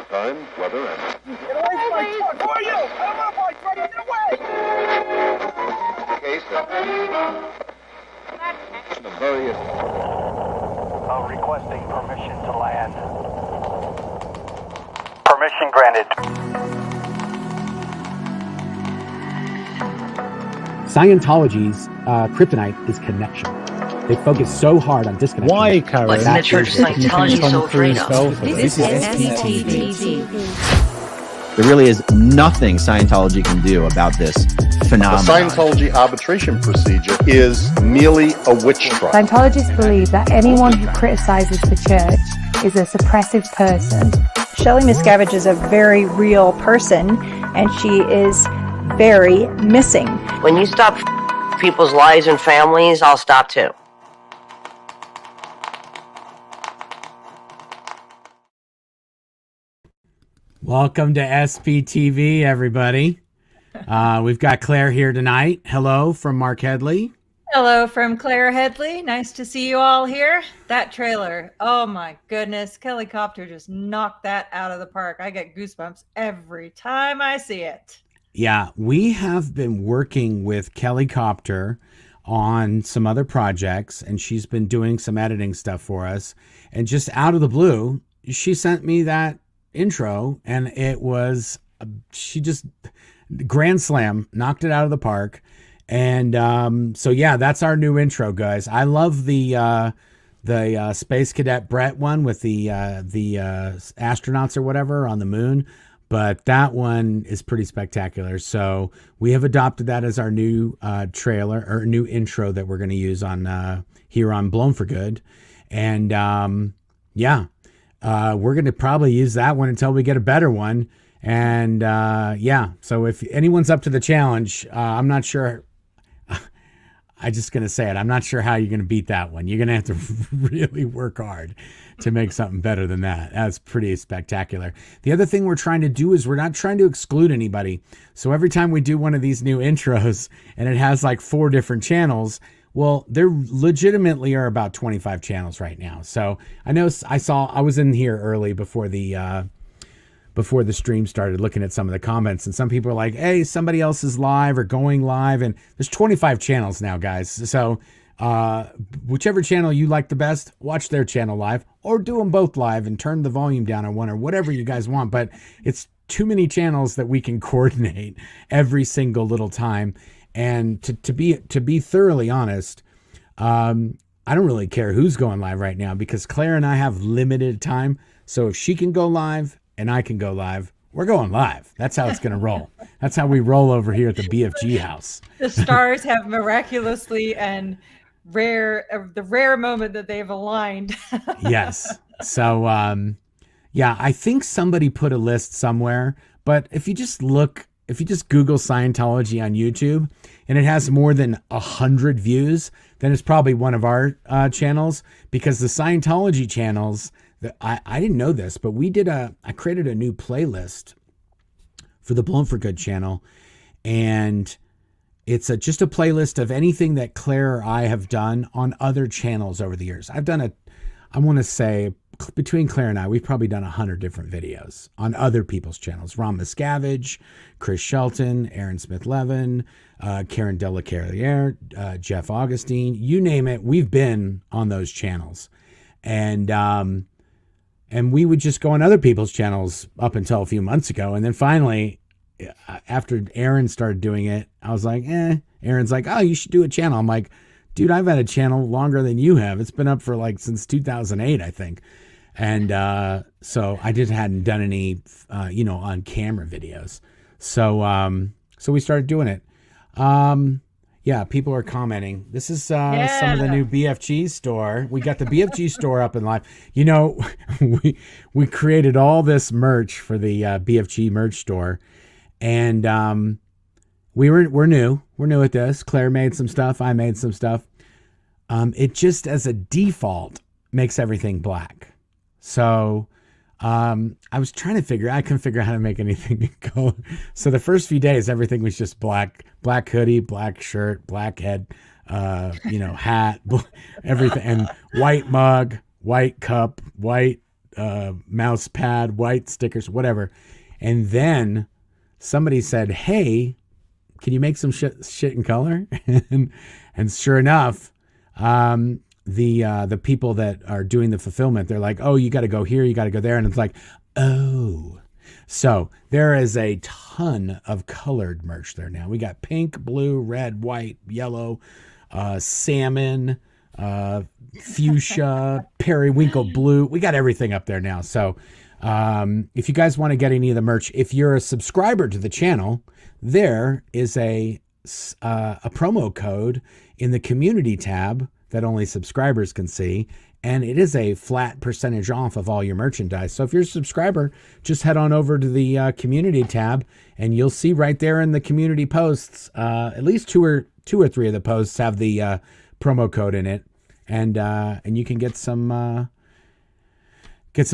time, weather, and... Get away from my truck! Who are you? I don't want my truck! Get away! Case of various... Requesting permission to land. Permission granted. Scientology's kryptonite is connection. They focus so hard on disconnection. Why, Karen? What's in the Church of Scientology so afraid of? This is SPTV. There really is nothing Scientology can do about this phenomenon. The Scientology arbitration procedure is merely a witch trial. Scientologists believe that anyone who criticizes the church is a suppressive person. Shelley Miscavige is a very real person, and she is very missing. When you stop people's lives and families, I'll stop too. Welcome to SPTV, everybody. We've got Claire here tonight. Hello from Mark Headley. Hello from Claire Headley. Nice to see you all here. That trailer, oh my goodness. Kelly Copter just knocked that out of the park. I get goosebumps every time I see it. Yeah, we have been working with Kelly Copter on some other projects, and she's been doing some editing stuff for us. And just out of the blue, she sent me that intro, and it was, she just grand slam, knocked it out of the park. And so yeah, that's our new intro, guys. I love the Space Cadet Brett one with the astronauts or whatever on the moon, but that one is pretty spectacular. So we have adopted that as our new trailer or new intro that we're going to use on here on Blown for Good. And yeah, we're going to probably use that one until we get a better one. And yeah, so if anyone's up to the challenge, I'm not sure. I'm just going to say it. I'm not sure how you're going to beat that one. You're going to have to really work hard to make something better than that. That's pretty spectacular. The other thing we're trying to do is we're not trying to exclude anybody. So every time we do one of these new intros and it has like 4 different channels, well, there legitimately are about 25 channels right now. So I know I was in here early before the stream started, looking at some of the comments, and some people are like, hey, somebody else is live or going live, and there's 25 channels now, guys. So whichever channel you like the best, watch their channel live, or do them both live and turn the volume down on one, or whatever you guys want. But it's too many channels that we can coordinate every single little time. And to be thoroughly honest, I don't really care who's going live right now, because Claire and I have limited time. So if she can go live and I can go live, we're going live. That's how it's going to roll. That's how we roll over here at the BFG house. The stars have miraculously and the rare moment that they've aligned. Yes. So, yeah, I think somebody put a list somewhere, but if you just Google Scientology on YouTube and it has more than 100 views, then it's probably one of our channels, because the Scientology channels, I didn't know this, but I created a new playlist for the Blown for Good channel, and it's just a playlist of anything that Claire or I have done on other channels over the years. I want to say between Claire and I, we've probably done 100 different videos on other people's channels. Ron Miscavige, Chris Shelton, Aaron Smith-Levin, Karen Delacarriere, Jeff Augustine, you name it. We've been on those channels. And we would just go on other people's channels up until a few months ago. And then finally, after Aaron started doing it, I was like, Aaron's like, oh, you should do a channel. I'm like, dude, I've had a channel longer than you have. It's been up for since 2008, I think. And so I just hadn't done any, on camera videos. So we started doing it. Yeah, people are commenting. This is some of the new BFG store. We got the BFG store up and live. We created all this merch for the BFG merch store, and we're new. We're new at this. Claire made some stuff. I made some stuff. It just as a default makes everything black. So I was trying to I couldn't figure out how to make anything in color. So the first few days, everything was just black hoodie, black shirt, black head, hat, everything, and white mug, white cup, white mouse pad, white stickers, whatever. And then somebody said, hey, can you make some shit in color? and sure enough, the people that are doing the fulfillment, they're like, oh, you got to go here, you got to go there. And it's like, oh. So there is a ton of colored merch there now. We got pink, blue, red, white, yellow, salmon, fuchsia, periwinkle blue. We got everything up there now. So if you guys want to get any of the merch, if you're a subscriber to the channel, there is a promo code in the community tab that only subscribers can see. And it is a flat percentage off of all your merchandise. So if you're a subscriber, just head on over to the community tab and you'll see right there in the community posts, at least two or three of the posts have the promo code in it. And you can get some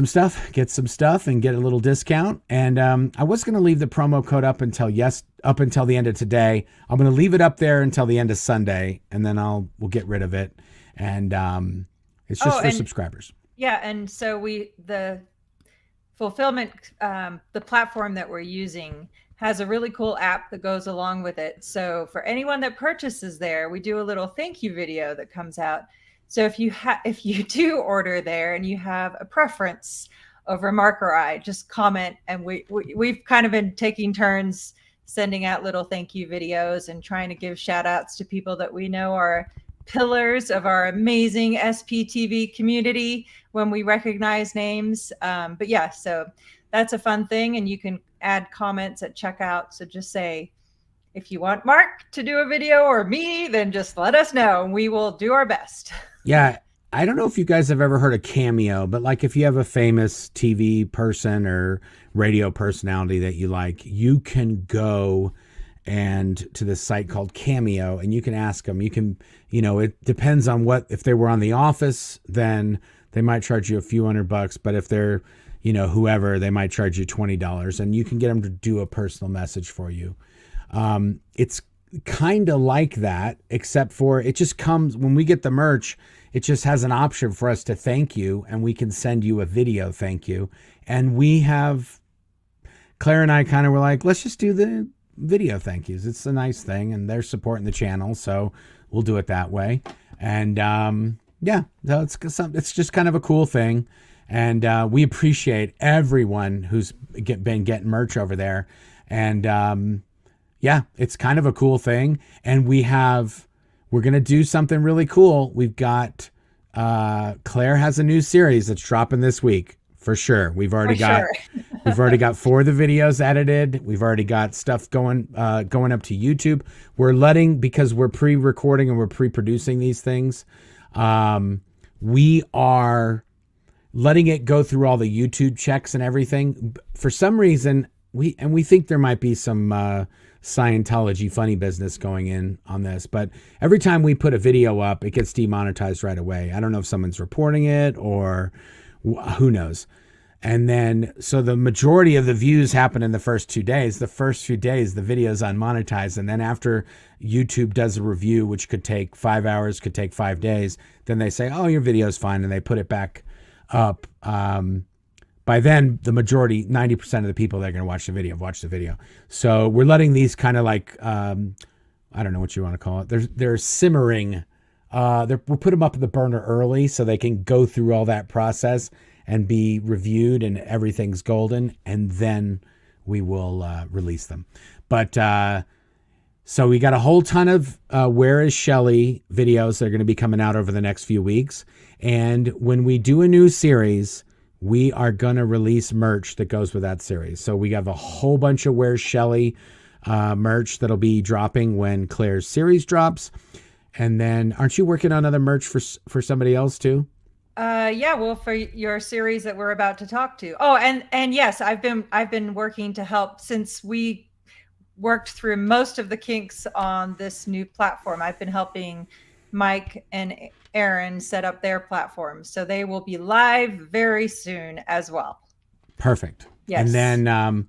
stuff and get a little discount. And I was going to leave the promo code up until the end of today. I'm going to leave it up there until the end of Sunday, and then we'll get rid of it. And it's just for subscribers. Yeah, and so the fulfillment, the platform that we're using has a really cool app that goes along with it. So for anyone that purchases there, we do a little thank you video that comes out. So if you do order there and you have a preference over Mark or I, just comment, and we've kind of been taking turns sending out little thank you videos and trying to give shout outs to people that we know are pillars of our amazing SPTV community when we recognize names. But yeah, so that's a fun thing, and you can add comments at checkout. So just say, if you want Mark to do a video or me, then just let us know and we will do our best. Yeah. I don't know if you guys have ever heard of Cameo, but like if you have a famous TV person or radio personality that you like, you can go and to this site called Cameo and you can ask them. You can, it depends on if they were on The Office, then they might charge you a few $100, but if they're, whoever, they might charge you $20 and you can get them to do a personal message for you. It's kind of like that, except for it just comes when we get the merch, it just has an option for us to thank you and we can send you a video thank you. And Claire and I kind of were like, let's just do the video thank yous. It's a nice thing and they're supporting the channel, so we'll do it that way. And it's just kind of a cool thing. And we appreciate everyone who's been getting merch over there. And it's kind of a cool thing. And we're going to do something really cool. We've got, Claire has a new series that's dropping this week for sure. We've already got 4 of the videos edited. We've already got stuff going up to YouTube. Because we're pre-recording and we're pre-producing these things. We are letting it go through all the YouTube checks and everything. For some reason, we think there might be some, Scientology funny business going in on this, but every time we put a video up, it gets demonetized right away. I don't know if someone's reporting it or who knows. And then, so the majority of the views happen in the first 2 days. The first few days, the video's unmonetized. And then after YouTube does a review, which could take 5 hours, could take 5 days, then they say, oh, your video's fine. And they put it back up. By then, the majority, 90% of the people that are going to watch the video. So we're letting these kind of like, I don't know what you want to call it. They're simmering. We'll put them up in the burner early so they can go through all that process and be reviewed and everything's golden. And then we will release them. But so we got a whole ton of Where is Shelley videos that are going to be coming out over the next few weeks. And when we do a new series, we are going to release merch that goes with that series. So we have a whole bunch of Where's Shelley merch that'll be dropping when Claire's series drops. And then aren't you working on other merch for somebody else too? Yeah, well, for your series that we're about to talk to. Oh, and yes, I've been working to help since we worked through most of the kinks on this new platform. I've been helping Mike and Aaron set up their platform, so they will be live very soon as well. Perfect. Yes. And then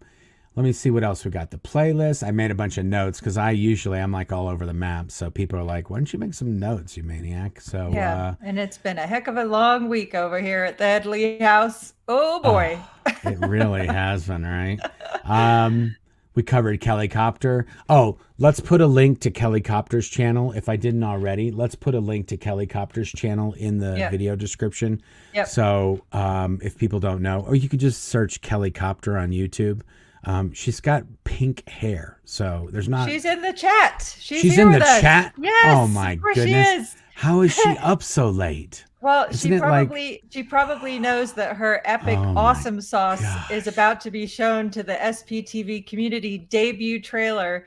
let me see what else we got. The playlist. I made a bunch of notes because I'm like all over the map. So people are like, why don't you make some notes, you maniac? So yeah, and it's been a heck of a long week over here at the Headley house. Oh boy. It really has been, right? We covered Kelly Copter. Oh, let's put a link to Kelly Copter's channel. If I didn't already, let's put a link to Kelly Copter's channel in the video description. Yep. So if people don't know, or you could just search Kelly Copter on YouTube. She's got pink hair, so there's not. She's in the chat. She's here in the with us. chat. Yes. Oh my goodness. She is. How is she up so late? Well, Isn't she probably knows that her epic awesome sauce is about to be shown to the SPTV community debut trailer.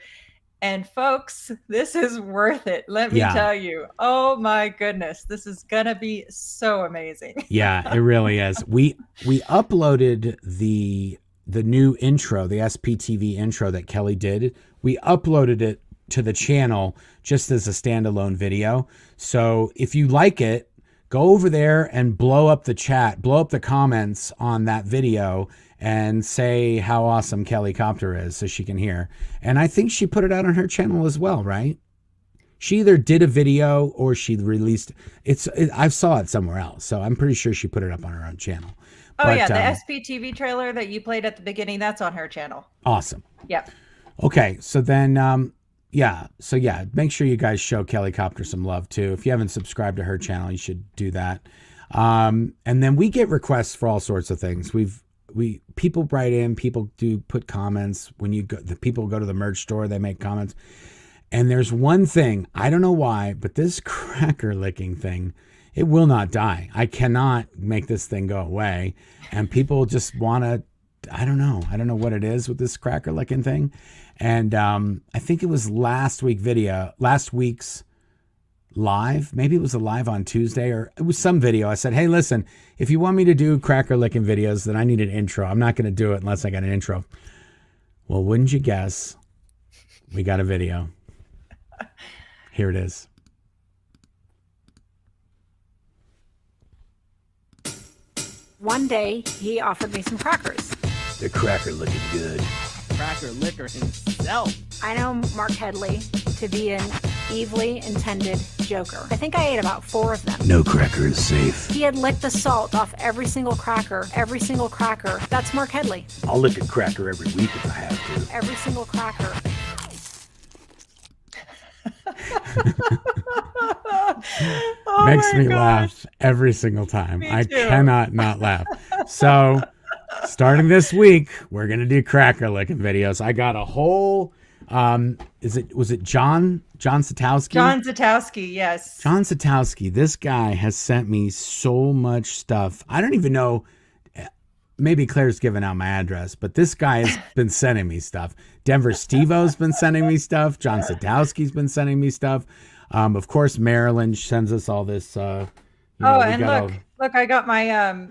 And folks, this is worth it. Let me tell you. Oh my goodness. This is gonna be so amazing. Yeah, it really is. We uploaded the new intro, the SPTV intro that Kelly did. We uploaded it to the channel just as a standalone video. So if you like it, go over there and blow up the chat, blow up the comments on that video and say how awesome Kelly Copter is so she can hear. And I think she put it out on her channel as well, right? She either did a video or she released I saw it somewhere else. So I'm pretty sure she put it up on her own channel. Oh, but, yeah, the SPTV trailer that you played at the beginning, that's on her channel. Awesome. Yep. Okay, so then, make sure you guys show Kelly Copter some love, too. If you haven't subscribed to her channel, you should do that. And then we get requests for all sorts of things. People write in, people do put comments. When the people go to the merch store, they make comments. And there's one thing, I don't know why, but this cracker licking thing, it will not die. I cannot make this thing go away. And people just want to, I don't know what it is with this cracker licking thing. And I think it was last week's live. Maybe it was a live on Tuesday, or it was some video. I said, hey, listen, if you want me to do cracker licking videos, then I need an intro. I'm not going to do it unless I got an intro. Well, wouldn't you guess? We got a video. Here it is. One day, he offered me some crackers. They're cracker looking good. Cracker licker himself. I know Mark Headley to be an evilly intended joker. I think I ate about 4 of them. No cracker is safe. He had licked the salt off every single cracker. Every single cracker. That's Mark Headley. I'll lick a cracker every week if I have to. Every single cracker. Makes me laugh every single time. I cannot not laugh. So starting this week, we're gonna do cracker licking videos. I got a whole was it John Satowski? John Satowski, yes. John Satowski. This guy has sent me so much stuff. I don't even know. Maybe Claire's given out my address, but this guy has been sending me stuff. Denver Steve-O's been sending me stuff. John Sadowski's been sending me stuff. Of course, Marilyn sends us all this. Look, I got my,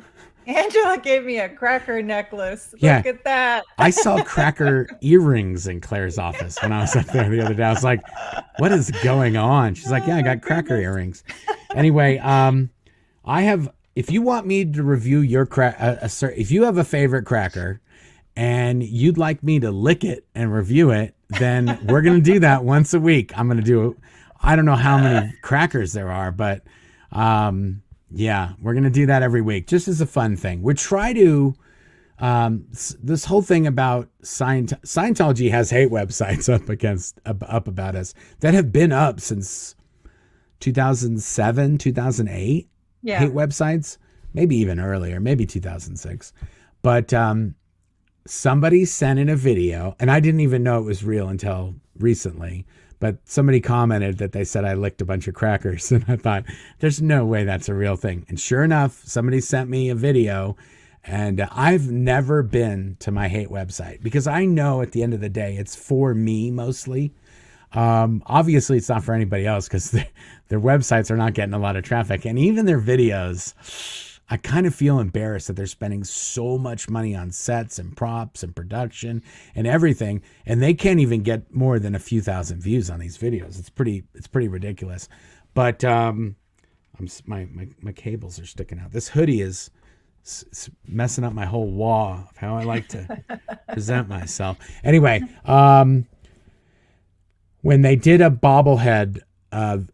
Angela gave me a cracker necklace. Look at that. I saw cracker earrings in Claire's office when I was up there the other day. I was like, what is going on? She's like, yeah, I got cracker earrings. Anyway, if you want me to review your if you have a favorite cracker and you'd like me to lick it and review it, then we're going to do that once a week. I'm going to do, I don't know how many crackers there are, but we're going to do that every week just as a fun thing. We try to, this whole thing about Scientology has hate websites up about us that have been up since 2007, 2008. Yeah. Hate websites, maybe even earlier, maybe 2006. But somebody sent in a video, and I didn't even know it was real until recently, but somebody commented that they said I licked a bunch of crackers, and I thought, there's no way that's a real thing. And sure enough, somebody sent me a video, and I've never been to my hate website because I know at the end of the day, it's for me mostly. Obviously it's not for anybody else because their websites are not getting a lot of traffic, and even their videos, I kind of feel embarrassed that they're spending so much money on sets and props and production and everything, and they can't even get more than a few thousand views on these videos. It's pretty ridiculous. But my cables are sticking out. This hoodie is It's messing up my whole wall of how I like to present myself. Anyway, when they did a bobblehead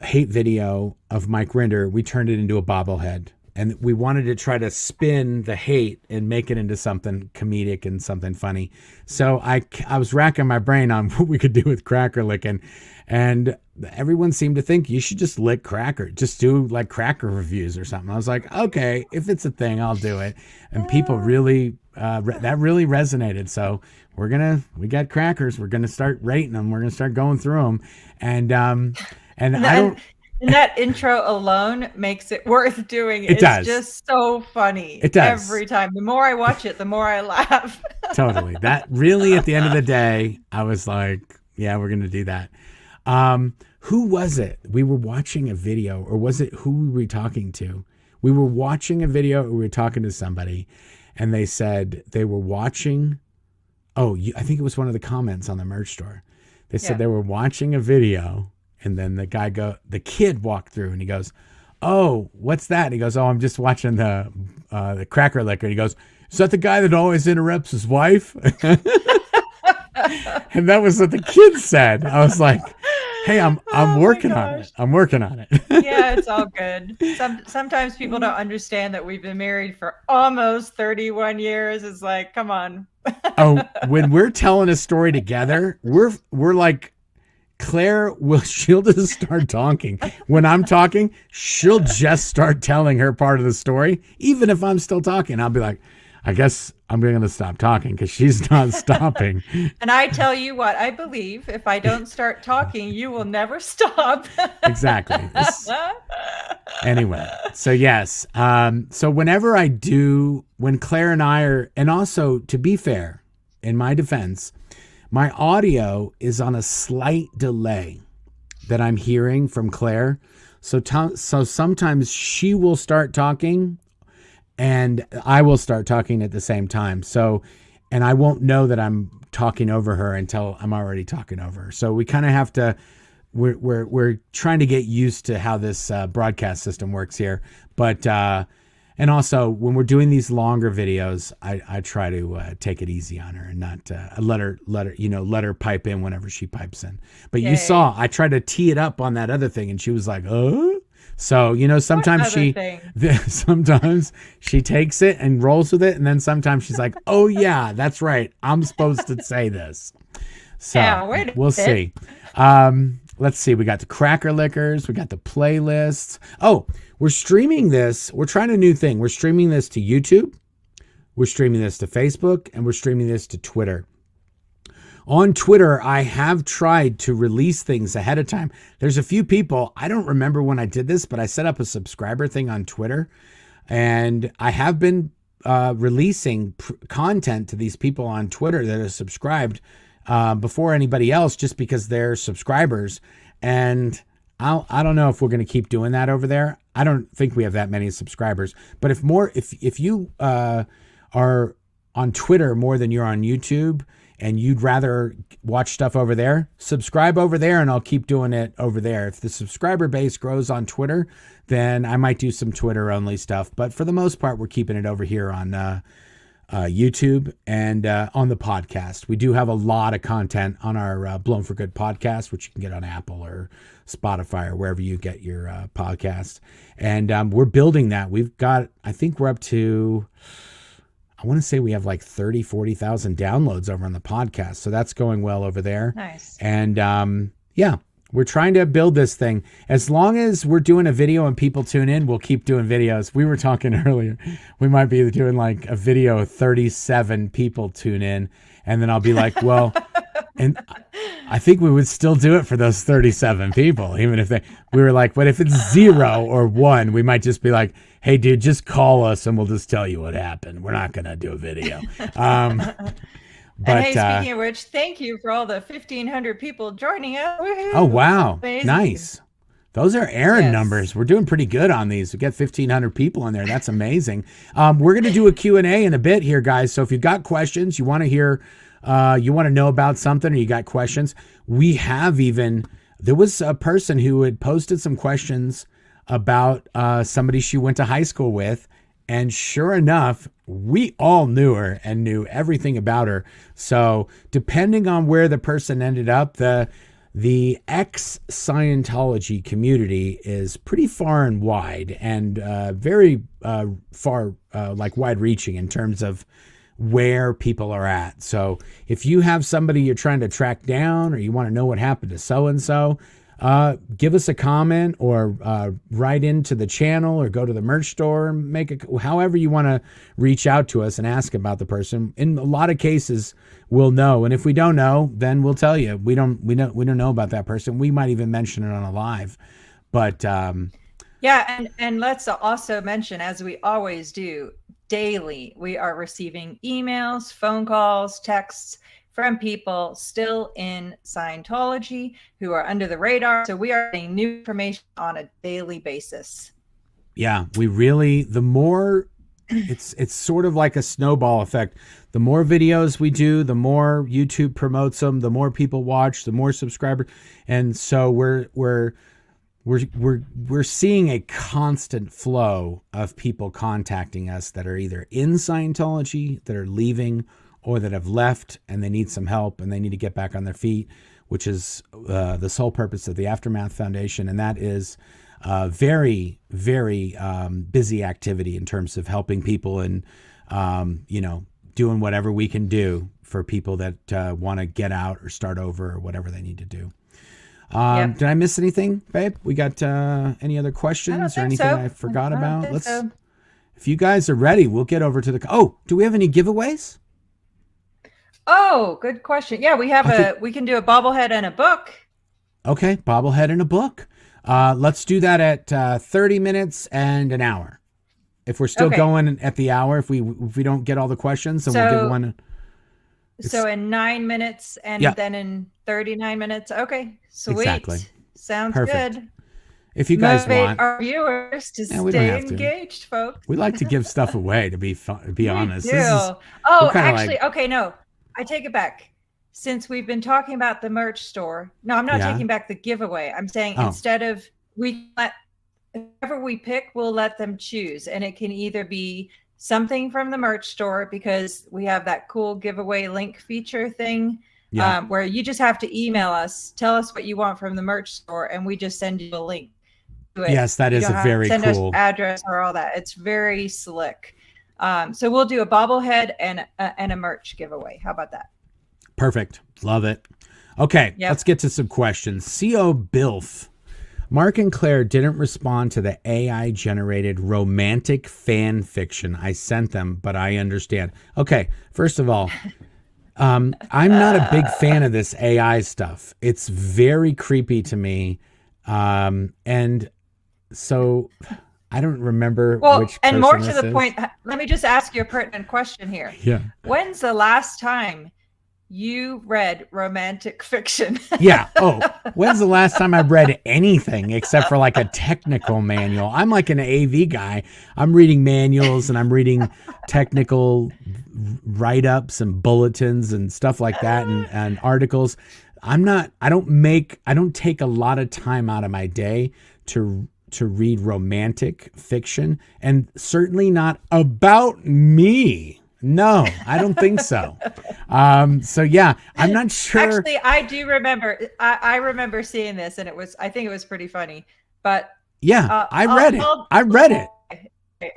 hate video of Mike Rinder, we turned it into a bobblehead. And we wanted to try to spin the hate and make it into something comedic and something funny. So I was racking my brain on what we could do with cracker licking. And everyone seemed to think you should just lick cracker. Just do like cracker reviews or something. I was like, okay, if it's a thing, I'll do it. And people really, that really resonated. So we got crackers. We're going to start rating them. We're going to start going through them. And I don't. And that intro alone makes it worth doing. It does. It's just so funny. It does. Every time. The more I watch it, the more I laugh. Totally. That really, at the end of the day, I was like, yeah, we're going to do that. Who was it? We were watching a video, or was it who were we talking to? We were watching a video, or we were talking to somebody, and they said they were watching. Oh, I think it was one of the comments on the merch store. They said they were watching a video. And then the kid walked through and he goes, "Oh, what's that?" And he goes, "Oh, I'm just watching the cracker licker." And he goes, "Is that the guy that always interrupts his wife?" And that was what the kid said. I was like, "Hey, I'm working on it. I'm working on it." Yeah, it's all good. Sometimes people don't understand that we've been married for almost 31 years. It's like, come on. Oh, when we're telling a story together, we're like, she'll just start talking. When I'm talking, she'll just start telling her part of the story. Even if I'm still talking, I'll be like, I guess I'm going to stop talking because she's not stopping. And I tell you what, I believe if I don't start talking, you will never stop. Exactly. Anyway, so yes. So whenever when Claire and I are, and also to be fair, in my defense, my audio is on a slight delay that I'm hearing from Claire. So sometimes she will start talking and I will start talking at the same time. So, and I won't know that I'm talking over her until I'm already talking over her. So we kind of have to, we're trying to get used to how this broadcast system works here. But, and also, when we're doing these longer videos, I try to take it easy on her and not let her pipe in whenever she pipes in. But you saw, I tried to tee it up on that other thing, and she was like, "Oh." So sometimes sometimes she takes it and rolls with it, and then sometimes she's like, "Oh yeah, that's right. I'm supposed to say this." So we'll see. Let's see. We got the cracker lickers. We got the playlists. Oh, we're streaming this. We're trying a new thing. We're streaming this to YouTube. We're streaming this to Facebook, and we're streaming this to Twitter. On Twitter, I have tried to release things ahead of time. There's a few people, I don't remember when I did this, but I set up a subscriber thing on Twitter, and I have been releasing content to these people on Twitter that are subscribed before anybody else, just because they're subscribers. And I don't know if we're going to keep doing that over there. I don't think we have that many subscribers, but if you are on Twitter more than you're on YouTube and you'd rather watch stuff over there, subscribe over there and I'll keep doing it over there. If the subscriber base grows on Twitter, then I might do some Twitter only stuff. But for the most part, we're keeping it over here on YouTube and on the podcast. We do have a lot of content on our Blown for Good podcast, which you can get on Apple or Spotify or wherever you get your podcast. And we're building that. We've got, I think we're up to, I want to say we have like 30, 40,000 downloads over on the podcast. So that's going well over there. Nice. And yeah, we're trying to build this thing. As long as we're doing a video and people tune in, we'll keep doing videos. We were talking earlier, we might be doing like a video, 37 people tune in. And then I'll be like, well, and I think we would still do it for those 37 people, even if we were like, but if it's 0 or 1, we might just be like, hey dude, just call us and we'll just tell you what happened. We're not going to do a video. But, and hey, speaking of which, thank you for all the 1,500 people joining us. Woo-hoo. Oh, wow. Amazing. Nice. Those are Aaron numbers. We're doing pretty good on these. We got 1,500 people in there. That's amazing. We're going to do a Q&A in a bit here, guys. So if you've got questions, you want to hear, you want to know about something or you got questions, we have there was a person who had posted some questions about somebody she went to high school with. And sure enough, we all knew her and knew everything about her. So depending on where the person ended up, the ex-Scientology community is pretty far and wide, and very far, like wide-reaching in terms of where people are at. So if you have somebody you're trying to track down, or you want to know what happened to so-and-so, give us a comment, or write into the channel, or go to the merch store and however you want to reach out to us and ask about the person. In a lot of cases, we'll know. And if we don't know, then we'll tell you. We don't know about that person. We might even mention it on a live, but, yeah. And let's also mention, as we always do, daily, we are receiving emails, phone calls, texts from people still in Scientology who are under the radar. So we are getting new information on a daily basis. Yeah, we really, the more, it's sort of like a snowball effect. The more videos we do, the more YouTube promotes them, the more people watch, the more subscribers. And so we're seeing a constant flow of people contacting us that are either in Scientology, that are leaving, or that have left and they need some help and they need to get back on their feet, which is the sole purpose of the Aftermath Foundation. And that is very, very busy activity in terms of helping people and, doing whatever we can do for people that want to get out or start over or whatever they need to do. Yep. Did I miss anything, babe? We got any other questions or anything I forgot about? If you guys are ready, we'll get over to do we have any giveaways? Oh, good question. Yeah, we have we can do a bobblehead and a book. Okay, bobblehead and a book. Let's do that at 30 minutes and an hour. If we're still going at the hour, if we don't get all the questions, then we'll give one. So in 9 minutes and then in 39 minutes. Okay, sweet. Exactly. Sounds perfect. good. If you guys Motivate want our viewers to stay engaged, folks. We like to give stuff away, to be honest. We do. Okay, no. I take it back. Since we've been talking about the merch store, no, I'm not taking back the giveaway. I'm saying instead of whoever we pick, we'll let them choose. And it can either be something from the merch store, because we have that cool giveaway link feature thing where you just have to email us, tell us what you want from the merch store, and we just send you a link to it. Yes, that is a very cool. Send us address or all that. It's very slick. So we'll do a bobblehead and a merch giveaway. How about that? Perfect. Love it. Okay, let's get to some questions. CO Bilf. Mark and Claire didn't respond to the AI-generated romantic fan fiction I sent them, but I understand. Okay, first of all, I'm not a big fan of this AI stuff. It's very creepy to me. And so I don't remember which person and more to this the is. point, let me just ask you a pertinent question here. Yeah. When's the last time you read romantic fiction? Yeah. Oh, when's the last time I've read anything except for like a technical manual? I'm like an AV guy. I'm reading manuals and I'm reading technical write-ups and bulletins and stuff like that and articles. I don't take a lot of time out of my day to read romantic fiction, and certainly not about me. No, I don't think so. So yeah, I'm not sure. Actually, I do remember. I remember seeing this, and I think it was pretty funny. But yeah, I read it.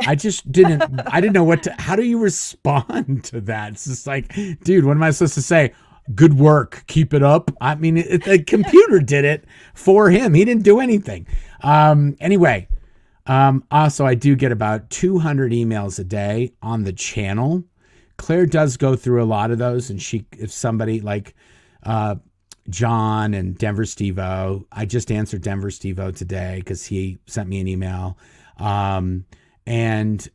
I just didn't. I didn't know how do you respond to that? It's just like, dude, what am I supposed to say? Good work, keep it up. I mean, the computer did it for him. He didn't do anything. Anyway. Also, I do get about 200 emails a day on the channel. Claire does go through a lot of those, and if somebody like John and Denver Steve-O, I just answered Denver Steve-O today because he sent me an email. And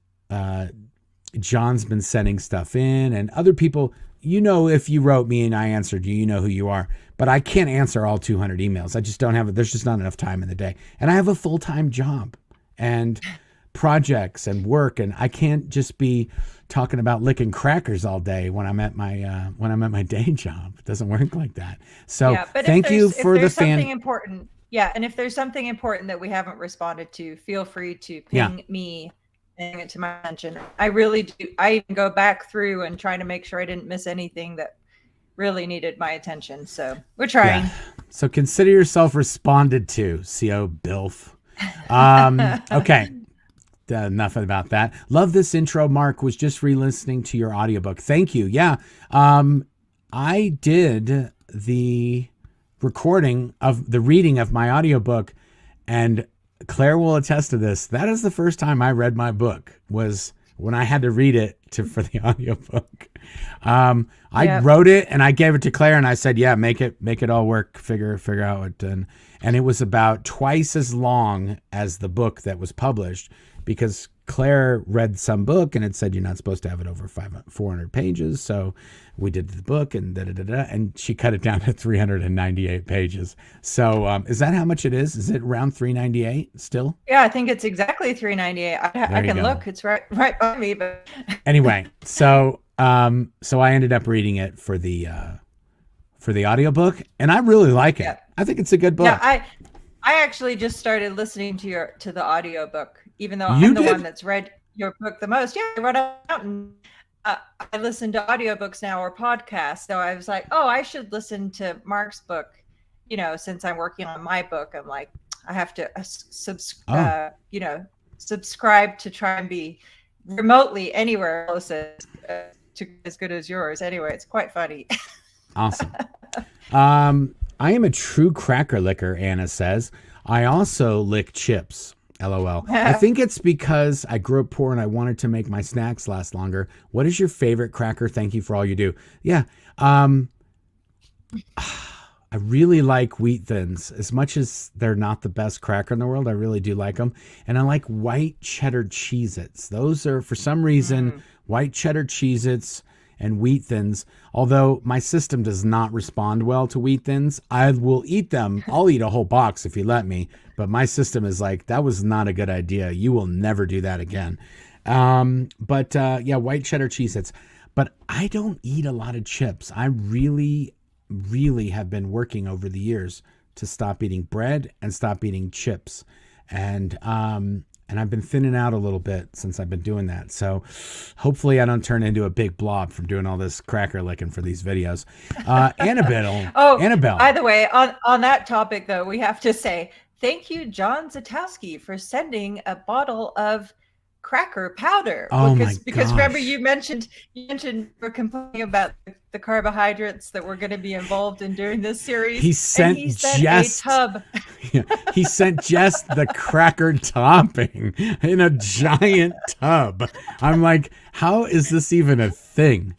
John's been sending stuff in, and other people, if you wrote me and I answered you, you know who you are. But I can't answer all 200 emails. I just don't have it. There's just not enough time in the day. And I have a full-time job and projects and work, and I can't just be talking about licking crackers all day when I'm at my day job. It doesn't work like that. So thank you for the fan. Something important. Yeah, and if there's something important that we haven't responded to, feel free to ping me paying it to my attention. I really do. I even go back through and try to make sure I didn't miss anything that really needed my attention. So we're trying. Yeah. So consider yourself responded to, CO Bilf. Okay. Enough about that. Love this intro. Mark was just re-listening to your audiobook. Thank you. Yeah. I did the recording of the reading of my audiobook, and Claire will attest to this. That is the first time I read my book, was when I had to read it for the audiobook. I wrote it and I gave it to Claire and I said, yeah, make it all work. Figure out what, and it was about twice as long as the book that was published, because Claire read some book and it said you're not supposed to have it over 400 pages. So we did the book and and she cut it down to 398 pages. So is that how much it is? Is it around 398 still? Yeah, I think it's exactly 398. I can look. It's right by me. But anyway, so I ended up reading it for the audiobook, and I really like it. Yeah. I think it's a good book. Yeah, I actually just started listening to the audiobook, even though I'm the one that's read your book the most. Yeah, I read it out, and I listen to audiobooks now or podcasts. So I was like, oh, I should listen to Mark's book. You know, since I'm working on my book, I'm like, I have to subscribe to try and be remotely anywhere close to as good as yours. Anyway, it's quite funny. Awesome. I am a true cracker licker, Anna says. I also lick chips. LOL. I think it's because I grew up poor and I wanted to make my snacks last longer. What is your favorite cracker? Thank you for all you do. Yeah. I really like Wheat Thins. As much as they're not the best cracker in the world, I really do like them. And I like white cheddar Cheez-Its. Those are, for some reason, white cheddar Cheez-Its and Wheat Thins. Although my system does not respond well to Wheat Thins, I will eat them. I'll eat a whole box if you let me. But my system is like, that was not a good idea. You will never do that again. White cheddar Cheez-Its. But I don't eat a lot of chips. I really have been working over the years to stop eating bread and stop eating chips. And I've been thinning out a little bit since I've been doing that. So hopefully I don't turn into a big blob from doing all this cracker licking for these videos. Annabelle. By the way, on that topic, though, we have to say thank you, John Zatowski, for sending a bottle of cracker powder. Because remember you mentioned we're complaining about the carbohydrates that were going to be involved in doing this series. He sent just a tub. He sent just the cracker topping in a giant tub. I'm like, how is this even a thing?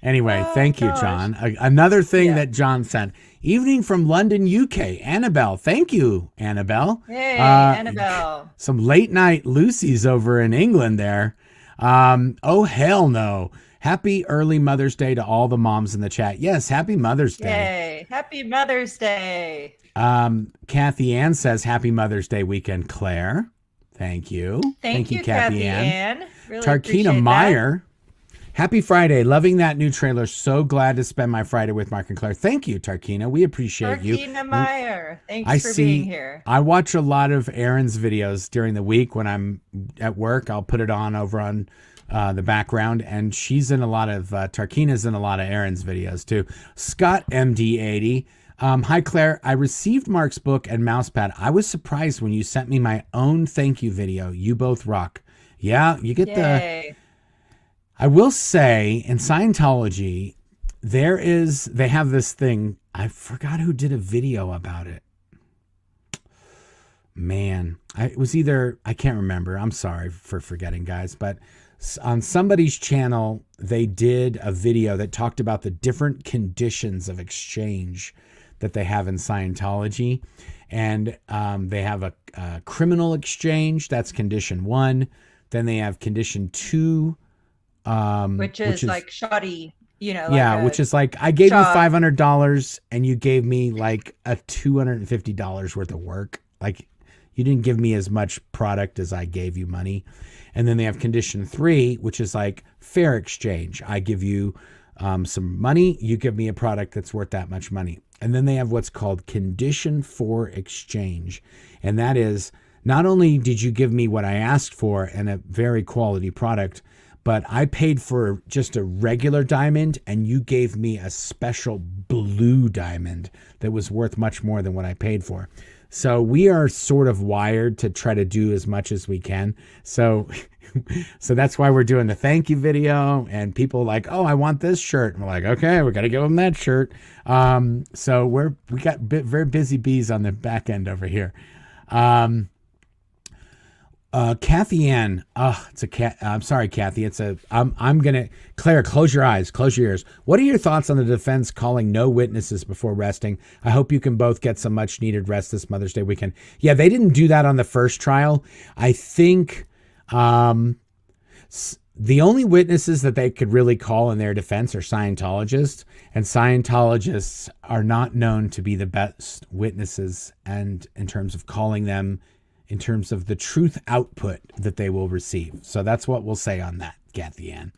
Anyway, thank you, John. Another thing that John sent. Evening from London, UK. Annabelle. Thank you, Annabelle. Hey, Annabelle. Some late night Lucy's over in England there. Oh, hell no. Happy early Mother's Day to all the moms in the chat. Yes, happy Mother's Day. Yay. Happy Mother's Day. Kathy Ann says, happy Mother's Day weekend, Claire. Thank you. Thank you, Kathy Ann. Really Tarkina Meyer. Happy Friday. Loving that new trailer. So glad to spend my Friday with Mark and Claire. Thank you, Tarkina. We appreciate you. Tarkina Meyer. Thanks for being here. I watch a lot of Erin's videos during the week when I'm at work. I'll put it on over on the background, and she's in a lot of Tarkina's in a lot of Erin's videos too. Scott MD80. Hi, Claire. I received Mark's book and mousepad. I was surprised when you sent me my own thank you video. You both rock. Yeah, you get Yay. I will say in Scientology, they have this thing. I forgot who did a video about it. Man, I can't remember. I'm sorry for forgetting, guys. But on somebody's channel, they did a video that talked about the different conditions of exchange that they have in Scientology. And they have a criminal exchange. That's condition 1. Then they have condition 2. Which is like shoddy, which is like, I gave you $500 and you gave me like a $250 worth of work. Like, you didn't give me as much product as I gave you money. And then they have condition 3, which is like fair exchange. I give you some money, you give me a product that's worth that much money. And then they have what's called condition 4 exchange. And that is not only did you give me what I asked for and a very quality product, but I paid for just a regular diamond and you gave me a special blue diamond that was worth much more than what I paid for. So we are sort of wired to try to do as much as we can. So that's why we're doing the thank you video, and people like, oh, I want this shirt. And we're like, okay, we got to give them that shirt. So we got very busy bees on the back end over here. Kathy Ann, it's a cat. I'm sorry, Kathy. Claire, close your eyes, close your ears. What are your thoughts on the defense calling no witnesses before resting? I hope you can both get some much needed rest this Mother's Day weekend. Yeah, they didn't do that on the first trial. I think, the only witnesses that they could really call in their defense are Scientologists, and Scientologists are not known to be the best witnesses, and in terms of calling them, in terms of the truth output that they will receive. So that's what we'll say on that, Kathy Ann.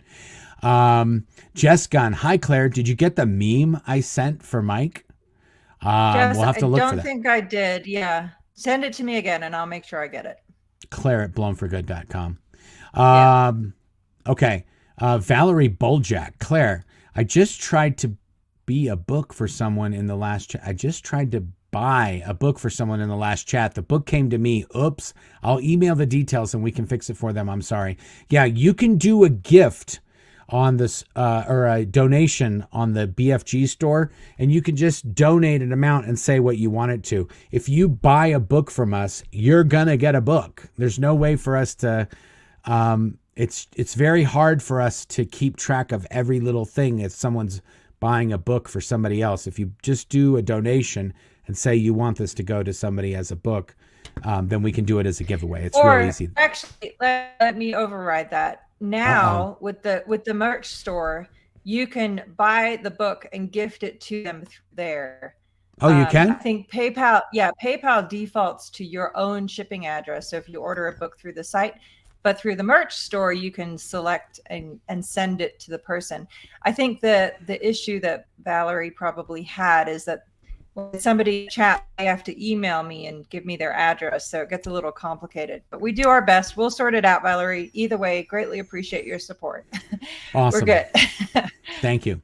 Jess Gunn, hi Claire, did you get the meme I sent for Mike? Jess, we'll have to look for that. I don't think I did. Yeah, send it to me again, and I'll make sure I get it. Claire at blownforgood.com. Yeah. Okay. Valerie Boljak. Claire, I just tried to be a book for someone in the last chat. I just tried to buy a book for someone in the last chat. The book came to me. Oops. I'll email the details and we can fix it for them. I'm sorry. Yeah, you can do a gift on this or a donation on the BFG store, and you can just donate an amount and say what you want it to. If you buy a book from us, you're going to get a book. There's no way for us to it's very hard for us to keep track of every little thing if someone's buying a book for somebody else. If you just do a donation and say you want this to go to somebody as a book, then we can do it as a giveaway. It's real easy. Actually, let me override that. Now with the merch store, you can buy the book and gift it to them there. Oh, you can? I think PayPal defaults to your own shipping address. So if you order a book through the site, but through the merch store, you can select and send it to the person. I think the issue that Valerie probably had is that when somebody chat, they have to email me and give me their address. So it gets a little complicated, but we do our best. We'll sort it out, Valerie. Either way, greatly appreciate your support. Awesome. We're good. Thank you.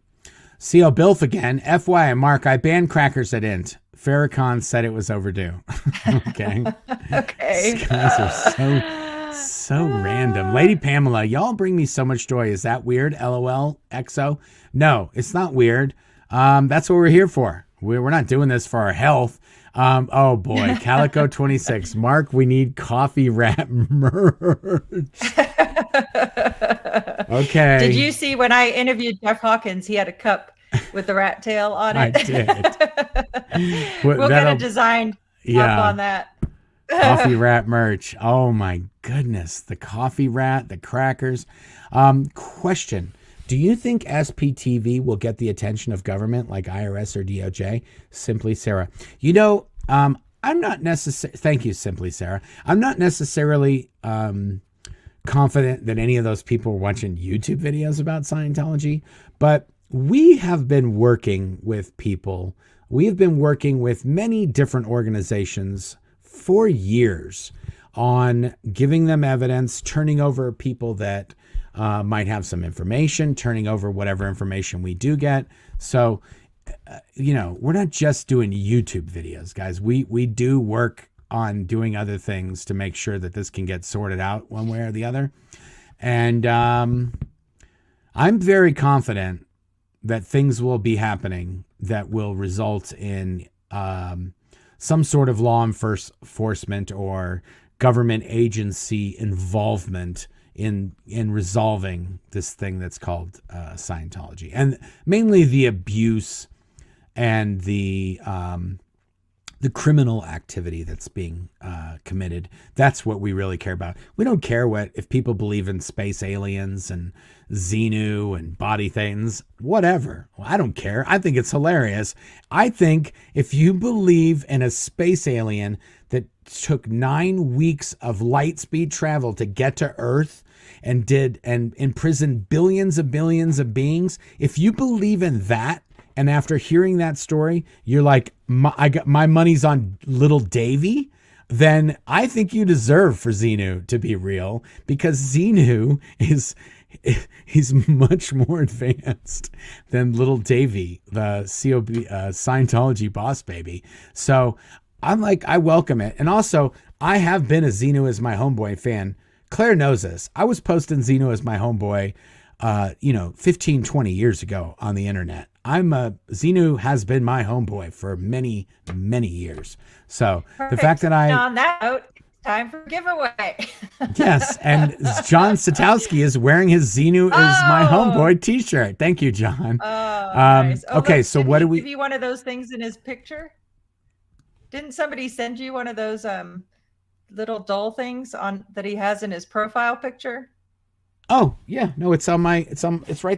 C.O. Bilf again. FYI, Mark, I banned crackers at Int. Farrakhan said it was overdue. Okay. Okay. These guys are so random. Lady Pamela, y'all bring me so much joy. Is that weird? LOL, XO. No, it's not weird. That's what we're here for. We're not doing this for our health. Oh boy, Calico 26. Mark, we need coffee wrap merch. Okay. Did you see when I interviewed Jeff Hawkins, he had a cup with the rat tail on it? I did. We'll get a designed cup on that. Coffee rat merch. Oh my goodness. The coffee rat, the crackers. Question. Do you think SPTV will get the attention of government like IRS or DOJ? Simply Sarah. You know, I'm not necessarily, thank you, Simply Sarah. I'm not necessarily confident that any of those people are watching YouTube videos about Scientology, but we have been working with people. We have been working with many different organizations for years on giving them evidence, turning over people that might have some information, turning over whatever information we do get. So, we're not just doing YouTube videos, guys. We do work on doing other things to make sure that this can get sorted out one way or the other. And I'm very confident that things will be happening that will result in some sort of law enforcement or government agency involvement in resolving this thing that's called Scientology, and mainly the abuse and the criminal activity that's being committed. That's what we really care about. We don't care if people believe in space aliens and Xenu and body things, whatever. Well, I don't care. I think it's hilarious. I think if you believe in a space alien that took 9 weeks of light speed travel to get to Earth and imprisoned billions of beings, if you believe in that, and after hearing that story, you're like, I got my money's on little Davy. then I think you deserve for Xenu to be real, because Xenu he's much more advanced than little Davey, the Scientology boss baby. So I'm like, I welcome it. And also, I have been a Xenu as my homeboy fan. Claire knows this. I was posting Xenu as my homeboy 15, 20 years ago on the internet. Xenu has been my homeboy for many, many years. So Perfect. The fact that on that note, it's time for giveaway. Yes, and John Satowski is wearing his Xenu is my homeboy t-shirt. Thank you, John. Nice. Okay, look, so did what he do we give you one of those things in his picture? Didn't somebody send you one of those little doll things on that he has in his profile picture? Oh, yeah. No, it's right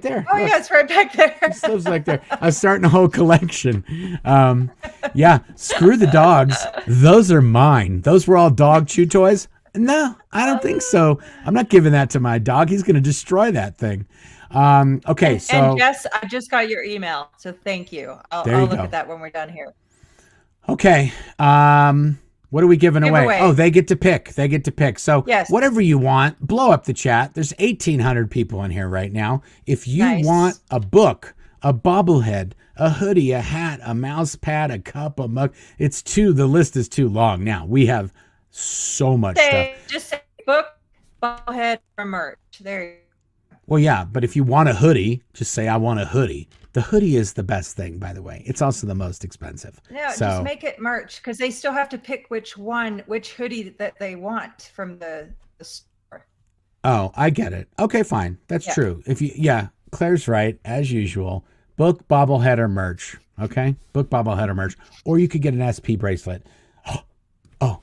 there. Oh, Look. yeah, it's right back there. It lives like there. I was starting a whole collection. Yeah, screw the dogs. Those are mine. Those were all dog chew toys. No, I don't think so. I'm not giving that to my dog. He's going to destroy that thing. Okay, so. And Jess, I just got your email, so thank you. I'll look at that when we're done here. Okay. What are we giving away? Oh, they get to pick. So yes. Whatever you want, blow up the chat. There's 1,800 people in here right now. If you want a book, a bobblehead, a hoodie, a hat, a mouse pad, a cup, a mug, the list is too long. Now we have so much stuff. Just say book, bobblehead, or merch. There you go. Well, yeah, but if you want a hoodie, just say I want a hoodie. The hoodie is the best thing, by the way. It's also the most expensive. No, just make it merch, because they still have to pick which hoodie that they want from the store. Oh, I get it. Okay, fine. That's true. Claire's right, as usual. Book, bobblehead, or merch. Okay? Book, bobblehead, or merch. Or you could get an SP bracelet. Oh,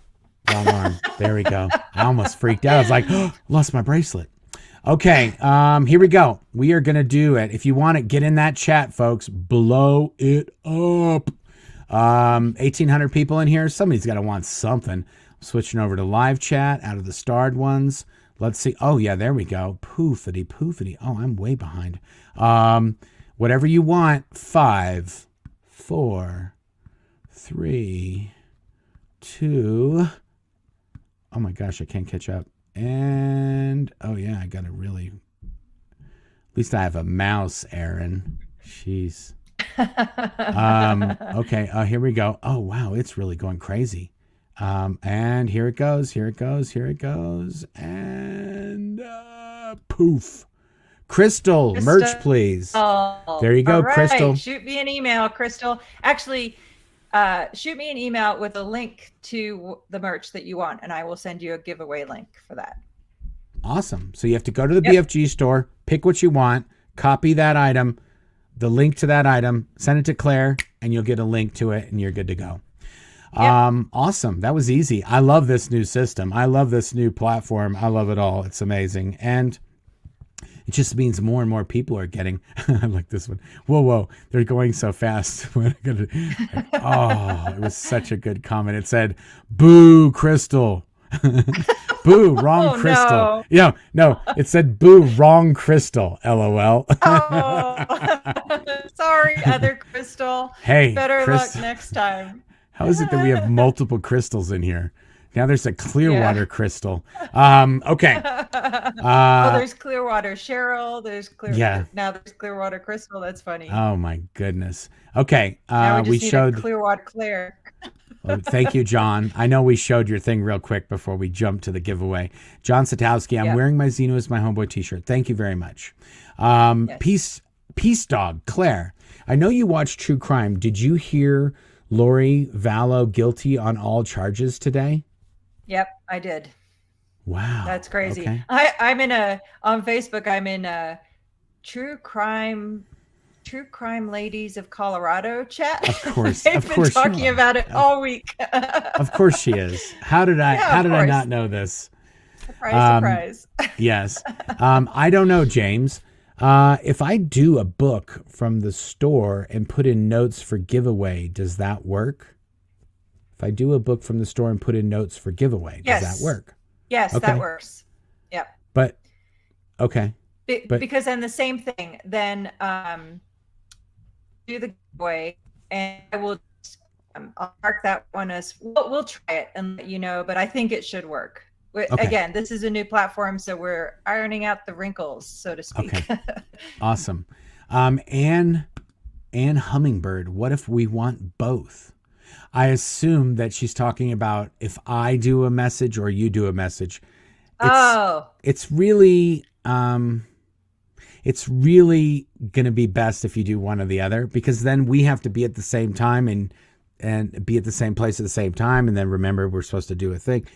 wrong arm. There we go. I almost freaked out. I was like, lost my bracelet. Okay, here we go. We are going to do it. If you want it, get in that chat, folks. Blow it up. 1,800 people in here. Somebody's got to want something. I'm switching over to live chat out of the starred ones. Let's see. Oh, yeah, there we go. Poofity. Oh, I'm way behind. Whatever you want. 5, 4, 3, 2. Oh, my gosh, I can't catch up. And, oh yeah, I got to really, at least I have a mouse, Aaron. Jeez. Okay, here we go. Oh, wow, it's really going crazy. And here it goes. And poof. Crystal, merch, please. Oh, there you go, right. Crystal. Shoot me an email, Crystal. Actually, shoot me an email with a link to the merch that you want, and I will send you a giveaway link for that. Awesome. So you have to go to the BFG store, pick what you want, copy that item, the link to that item, send it to Claire, and you'll get a link to it, and you're good to go. Awesome. That was easy. I love this new system. I love this new platform. I love it all. It's amazing. And it just means more and more people are getting, I like this one. Whoa. They're going so fast. It was such a good comment. It said, boo, Crystal. Boo, wrong Crystal. No. No, it said boo, wrong Crystal. LOL. Sorry, other Crystal. Hey, better luck next time. How is it that we have multiple crystals in here? Now there's a Clearwater crystal. Okay. There's Clearwater Cheryl. There's Clearwater. Yeah. Now there's Clearwater Crystal. That's funny. Oh my goodness. Okay. Now we showed Clearwater Claire. Well, thank you, John. I know we showed your thing real quick before we jumped to the giveaway. John Satowski, I'm wearing my Xenu as my homeboy t-shirt. Thank you very much. Peace Dog, Claire. I know you watch true crime. Did you hear Lori Vallow guilty on all charges today? Yep, I did. Wow. That's crazy. Okay. I'm on Facebook, I'm in a true crime ladies of Colorado chat. Of course. They've been talking about it all week. Of course she is. How did I not know this? Surprise. Yes. I don't know, James. If I do a book from the store and put in notes for giveaway, does that work? If I do a book from the store and put in notes for giveaway, does that work? Yes, okay. that works. Yep. But, okay. Because then the same thing, then do the giveaway, and I will I'll mark that one as we'll try it and let you know, but I think it should work. Okay. Again, this is a new platform, so we're ironing out the wrinkles, so to speak. Okay. Awesome. Anne Hummingbird, what if we want both? I assume that she's talking about if I do a message or you do a message. It's really going to be best if you do one or the other, because then we have to be at the same time and be at the same place at the same time. And then remember, we're supposed to do a thing.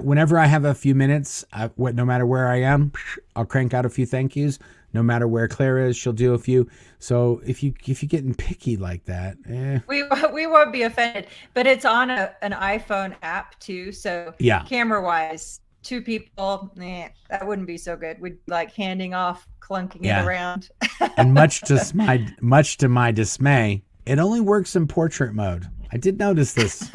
Whenever I have a few minutes, no matter where I am, I'll crank out a few thank yous. No matter where Claire is, she'll do a few. So if you're getting picky like that, we won't be offended. But it's on an iPhone app too. So yeah, camera wise, 2 people, that wouldn't be so good. We'd like handing off, clunking it around. And much to my dismay, it only works in portrait mode. I did notice this.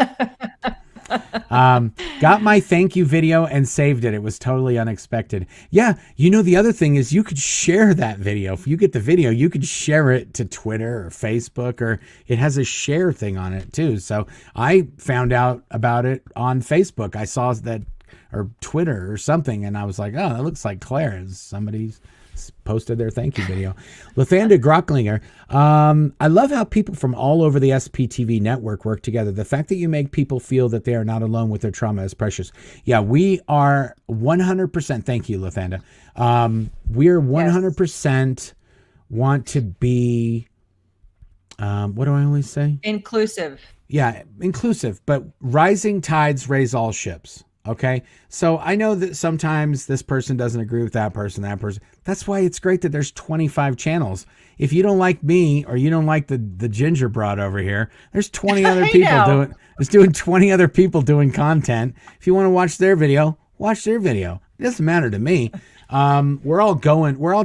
Got my thank you video and saved it. It was totally unexpected. Yeah. The other thing is you could share that video. If you get the video, you could share it to Twitter or Facebook, or it has a share thing on it too. So I found out about it on Facebook. I saw that, or Twitter or something. And I was like, oh, that looks like Claire's. Somebody's posted their thank you video. Lathanda Grocklinger, I love how people from all over the SPTV network work together. The fact that you make people feel that they are not alone with their trauma is precious. Yeah, we are 100%. Thank you, Lathanda. We're 100% want to be, what do I always say? Inclusive. Yeah, inclusive, but rising tides raise all ships. Okay. So I know that sometimes this person doesn't agree with that person. That's why it's great that there's 25 channels. If you don't like me, or you don't like the ginger broad over here, there's 20 other people doing 20 other people doing content. If you want to watch their video, watch their video. It doesn't matter to me. We're all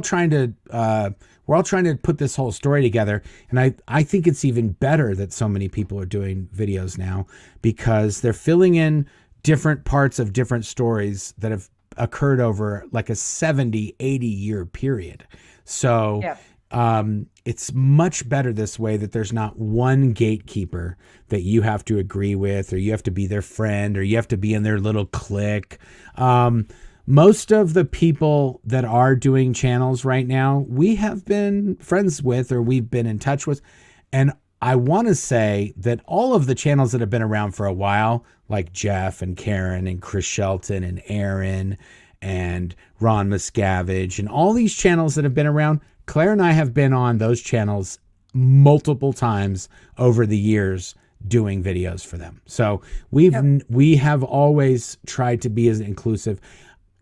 trying to put this whole story together. And I think it's even better that so many people are doing videos now, because they're filling in different parts of different stories that have occurred over like a 70, 80 year period. So it's much better this way, that there's not one gatekeeper that you have to agree with, or you have to be their friend, or you have to be in their little clique. Most of the people that are doing channels right now, we have been friends with, or we've been in touch with. And I want to say that all of the channels that have been around for a while, like Jeff and Karen and Chris Shelton and Aaron and Ron Miscavige and all these channels that have been around, Claire and I have been on those channels multiple times over the years doing videos for them. So we have always tried to be as inclusive.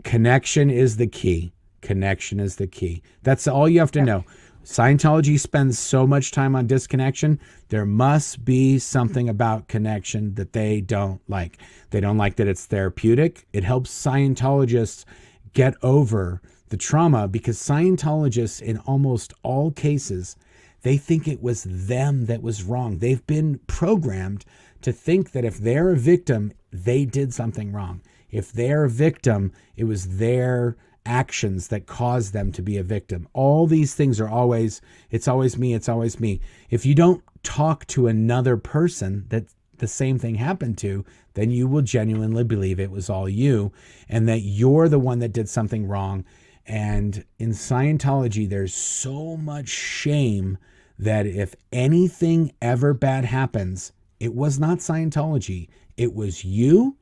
Connection is the key. Connection is the key. That's all you have to know. Scientology spends so much time on disconnection. There must be something about connection that they don't like. They don't like that it's therapeutic. It helps Scientologists get over the trauma, because Scientologists, in almost all cases, they think it was them that was wrong. They've been programmed to think that if they're a victim, they did something wrong. If they're a victim, it was their actions that caused them to be a victim. All these things are always, it's always me, it's always me. If you don't talk to another person that the same thing happened to, then you will genuinely believe it was all you, and that you're the one that did something wrong. And in Scientology, there's so much shame that if anything ever bad happens, it was not Scientology. It was you,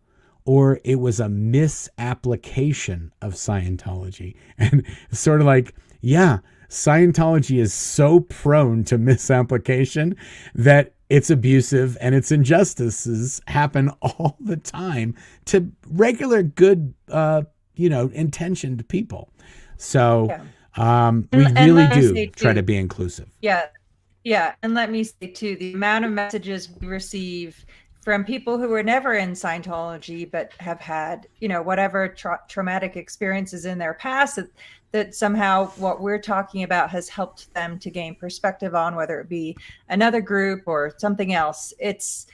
or it was a misapplication of Scientology. And it's sort of like, yeah, Scientology is so prone to misapplication that it's abusive and its injustices happen all the time to regular good, intentioned people. So we really do try to be inclusive. Yeah. Yeah. And let me say too, the amount of messages we receive from people who were never in Scientology, but have had, whatever traumatic experiences in their past, that somehow what we're talking about has helped them to gain perspective on, whether it be another group or something else. It's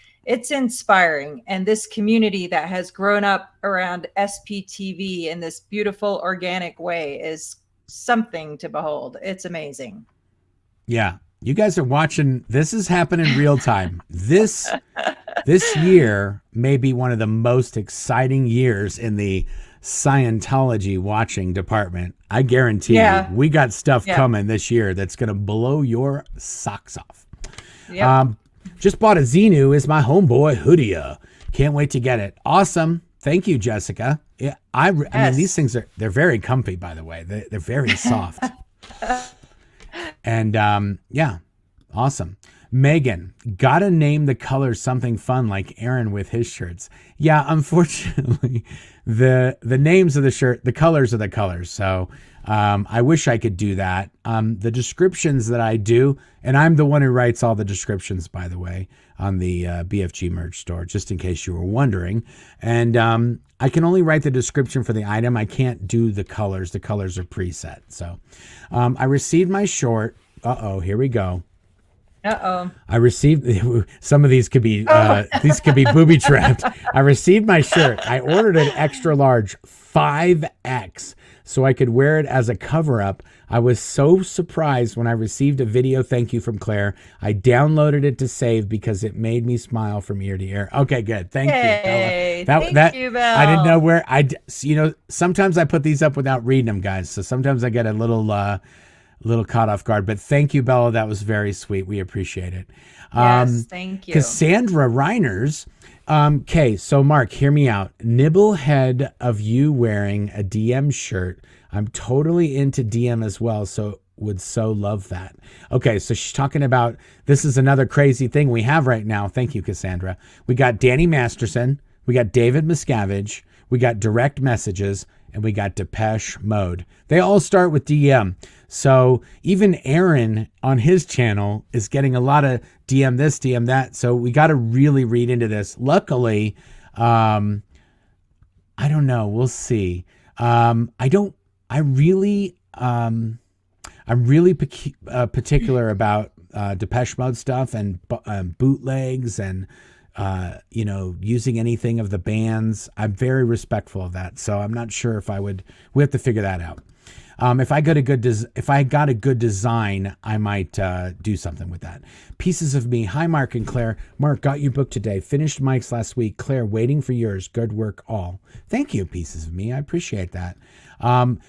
inspiring. And this community that has grown up around SPTV in this beautiful, organic way is something to behold. It's amazing. Yeah. You guys are watching. This is happening real time. This year may be one of the most exciting years in the Scientology watching department. I guarantee you, we got stuff coming this year that's going to blow your socks off. Yep. Just bought a Xenu. Is my homeboy Hoodia. Can't wait to get it. Awesome. Thank you, Jessica. Yeah, I mean, these things they're very comfy, by the way. They're very soft. And yeah, awesome. Megan, gotta name the colors something fun like Aaron with his shirts. Yeah, unfortunately, the names of the shirt, the colors are the colors. So I wish I could do that. The descriptions that I do, and I'm the one who writes all the descriptions, by the way, on the BFG merch store, just in case you were wondering. And I can only write the description for the item. I can't do the colors. The colors are preset. So I received my short. Uh-oh, here we go. Uh-oh. I received some of these could be booby trapped. I received my shirt. I ordered an extra large 5X so I could wear it as a cover up. I was so surprised when I received a video thank you from Claire. I downloaded it to save because it made me smile from ear to ear. Okay, good. Thank you, Bella. Thank you, Bella. I didn't know where sometimes I put these up without reading them, guys. So sometimes I get a little caught off guard, but thank you, Bella. That was very sweet. We appreciate it. Yes, thank you. Cassandra Reiners. Okay, so Mark, hear me out. Nibblehead of you wearing a DM shirt. I'm totally into DM as well, so would so love that. Okay, so she's talking about, this is another crazy thing we have right now. Thank you, Cassandra. We got Danny Masterson. We got David Miscavige. We got direct messages. And we got Depeche Mode. They all start with DM. So even Aaron on his channel is getting a lot of DM this, DM that. So we got to really read into this. Luckily, I don't know. We'll see. I'm really particular about Depeche Mode stuff and bootlegs and using anything of the bands. I'm very respectful of that. So I'm not sure if we have to figure that out. If I got a good design, I might do something with that. Pieces of Me. Hi, Mark and Claire. Mark, got your book today. Finished Mike's last week. Claire, waiting for yours. Good work all. Thank you, Pieces of Me. I appreciate that.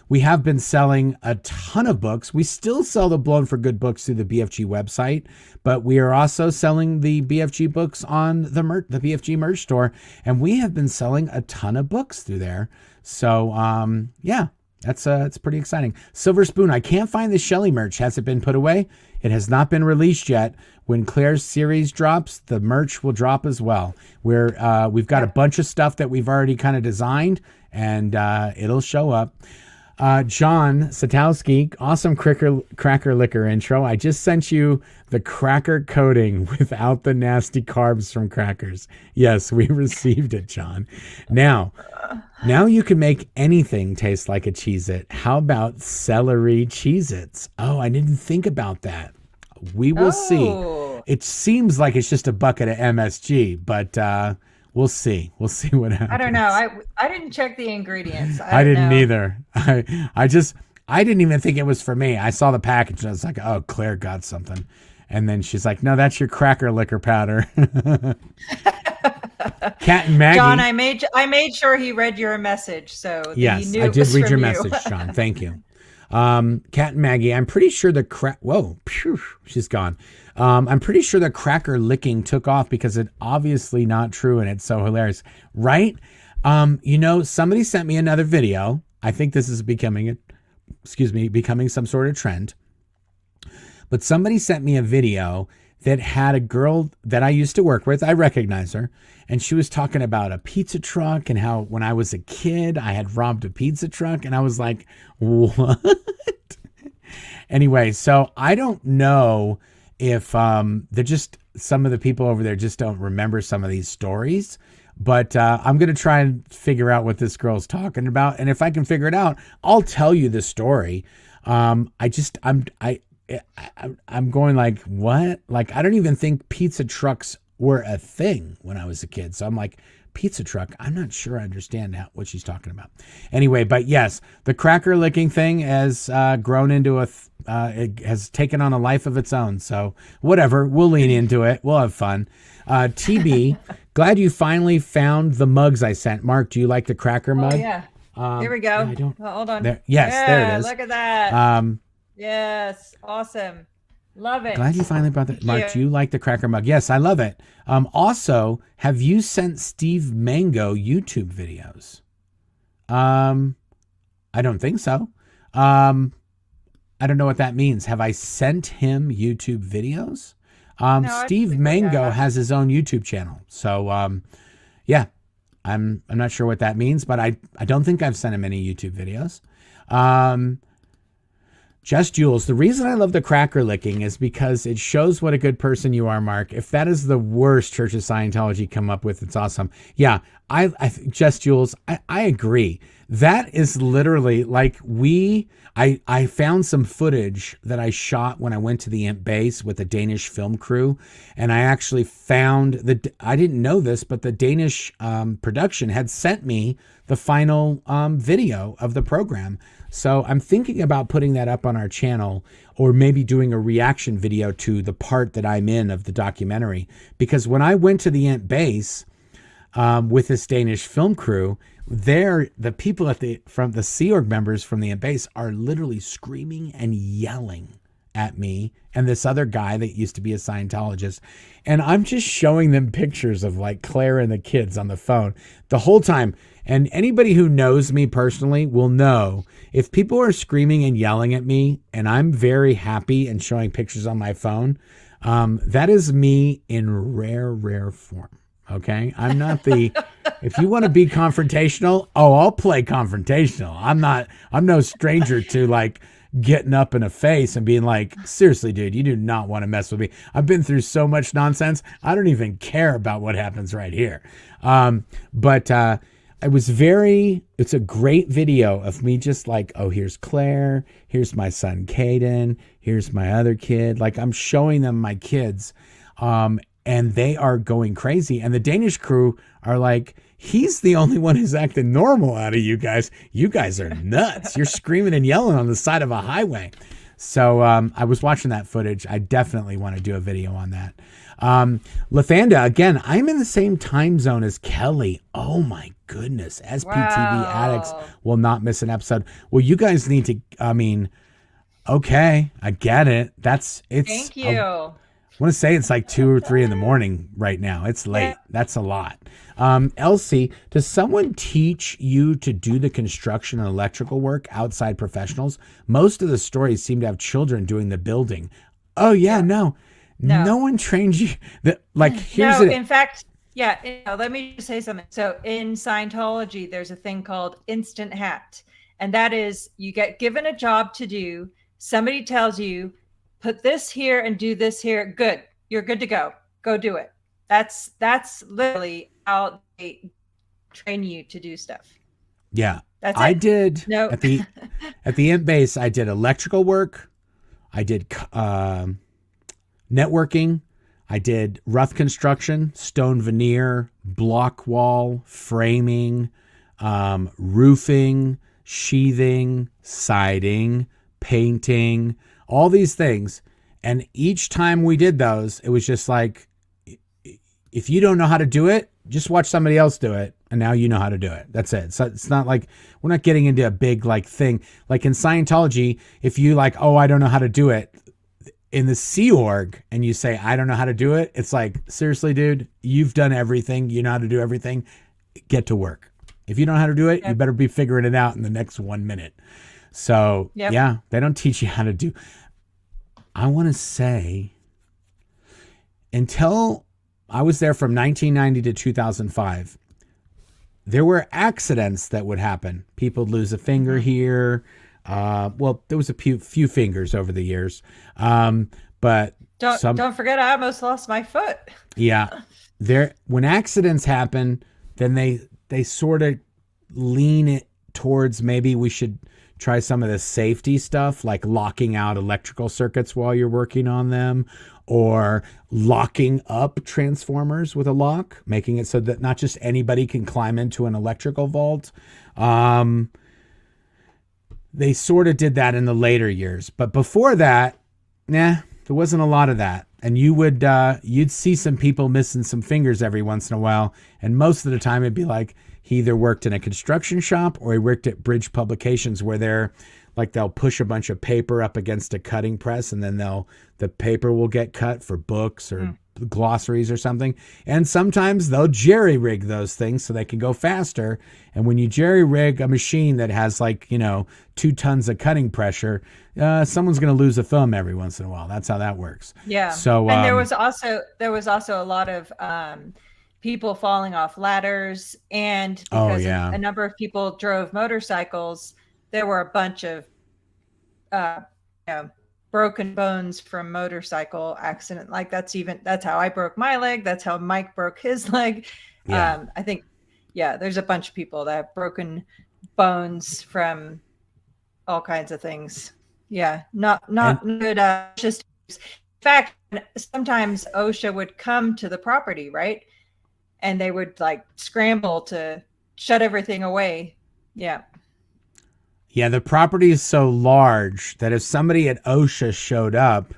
We have been selling a ton of books. We still sell the Blown for Good books through the BFG website, but we are also selling the BFG books on the BFG merch store, and we have been selling a ton of books through there. So, yeah. It's pretty exciting. Silver Spoon, I can't find the Shelley merch. Has it been put away? It has not been released yet. When Claire's series drops, the merch will drop as well. We've got a bunch of stuff that we've already kind of designed, and it'll show up. John Satowski, awesome cracker liquor intro. I just sent you the cracker coating without the nasty carbs from crackers. Yes, we received it, John. Now you can make anything taste like a Cheez-It. How about celery Cheez-Its? Oh, I didn't think about that. We will see. It seems like it's just a bucket of MSG, but we'll see. We'll see what happens. I don't know. I didn't check the ingredients. I didn't either. I didn't even think it was for me. I saw the package and I was like, oh, Claire got something. And then she's like, no, that's your cracker liquor powder. Cat and Maggie. John, I made sure he read your message. So yes, he knew I did read your you. message, John. Thank you. Cat and Maggie, I'm pretty sure she's gone. I'm pretty sure the cracker licking took off because it's obviously not true and it's so hilarious, right? Somebody sent me another video. I think this is becoming some sort of trend. But somebody sent me a video that had a girl that I used to work with. I recognize her. And she was talking about a pizza truck and how when I was a kid, I had robbed a pizza truck. And I was like, what? Anyway, so I don't know if they're just, some of the people over there just don't remember some of these stories. But I'm going to try and figure out what this girl's talking about. And if I can figure it out, I'll tell you the story. I'm going like, what? Like, I don't even think pizza trucks were a thing when I was a kid. So I'm like, pizza truck. I'm not sure I understand what she's talking about. Anyway, but yes, the cracker licking thing has grown into it has taken on a life of its own. So whatever, we'll lean into it. We'll have fun. TB, glad you finally found the mugs I sent. Mark, do you like the cracker mug? Oh, yeah. Here we go. Hold on. There it is. Look at that. Yes. Awesome. Love it. Glad you finally brought that. Mark, do you like the cracker mug? Yes, I love it. Also, have you sent Steve Mango YouTube videos? I don't think so. I don't know what that means. Have I sent him YouTube videos? No, Steve Mango has his own YouTube channel. So, yeah, I'm not sure what that means, but I don't think I've sent him any YouTube videos. Just Jules, the reason I love the cracker licking is because it shows what a good person you are, Mark. If that is the worst Church of Scientology come up with, it's awesome. Yeah, I Just Jules, I agree. That is literally like I found some footage that I shot when I went to the Imp base with a Danish film crew. And I actually found I didn't know this, but the Danish production had sent me the final video of the program. So I'm thinking about putting that up on our channel, or maybe doing a reaction video to the part that I'm in of the documentary. Because when I went to the Imp base with this Danish film crew, the people from the Sea Org members from the Imp base are literally screaming and yelling at me and this other guy that used to be a Scientologist. And I'm just showing them pictures of like Claire and the kids on the phone the whole time. And anybody who knows me personally will know if people are screaming and yelling at me and I'm very happy and showing pictures on my phone, that is me in rare form. Okay. I'm not if you want to be confrontational, I'll play confrontational. I'm no stranger to like getting up in a face and being like, seriously, dude, you do not want to mess with me. I've been through so much nonsense. I don't even care about what happens right here. It's a great video of me just like, oh, here's Claire, here's my son, Caden, here's my other kid. Like I'm showing them my kids, and they are going crazy. And the Danish crew are like, he's the only one who's acting normal out of you guys. You guys are nuts. You're screaming and yelling on the side of a highway. So I was watching that footage. I definitely want to do a video on that. Lathanda, again, I'm in the same time zone as Kelly. Oh my goodness. SPTV addicts will not miss an episode. Well, you guys need to, okay, I get it. Thank you. I want to say it's like 2 or 3 in the morning right now. It's late. That's a lot. Elsie, does someone teach you to do the construction and electrical work outside professionals? Most of the stories seem to have children doing the building. Oh yeah, no one trains you. In fact, let me just say something. So in Scientology, there's a thing called instant hat. And that is you get given a job to do. Somebody tells you, put this here and do this here. Good. You're good to go. Go do it. That's literally how they train you to do stuff. Yeah. I did at the Imp base, I did electrical work. I did networking. I did rough construction, stone veneer, block wall, framing, roofing, sheathing, siding, painting, all these things. And each time we did those, it was just like, if you don't know how to do it, just watch somebody else do it. And now you know how to do it. That's it. So it's not like we're not getting into a big like thing. Like in Scientology, if you like, oh, I don't know how to do it in the Sea Org and you say, I don't know how to do it. It's like, seriously, dude, you've done everything. You know how to do everything. Get to work. If you don't know how to do it, you better be figuring it out in the next 1 minute. So yeah, they don't teach you how to do. I want to say until I was there from 1990 to 2005, there were accidents that would happen. People would lose a finger here. Well, there was a few fingers over the years. But don't forget, I almost lost my foot. Yeah. When accidents happen, then they sort of lean it towards maybe we should try some of the safety stuff, like locking out electrical circuits while you're working on them, or locking up transformers with a lock, making it so that not just anybody can climb into an electrical vault. They sort of did that in the later years, but before that, there wasn't a lot of that. And you'd see some people missing some fingers every once in a while, and most of the time it'd be like he either worked in a construction shop or he worked at Bridge Publications, where they'll push a bunch of paper up against a cutting press, and then the paper will get cut for books or glossaries or something. And sometimes they'll jerry rig those things so they can go faster. And when you jerry rig a machine that has 2 tons of cutting pressure, someone's going to lose a thumb every once in a while. That's how that works. Yeah. So and there was also a lot of people falling off ladders, and because a number of people drove motorcycles, there were a bunch of broken bones from motorcycle accident. That's how I broke my leg. That's how Mike broke his leg. Yeah. I think, there's a bunch of people that have broken bones from all kinds of things. Yeah. Not good. Just in fact, sometimes OSHA would come to the property, right? And they would scramble to shut everything away. Yeah. Yeah, the property is so large that if somebody at OSHA showed up,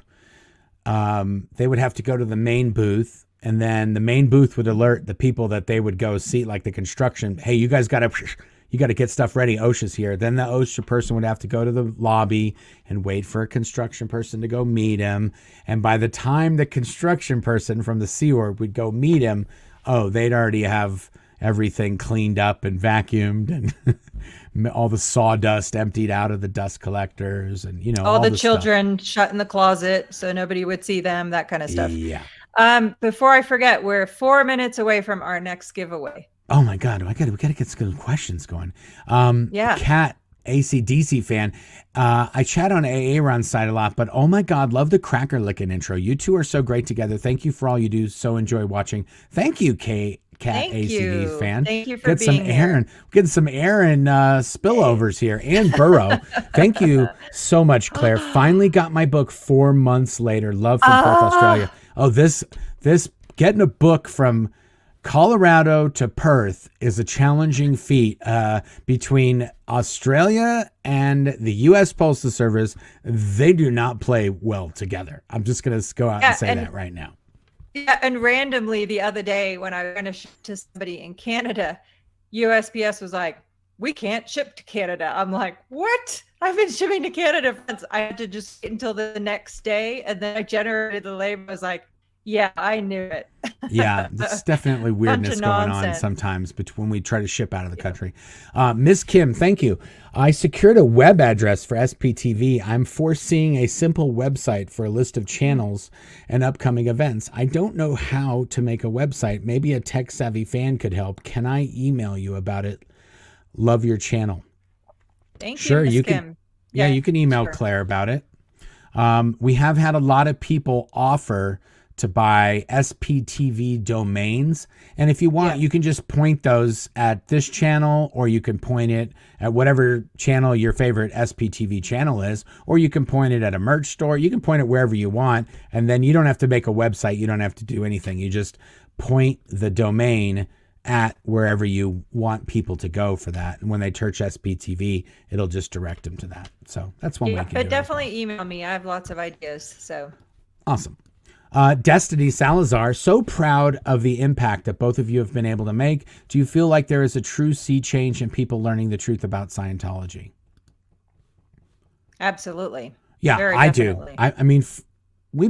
they would have to go to the main booth, and then the main booth would alert the people that they would go see, like the construction. Hey, you guys got to get stuff ready. OSHA's here. Then the OSHA person would have to go to the lobby and wait for a construction person to go meet him. And by the time the construction person from the Sea Org would go meet him, they'd already have everything cleaned up and vacuumed and all the sawdust emptied out of the dust collectors, and all the children shut in the closet so nobody would see them, that kind of stuff. Yeah. Before I forget, we're 4 minutes away from our next giveaway. Oh my God, we got to get some questions going. Kat, AC/DC fan. I chat on AA Run site a lot, but oh my God, love the cracker licking intro. You two are so great together. Thank you for all you do. So enjoy watching. Thank you, Kat, ACD fan. Thank you for being here. Getting some Aaron spillovers here, and Burrow. Thank you so much, Claire. Finally got my book 4 months later. Love from Perth, Australia. Oh, this getting a book from Colorado to Perth is a challenging feat between Australia and the U.S. Postal Service. They do not play well together. I'm just going to go out and say that right now. Yeah, and randomly the other day when I was going to ship to somebody in Canada, USPS was like, we can't ship to Canada. I'm like, what? I've been shipping to Canada once. I had to just wait until the next day, and then I generated the label. I was like, yeah, I knew it. Yeah, there's definitely weirdness going on sometimes when we try to ship out of the country. Miss Kim, thank you. I secured a web address for SPTV. I'm foreseeing a simple website for a list of channels and upcoming events. I don't know how to make a website. Maybe a tech-savvy fan could help. Can I email you about it? Love your channel. Thank you, Miss Kim. Yeah, you can email Claire about it. We have had a lot of people offer to buy SPTV domains. And if you want, you can just point those at this channel, or you can point it at whatever channel your favorite SPTV channel is, or you can point it at a merch store. You can point it wherever you want. And then you don't have to make a website. You don't have to do anything. You just point the domain at wherever you want people to go for that. And when they search SPTV, it'll just direct them to that. So that's one way you can do it. But definitely email me. I have lots of ideas. So awesome. Destiny Salazar, so proud of the impact that both of you have been able to make. Do you feel like there is a true sea change in people learning the truth about Scientology? Absolutely. Yeah, I do. I mean, we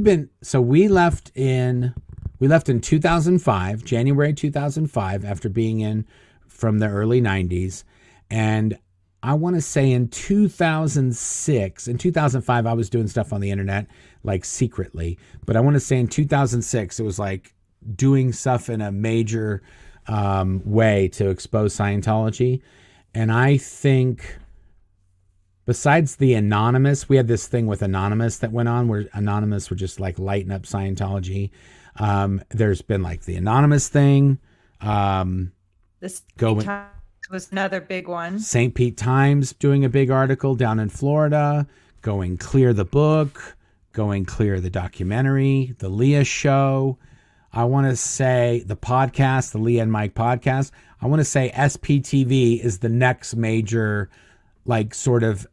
left in 2005, January 2005, after being in from the early 90s. And I want to say in 2006, in 2005, I was doing stuff on the internet, like secretly. But I want to say in 2006, it was like doing stuff in a major way to expose Scientology. And I think besides the Anonymous, we had this thing with Anonymous that went on where Anonymous would just like lighten up Scientology. There's been like the Anonymous thing. was another big one. St. Pete Times doing a big article down in Florida, Going Clear the book, Going Clear the documentary, the Leah show. I want to say the podcast, the Leah and Mike podcast. I want to say SPTV is the next major, like, sort of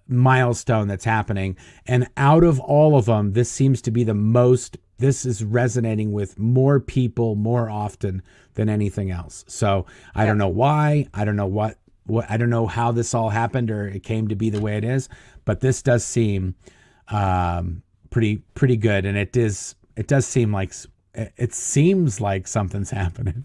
milestone that's happening. And out of all of them, this seems to be the most, this is resonating with more people more often than anything else. So I don't know why. I don't know what I don't know how this all happened or it came to be the way it is, but this does seem pretty good. And it does seem like, it seems like something's happening.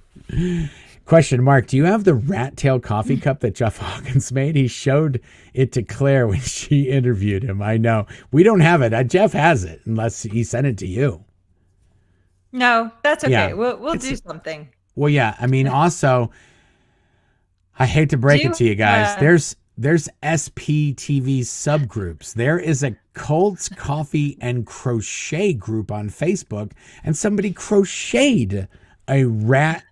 Question, Mark, do you have the rat tail coffee cup that Jeff Hawkins made? He showed it to Claire when she interviewed him. I know. We don't have it. Jeff has it, unless he sent it to you. No, that's okay. Yeah, we'll do something. Well, yeah. I mean, also, I hate to break it to you guys. There's SPTV subgroups. There is a Colts Coffee and Crochet group on Facebook, and somebody crocheted a rat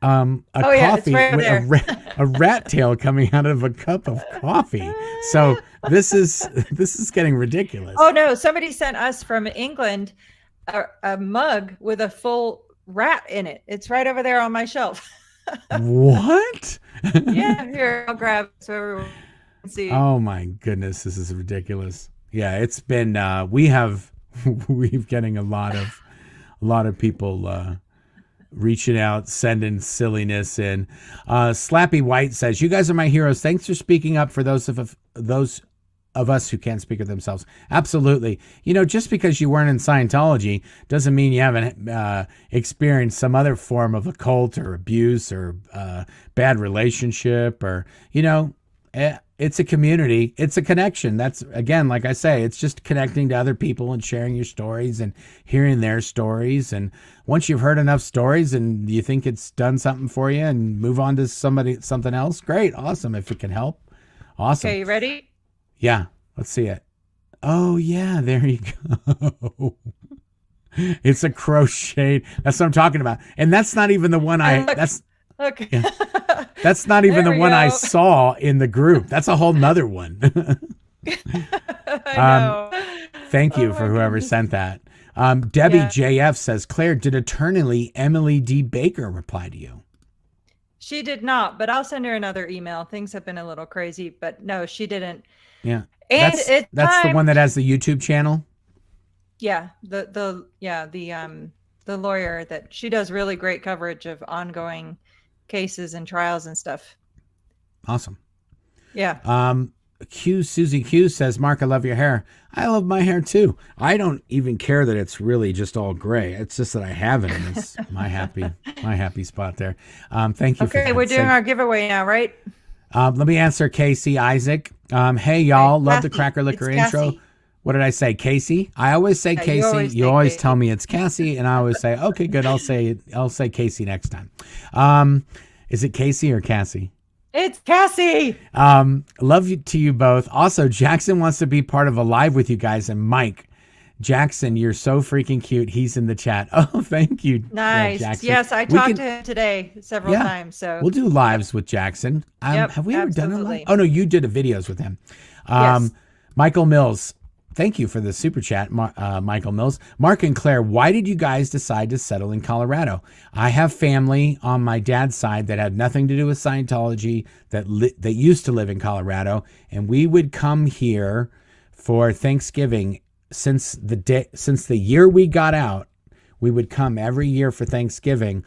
coffee right with a rat tail coming out of a cup of coffee. So this is getting ridiculous. Oh no, somebody sent us from England a mug with a full rat in it. It's right over there on my shelf. What? Yeah, here, I'll grab it so everyone can see. Oh my goodness, this is ridiculous. Yeah, it's been we've getting a lot of people reaching out, sending silliness in. Slappy White says, "You guys are my heroes. Thanks for speaking up for those of us who can't speak of themselves." Absolutely. You know, just because you weren't in Scientology doesn't mean you haven't experienced some other form of occult or abuse or bad relationship, or, you know, it's a community. It's a connection. That's, again, like I say, it's just connecting to other people and sharing your stories and hearing their stories. And once you've heard enough stories and you think it's done something for you and move on to something else, great. Awesome. If it can help. Awesome. Okay, you ready? Yeah, let's see it. Oh, yeah, there you go. It's a crochet. That's what I'm talking about. And that's not even the one Okay. Yeah. That's not even the one I go. saw in the group. That's a whole nother one. I know. Thank you for whoever sent that. Debbie JF says, "Claire, did eternally Emily D. Baker reply to you?" She did not, but I'll send her another email. Things have been a little crazy, but no, she didn't. Yeah. And that's the one that has the YouTube channel. Yeah, the lawyer that she does really great coverage of ongoing cases and trials and stuff. Awesome. Yeah. Susie Q says, "Mark, I love your hair." I love my hair too. I don't even care that it's really just all gray. It's just that I have it, and it's my happy spot there. Thank you. Okay, we're doing our giveaway now, right? Let me answer Casey Isaac. Hey y'all, love the Cassie. Cracker Liquor It's intro. Cassie. What did I say, Casey? I always say Casey. You always tell me it's Cassie, and I always say, okay, good. I'll say Casey next time. Is it Casey or Cassie? It's Cassie. Love you to you both. Also, Jackson wants to be part of a live with you guys, and Mike. Jackson, you're so freaking cute. He's in the chat. Oh, thank you. Nice. Jackson. Yes, I talked to him today several times. So we'll do lives with Jackson. Have we ever done a live? Oh no, you did videos with him. Yes. Michael Mills. Thank you for the super chat, Michael Mills. Mark and Claire, why did you guys decide to settle in Colorado? I have family on my dad's side that had nothing to do with Scientology that used to live in Colorado, and we would come here for Thanksgiving. Since the year we got out, we would come every year for Thanksgiving,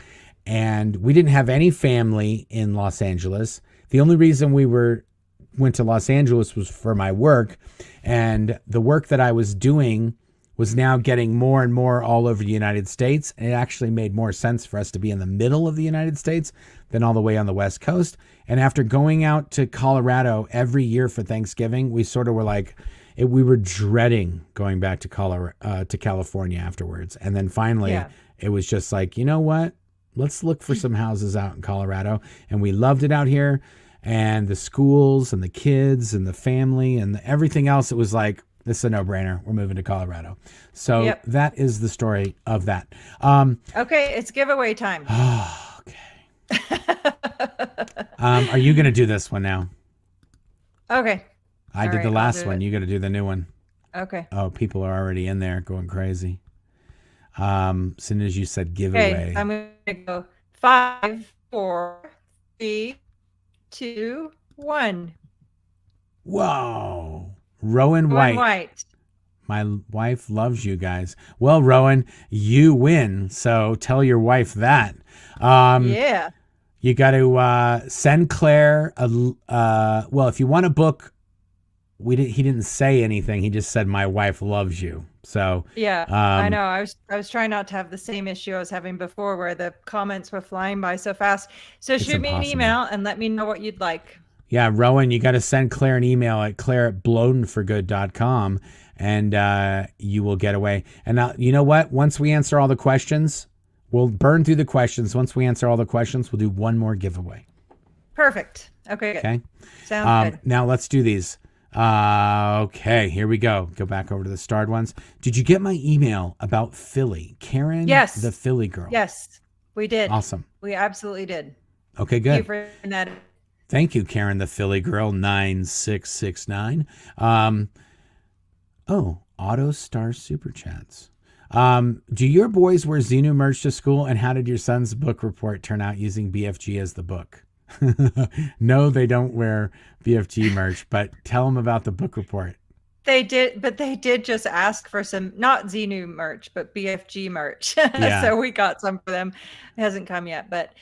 and we didn't have any family in Los Angeles. The only reason we went to Los Angeles was for my work, and the work that I was doing was now getting more and more all over the United States, and it actually made more sense for us to be in the middle of the United States than all the way on the West Coast. And after going out to Colorado every year for Thanksgiving, we sort of were like, we were dreading going back to California afterwards. And then finally, it was just like, you know what? Let's look for some houses out in Colorado. And we loved it out here. And the schools and the kids and the family and everything else, it was like, this is a no-brainer. We're moving to Colorado. So that is the story of that. Okay, it's giveaway time. Okay. Are you going to do this one now? Okay. I All did the right, last I'll do one. it. You got to do the new one. Okay. Oh, people are already in there going crazy. As soon as you said giveaway. Okay. I'm going to go 5, 4, 3, 2, 1. Whoa. Rowan Rowan White. White. My wife loves you guys. Well, Rowan, you win. So tell your wife that. Yeah. You got to send Claire well, if you want a book, he didn't say anything. He just said my wife loves you. So Yeah, I know. I was trying not to have the same issue I was having before where the comments were flying by so fast. So It's shoot me an impossible. email and let me know what you'd like. Yeah, Rowan, you got to send Claire an email at claire@bloatinforgood.com and you will get away. And now, you know what? Once we answer all the questions, we'll burn through the questions. Once we answer all the questions, we'll do one more giveaway. Perfect. Okay, good. Okay. Sounds good. Now let's do these. Okay, here we go. Go back over to the starred ones. Did you get my email about Philly? Karen, Yes. the Philly girl. Yes, we did. Awesome. We absolutely did. Okay, Thank you good. for that. Thank you, Karen, the Philly girl, 9669. Auto Star Super Chats. Do your boys wear Xenu merch to school? And how did your son's book report turn out using BFG as the book? No, they don't wear BFG merch, but tell them about the book report. They did, but they did just ask for some, not Xenu merch, but BFG merch. Yeah. So we got some for them. It hasn't come yet, but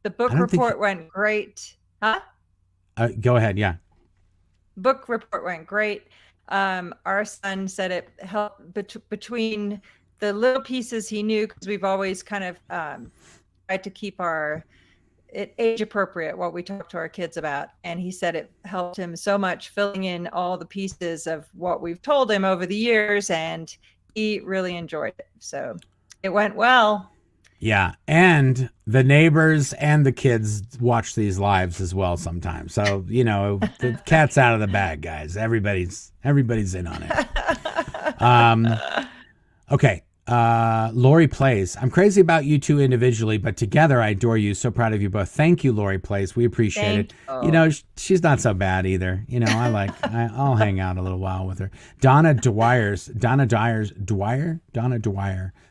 the book I don't think- report went great. Huh? Go ahead. Yeah. Book report went great. Our son said it helped between the little pieces he knew, because we've always kind of tried to keep it age appropriate, what we talk to our kids about. And he said it helped him so much filling in all the pieces of what we've told him over the years, and he really enjoyed it. So it went well. Yeah. And the neighbors and the kids watch these lives as well sometimes. So, the cat's out of the bag, guys. Everybody's in on it. Okay. Lori Plays. I'm crazy about you two individually, but together I adore you. So proud of you both. Thank you, Lori Plays. We appreciate it. She's not so bad either. I'll hang out a little while with her. Donna Dwyer.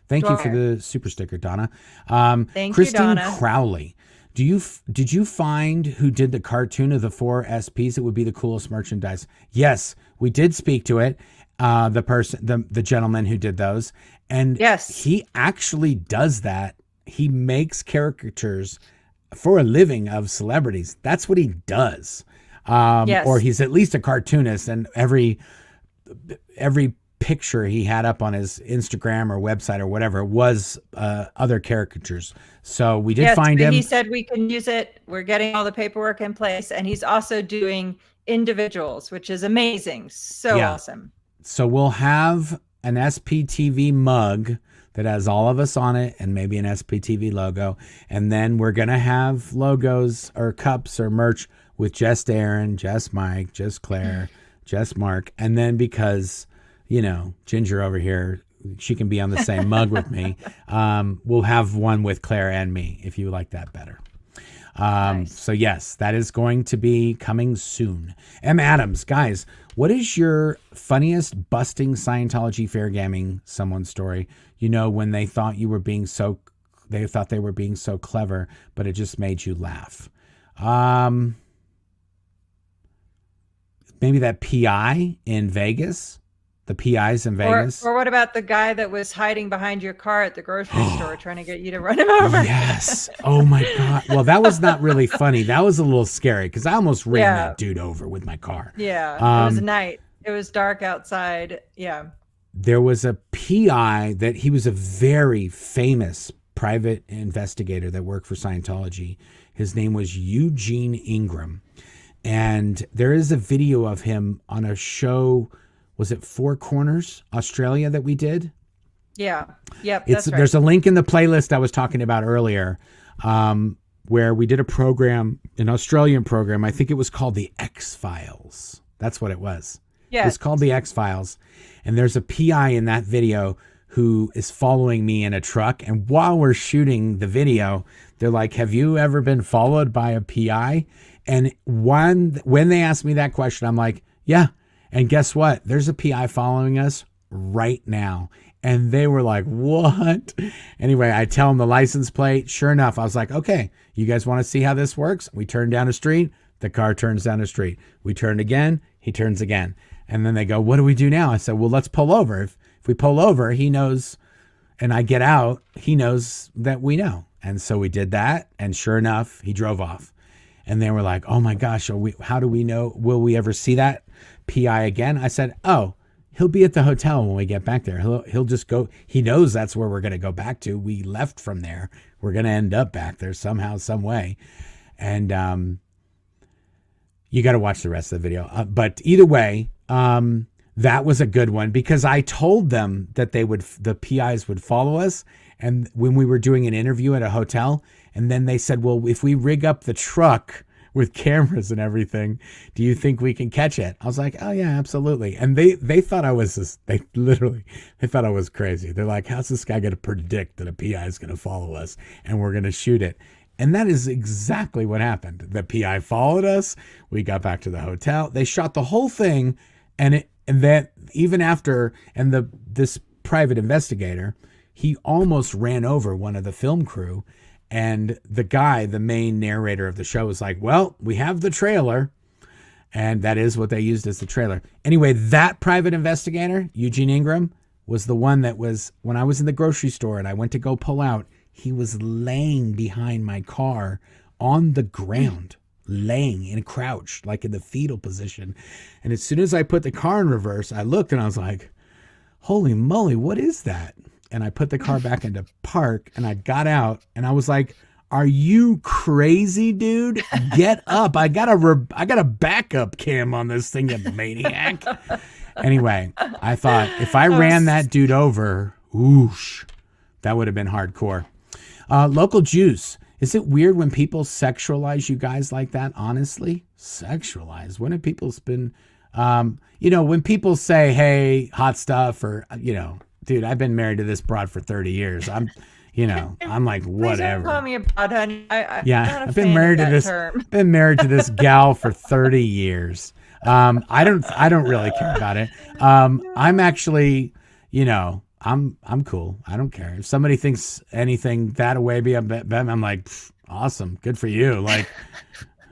Thank you for the super sticker, Donna. Thank Christine you, Donna. Crowley. Did you find who did the cartoon of the 4 SPs? It would be the coolest merchandise. Yes, we did speak to it. The gentleman who did those. And yes, he actually does that. He makes caricatures for a living of celebrities. That's what he does. Yes. Or he's at least a cartoonist, and every picture he had up on his Instagram or website or whatever was other caricatures. So we did find him. He said we can use it. We're getting all the paperwork in place, and he's also doing individuals, which is amazing. So awesome. So we'll have an SPTV mug that has all of us on it and maybe an SPTV logo. And then we're going to have logos or cups or merch with just Aaron, just Mike, just Claire, just Mark. And then because, Ginger over here, she can be on the same mug with me. We'll have one with Claire and me if you like that better. Nice. So yes, that is going to be coming soon. M. Adams, guys, what is your funniest busting Scientology fair gamming someone story? When they thought they were being so clever, but it just made you laugh. Maybe that PI in Vegas. The PIs in Vegas. Or what about the guy that was hiding behind your car at the grocery store trying to get you to run him over? Yes. Oh my God. Well, that was not really funny. That was a little scary because I almost ran that dude over with my car. Yeah. It was night. It was dark outside. Yeah. There was a PI that he was a very famous private investigator that worked for Scientology. His name was Eugene Ingram. And there is a video of him on a show. Was it Four Corners, Australia, that we did? Yeah. Yep. That's right. There's a link in the playlist I was talking about earlier, where we did a program, an Australian program. I think it was called the X-Files. That's what it was. Yeah. It's called the X-Files. And there's a PI in that video who is following me in a truck. And while we're shooting the video, they're like, have you ever been followed by a PI? And when they asked me that question, I'm like, yeah. And guess what? There's a PI following us right now. And they were like, what? Anyway, I tell them the license plate. Sure enough, I was like, okay, you guys want to see how this works? We turn down a street. The car turns down the street. We turn again. He turns again. And then they go, what do we do now? I said, well, let's pull over. If we pull over, he knows, and I get out, he knows that we know. And so we did that. And sure enough, he drove off. And they were like, oh my gosh, how do we know? Will we ever see that PI again? I said, oh, he'll be at the hotel when we get back there. He'll just go. He knows that's where we're going to go back to. We left from there. We're going to end up back there somehow, some way. And you got to watch the rest of the video. But either way, that was a good one because I told them that the PIs would follow us. And when we were doing an interview at a hotel, and then they said, well, if we rig up the truck with cameras and everything, do you think we can catch it? I was like, oh yeah, absolutely. And they thought I was they thought I was crazy. They're like, how's this guy going to predict that a PI is going to follow us and we're going to shoot it? And that is exactly what happened. The PI followed us. We got back to the hotel. They shot the whole thing. And that even after, this private investigator, he almost ran over one of the film crew. And the guy, the main narrator of the show, was like, well, we have the trailer. And that is what they used as the trailer. Anyway, that private investigator, Eugene Ingram, was the one that was, when I was in the grocery store and I went to go pull out, he was laying behind my car on the ground, laying in a crouch, like in the fetal position. And as soon as I put the car in reverse, I looked and I was like, holy moly, what is that? And I put the car back into park and I got out and I was like, are you crazy, dude? Get up. I got a backup cam on this thing, you maniac. Anyway, I thought if I ran that dude over, whoosh, that would have been hardcore. Local juice. Is it weird when people sexualize you guys like that? Honestly, sexualize. When have people been, when people say, hey, hot stuff, or, dude, I've been married to this broad for 30 years. I'm like, whatever. Please don't call me a broad, honey. I've been married to this gal for 30 years. I don't really care about it. I'm actually, I'm cool. I don't care. If somebody thinks anything that way, I'm like, awesome. Good for you. Like,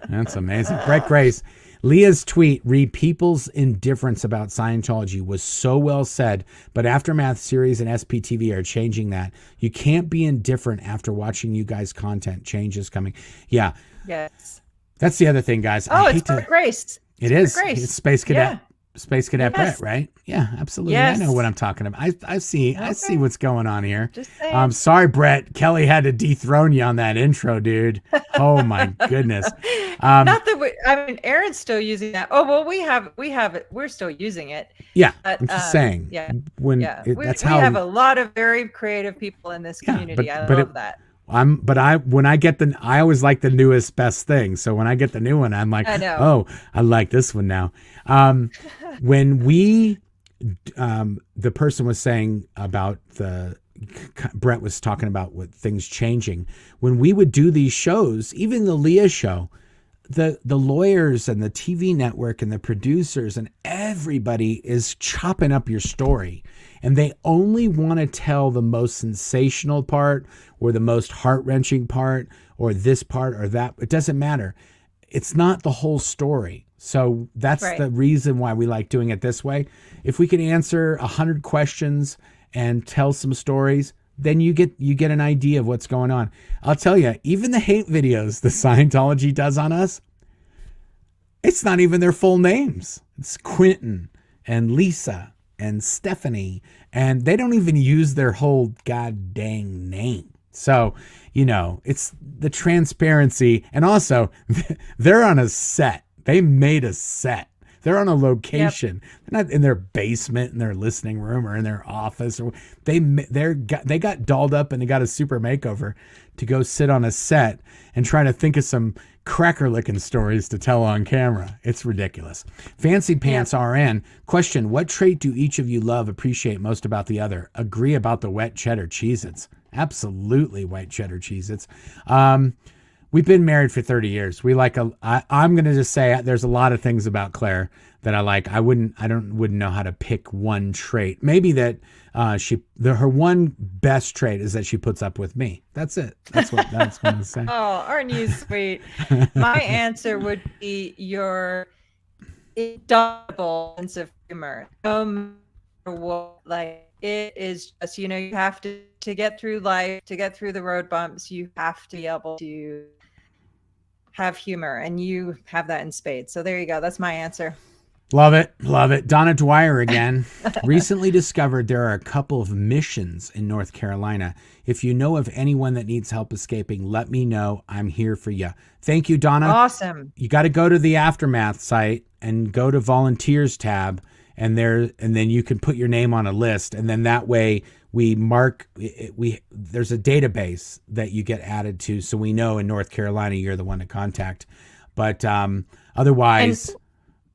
that's amazing. Brett Grace. Leah's tweet, read people's indifference about Scientology was so well said, but Aftermath series and SPTV are changing that. You can't be indifferent after watching you guys' content. Change is coming. Yeah. Yes. That's the other thing, guys. Oh, it's Brett Grace. It is. Grace. It's Space Cadet. Yeah. Space Cadet Yes. Brett, right? Yeah, absolutely. Yes. I know what I'm talking about. I see what's going on here. Just saying. Sorry, Brett. Kelly had to dethrone you on that intro, dude. Oh my goodness. Not that Aaron's still using that. Oh well, we have it. We're still using it. Yeah, but, I'm just saying. Yeah. We have a lot of very creative people in this community. I love that. I always like the newest best thing. So when I get the new one, I'm like, oh, I like this one now. When the person was saying about Brett was talking about what things changing. When we would do these shows, even the Leah show, the lawyers and the TV network and the producers and everybody is chopping up your story. And they only want to tell the most sensational part or the most heart-wrenching part or this part or that. It doesn't matter. It's not the whole story. So that's the reason why we like doing it this way. If we can answer 100 questions and tell some stories, then you get an idea of what's going on. I'll tell you, even the hate videos the Scientology does on us, it's not even their full names. It's Quentin and Lisa and Stephanie, and they don't even use their whole god dang name. So, it's the transparency. And also, they're on a set. They made a set. They're on a location. Yep. They're not in their basement, in their listening room, or in their office. Or they got dolled up and they got a super makeover to go sit on a set and try to think of some cracker licking stories to tell on camera. It's ridiculous. Fancy Pants RN. Question, what trait do each of you love, appreciate most about the other? Agree about the wet cheddar Cheez-Its. Absolutely white cheddar Cheez-Its. We've been married for 30 years. We like I'm going to just say there's a lot of things about Claire that I like. I wouldn't know how to pick one trait. Maybe that her one best trait is that she puts up with me. That's it. That's what that's going to say. Oh, aren't you sweet? My answer would be your indomitable sense of humor. No matter what, like, it is just, you have to get through life, to get through the road bumps, you have to be able to have humor, and you have that in spades. So there you go. That's my answer. Love it. Love it. Donna Dwyer again. Recently discovered there are a couple of missions in North Carolina. If you know of anyone that needs help escaping, let me know. I'm here for you. Thank you, Donna. Awesome. You got to go to the Aftermath site and go to volunteers tab, and then you can put your name on a list, and then that way there's a database that you get added to, so we know in North Carolina you're the one to contact. But otherwise,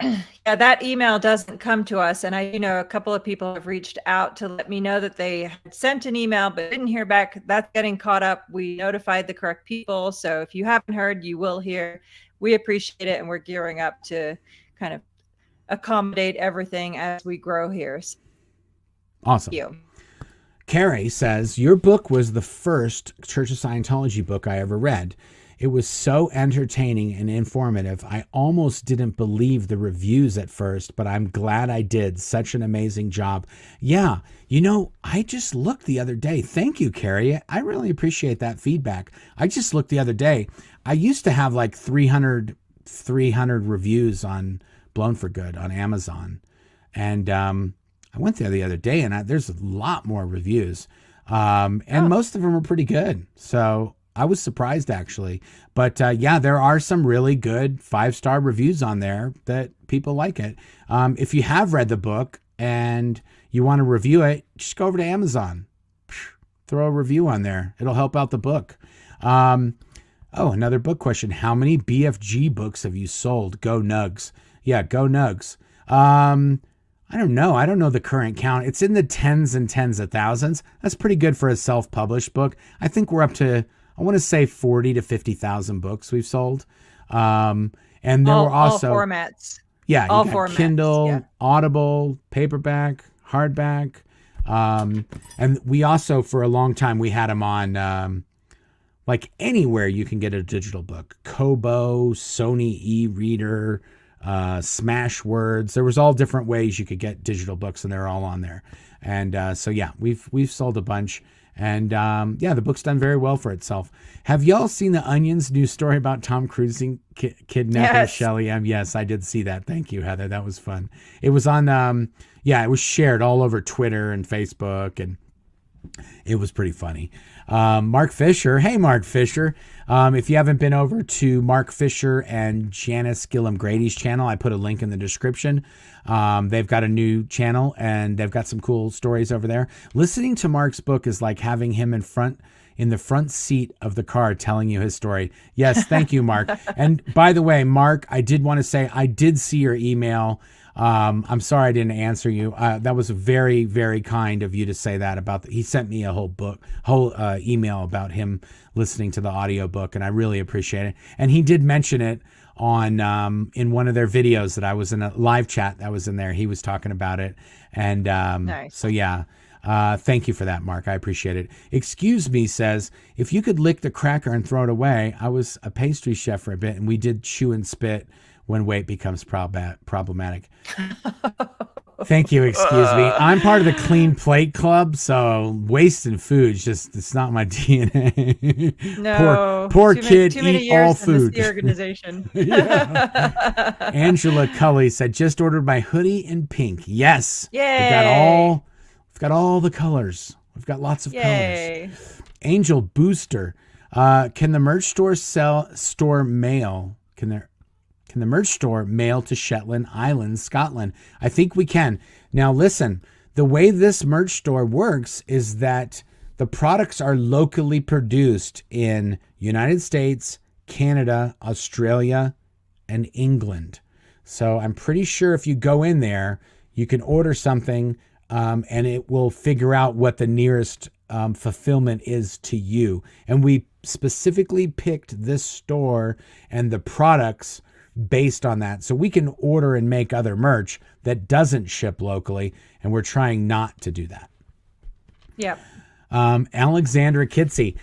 yeah, that email doesn't come to us, and a couple of people have reached out to let me know that they had sent an email but didn't hear back. That's getting caught up. We notified the correct people, so if you haven't heard, you will hear. We appreciate it, and we're gearing up to kind of accommodate everything as we grow here. Awesome. Thank you. Carrie says, your book was the first Church of Scientology book I ever read. It was so entertaining and informative. I almost didn't believe the reviews at first, but I'm glad I did. Such an amazing job. Yeah, I just looked the other day. Thank you, Carrie. I really appreciate that feedback. I just looked the other day. I used to have like 300 reviews on Blown for Good on Amazon. And I went there the other day, and there's a lot more reviews. And most of them are pretty good. So I was surprised, actually. But there are some really good 5-star reviews on there that people like it. If you have read the book and you want to review it, just go over to Amazon. Throw a review on there. It'll help out the book. Another book question. How many BFG books have you sold? Go Nugs. Yeah, go Nugs. I don't know. I don't know the current count. It's in the tens and tens of thousands. That's pretty good for a self-published book. I think we're up to, I want to say 40 to 50,000 books we've sold. And there were also all formats. Yeah, all you got formats, Kindle, Audible, paperback, hardback. And we also, for a long time, we had them on like anywhere you can get a digital book. Kobo, Sony e-reader, Smashwords. There was all different ways you could get digital books, and they're all on there. And we've sold a bunch. And the book's done very well for itself. Have y'all seen the Onion's new story about Tom Cruise kidnapping Shelley M? Yes, I did see that. Thank you, Heather. That was fun. It was on it was shared all over Twitter and Facebook, and it was pretty funny. Mark Fisher. Hey, Mark Fisher. If you haven't been over to Mark Fisher and Janice Gillum-Grady's channel, I put a link in the description. They've got a new channel, and they've got some cool stories over there. Listening to Mark's book is like having him in the front seat of the car telling you his story. Yes, thank you, Mark. And by the way, Mark, I did want to say I did see your email. I'm sorry I didn't answer you. That was very, very kind of you to say that he sent me a whole email about him listening to the audiobook, and I really appreciate it. And he did mention it on in one of their videos that I was in a live chat that was in there. He was talking about it. And nice. So yeah, thank you for that, Mark. I appreciate it. Excuse me says, if you could lick the cracker and throw it away, I was a pastry chef for a bit, and we did chew and spit when weight becomes problematic. Thank you. Excuse me. I'm part of the Clean Plate Club, so wasting food it's not my DNA. No, poor kid, eat all food. The organization. Angela Cully said, just ordered my hoodie in pink. Yes. Yay. We've got all the colors. We've got lots of Yay. colors. Angel Booster. Can the merch store mail? Can the merch store mail to Shetland Islands, Scotland? I think we can. Now, listen, the way this merch store works is that the products are locally produced in United States, Canada, Australia, and England. So I'm pretty sure if you go in there, you can order something and it will figure out what the nearest fulfillment is to you. And we specifically picked this store and the products based on that. So we can order and make other merch that doesn't ship locally, and we're trying not to do that. Yep. Alexandra Kitsy.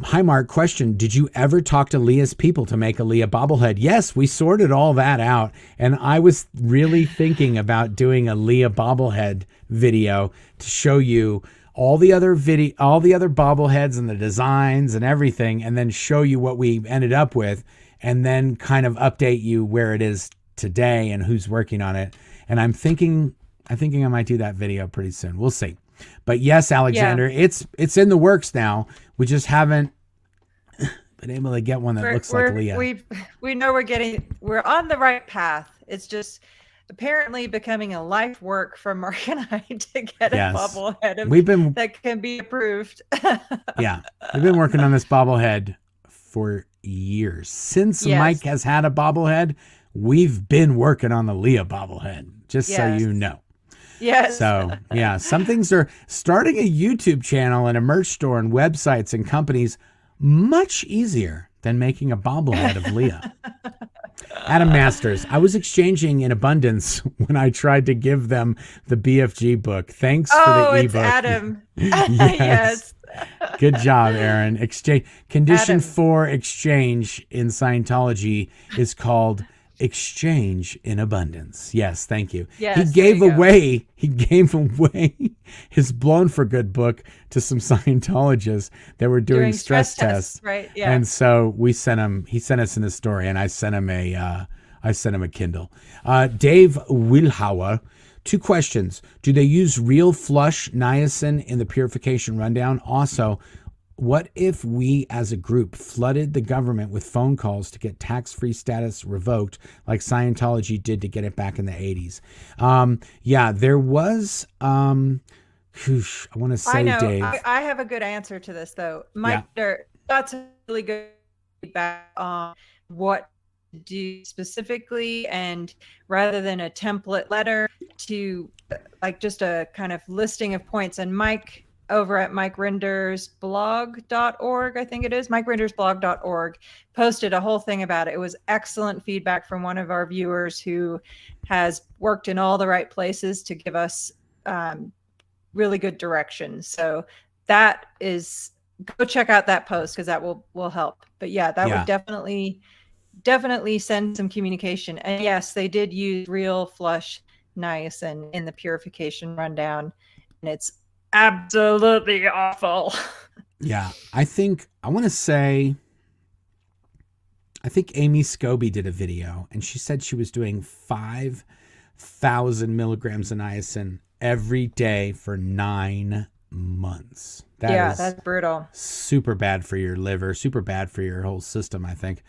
Hi, Mark. Question. Did you ever talk to Leah's people to make a Leah bobblehead? Yes, we sorted all that out. And I was really thinking about doing a Leah bobblehead video to show you all the other bobbleheads and the designs and everything, and then show you what we ended up with, and then kind of update you where it is today and who's working on it. And I'm thinking I might do that video pretty soon. We'll see. But yes, Alexander, it's in the works now. We just haven't been able to get one that looks like Leah. We know we're on the right path. It's just apparently becoming a life work for Mark and I to get a bobblehead that can be approved. Yeah, we've been working on this bobblehead for years. Since Mike has had a bobblehead, we've been working on the Leah bobblehead, just so you know. Yes. So, yeah, some things are starting a YouTube channel and a merch store and websites and companies much easier than making a bobblehead of Leah. Adam Masters, I was exchanging in abundance when I tried to give them the BFG book. Thanks for the ebook. It's Adam. Yes. Good job, Aaron. Condition 4 exchange in Scientology is called exchange in abundance. Yes, thank you. Yes, he gave away his Blown for Good book to some Scientologists that were doing stress tests. Right. Yeah. And so he sent us in a story, and I sent him a Kindle. Dave Wilhauer, 2 questions. Do they use real flush niacin in the purification rundown? Also, what if we as a group flooded the government with phone calls to get tax-free status revoked like Scientology did to get it back in the 80s? There was, I want to say, I know. Dave. I have a good answer to this, though. Mike, that's a really good feedback on what to do specifically, and rather than a template letter, to like just a kind of listing of points. And Mike over at MikeRendersblog.org, I think it is, MikeRendersblog.org, posted a whole thing about it. It was excellent feedback from one of our viewers who has worked in all the right places to give us really good direction. So that is, go check out that post because that will help. But that would definitely send some communication. And yes, they did use real flush niacin in the purification rundown, and it's absolutely awful. Yeah, I think Amy Scobie did a video, and she said she was doing 5,000 milligrams of niacin every day for 9 months. That's brutal. Super bad for your liver, super bad for your whole system, I think.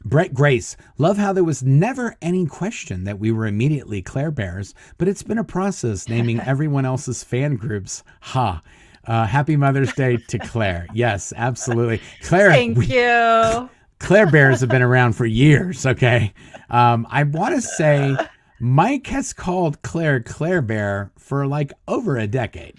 Brett Grace, love how there was never any question that we were immediately Claire Bears, but it's been a process naming everyone else's fan groups. Happy Mother's Day to Claire. Yes, absolutely. Claire. Thank you. Claire Bears have been around for years, okay? I want to say Mike has called Claire Bear for like over a decade.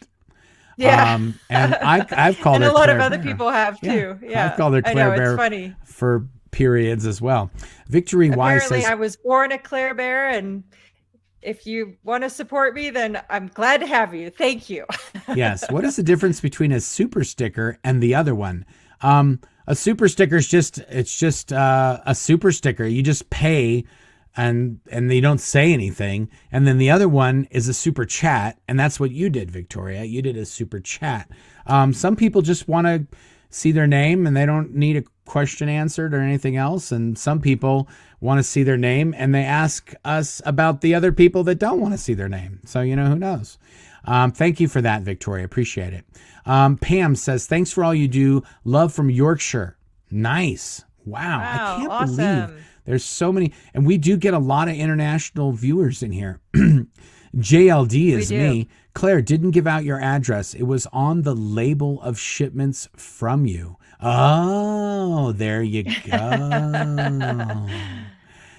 Yeah. And I've called and her a lot Claire of other Bear. people have too. Yeah. I've called her Claire Bear it's funny. for periods as well. Victory Y Apparently, says, I was born a Claire Bear, and if you want to support me, then I'm glad to have you. Thank you. Yes. What is the difference between a super sticker and the other one? A super sticker is just a super sticker. You just pay and they don't say anything. And then the other one is a super chat. And that's what you did, Victoria. You did a super chat. Some people just want to see their name and they don't need a question answered or anything else. And some people want to see their name and they ask us about the other people that don't want to see their name. So, who knows? Thank you for that, Victoria. Appreciate it. Pam says, thanks for all you do. Love from Yorkshire. Nice. Wow. I can't believe there's so many. And we do get a lot of international viewers in here. JLD is We do. me. Claire didn't give out your address. It was on the label of shipments from you. Oh, there you go.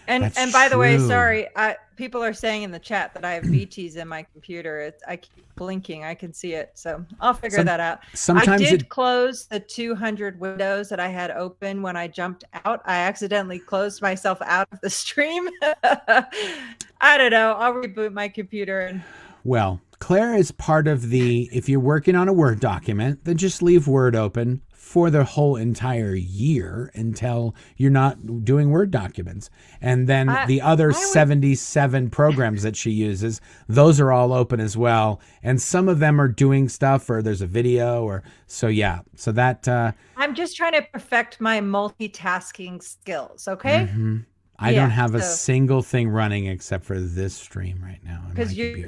And by the way, true. sorry, people are saying in the chat that I have BTs in my computer. I keep blinking. I can see it, so I'll figure that out. Sometimes I did close the 200 windows that I had open when I jumped out. I accidentally closed myself out of the stream. I don't know. I'll reboot my computer and. Well, Claire is part of the, if you're working on a Word document, then just leave Word open for the whole entire year until you're not doing Word documents. And then the other 77 programs that she uses, those are all open as well. And some of them are doing stuff, or there's a video, or so, yeah. So that... I'm just trying to perfect my multitasking skills, okay? Mm-hmm. I don't have a single thing running except for this stream right now. Because you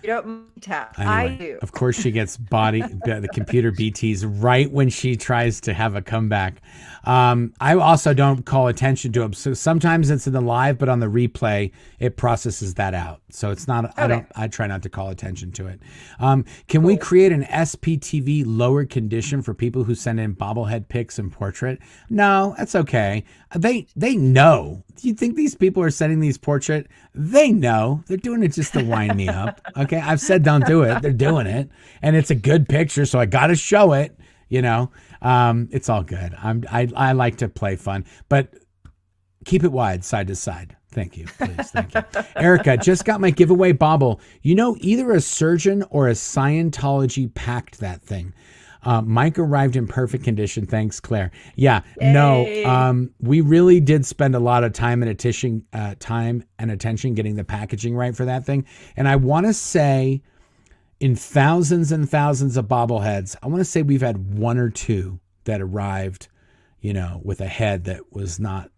don't tap. Anyway, I do. Of course, she gets the computer BTs right when she tries to have a comeback. I also don't call attention to them. So sometimes it's in the live, but on the replay, it processes that out. So it's not. Okay. I try not to call attention to it. Can we create an SPTV lower condition for people who send in bobblehead pics and portrait? No, that's okay. They know. Do you think these people are sending these portrait? They know. They're doing it just to wind me up. Okay, I've said don't do it. They're doing it, and it's a good picture, so I got to show it. You know, it's all good. I like to play fun, but keep it wide, side to side. Thank you, please. Thank you. Erica, just got my giveaway bauble. You know, either a surgeon or a Scientology packed that thing. Mike arrived in perfect condition. Thanks, Claire. Yeah, Yay. No, we really did spend a lot of time and attention getting the packaging right for that thing. And I want to say, in thousands and thousands of bobbleheads, I want to say we've had one or two that arrived, you know, with a head that was not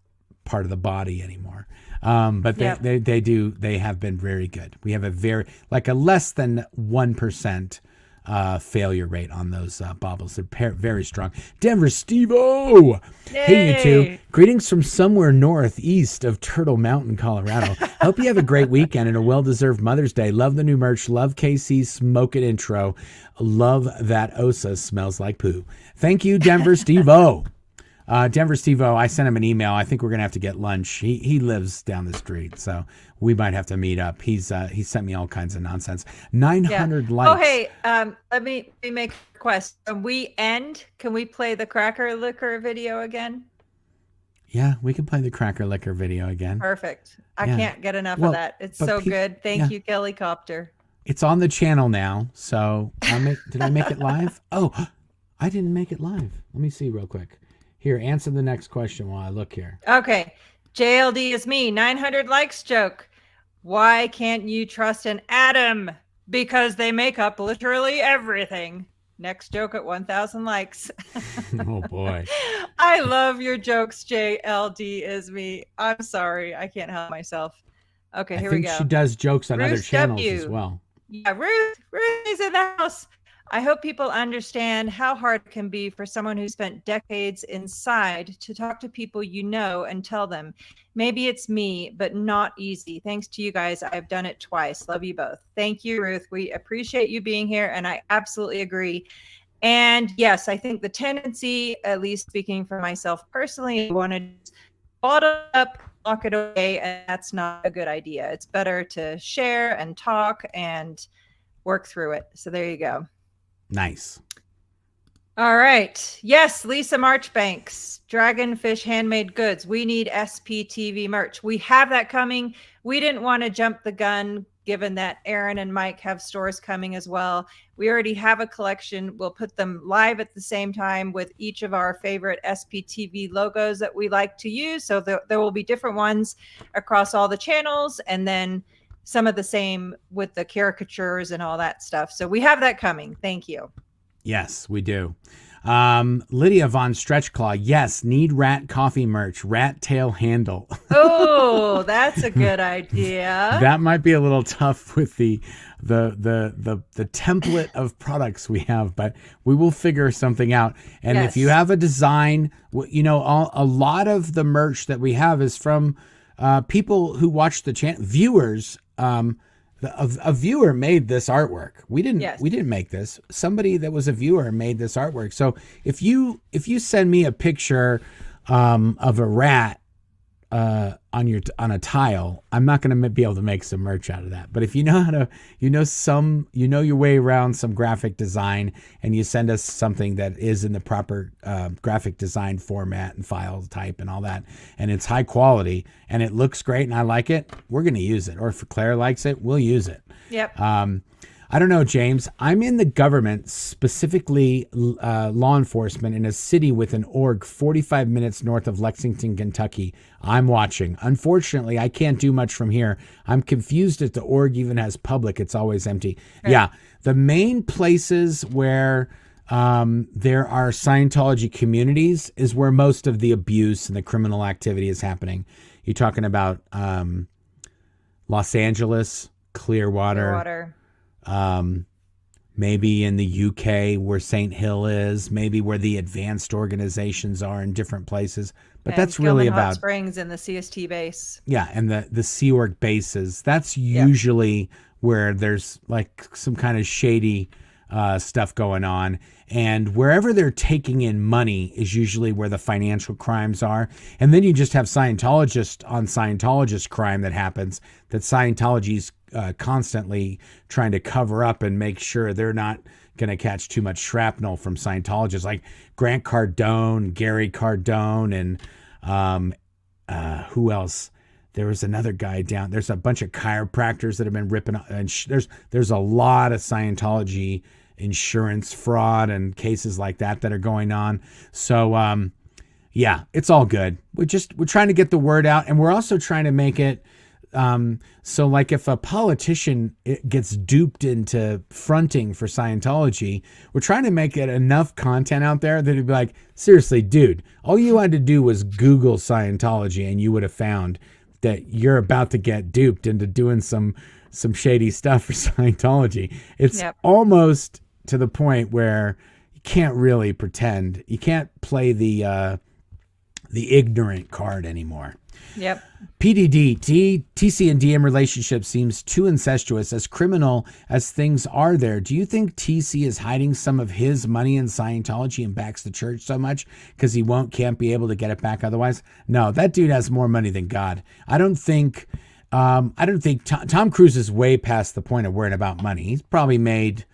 part of the body anymore. But they have been very good. We have a less than 1% failure rate on those baubles. They're very strong. Denver Steve-O! Hey, you two. Greetings from somewhere northeast of Turtle Mountain, Colorado. Hope you have a great weekend and a well-deserved Mother's Day. Love the new merch. Love KC's Smoke It intro. Love that Osa smells like poo. Thank you, Denver Steve-O. Denver Steve-O, I sent him an email. I think we're going to have to get lunch. He lives down the street, so we might have to meet up. He sent me all kinds of nonsense. 900 likes. Oh, hey, let me make a request. When we end, can we play the Cracker Liquor video again? Yeah, we can play the Cracker Liquor video again. Perfect. I can't get enough of that. It's so good. Thank you, Kelly Copter. It's on the channel now, so did I make it live? Oh, I didn't make it live. Let me see real quick. Here, answer the next question while I look here. Okay. JLD is me. 900 likes joke. Why can't you trust an atom? Because they make up literally everything. Next joke at 1,000 likes. Oh, boy. I love your jokes, JLD is me. I'm sorry. I can't help myself. Okay, here we go. I think she does jokes on Ruth other channels W. as well. Yeah, Ruth is in the house. I hope people understand how hard it can be for someone who spent decades inside to talk to people you know and tell them. Maybe it's me, but not easy. Thanks to you guys, I've done it twice. Love you both. Thank you, Ruth. We appreciate you being here, and I absolutely agree. And yes, I think the tendency, at least speaking for myself personally, I want to bottle up, lock it away, and that's not a good idea. It's better to share and talk and work through it. So there you go. Nice. All right. Yes, Lisa Marchbanks, Dragonfish Handmade Goods. We need SPTV merch. We have that coming. We didn't want to jump the gun given that Aaron and Mike have stores coming as well. We already have a collection. We'll put them live at the same time with each of our favorite SPTV logos that we like to use. So there will be different ones across all the channels, and then some of the same with the caricatures and all that stuff. So we have that coming. Thank you. Yes, we do. Lydia Von Stretchclaw. Yes, need rat coffee merch. Rat tail handle. Oh, that's a good idea. That might be a little tough with the template of products we have, but we will figure something out. And if you have a design, you know, a lot of the merch that we have is from people who watch the channel, viewers A viewer made this artwork. We didn't. Yes. We didn't make this. Somebody that was a viewer made this artwork. So if you send me a picture of a rat on a tile, I'm not going to be able to make some merch out of that. But if you know how to, you know your way around some graphic design, and you send us something that is in the proper graphic design format and file type and all that, and it's high quality and it looks great and I like it, we're going to use it. Or if Claire likes it, we'll use it. Yep. I don't know, James. I'm in the government, specifically law enforcement, in a city with an org 45 minutes north of Lexington, Kentucky. I'm watching. Unfortunately, I can't do much from here. I'm confused if the org even has public. It's always empty. Right. Yeah. The main places where there are Scientology communities is where most of the abuse and the criminal activity is happening. You're talking about Los Angeles, Clearwater. Maybe in the UK where St. Hill is, maybe where the advanced organizations are in different places. But and that's really Gilman Hot about Springs and the CST base. Yeah, and the Sea Org bases. That's usually where there's like some kind of shady stuff going on. And wherever they're taking in money is usually where the financial crimes are. And then you just have Scientologist on Scientologist crime that happens, that Scientology's constantly trying to cover up and make sure they're not going to catch too much shrapnel from Scientologists, like Grant Cardone, Gary Cardone, and who else? There was another guy down. There's a bunch of chiropractors that have been ripping, and there's a lot of Scientology insurance fraud and cases like that are going on. So yeah, it's all good. We're trying to get the word out, and we're also trying to make it so like if a politician gets duped into fronting for Scientology, we're trying to make it enough content out there that it'd be like, seriously, dude, all you had to do was Google Scientology and you would have found that you're about to get duped into doing some shady stuff for Scientology. It's almost to the point where you can't really pretend. You can't play the ignorant card anymore. Yep. PDD, TC and DM relationship seems too incestuous, as criminal as things are there. Do you think TC is hiding some of his money in Scientology and backs the church so much because he can't be able to get it back otherwise? No, that dude has more money than God. I don't think Tom Cruise is way past the point of worrying about money. He's probably made,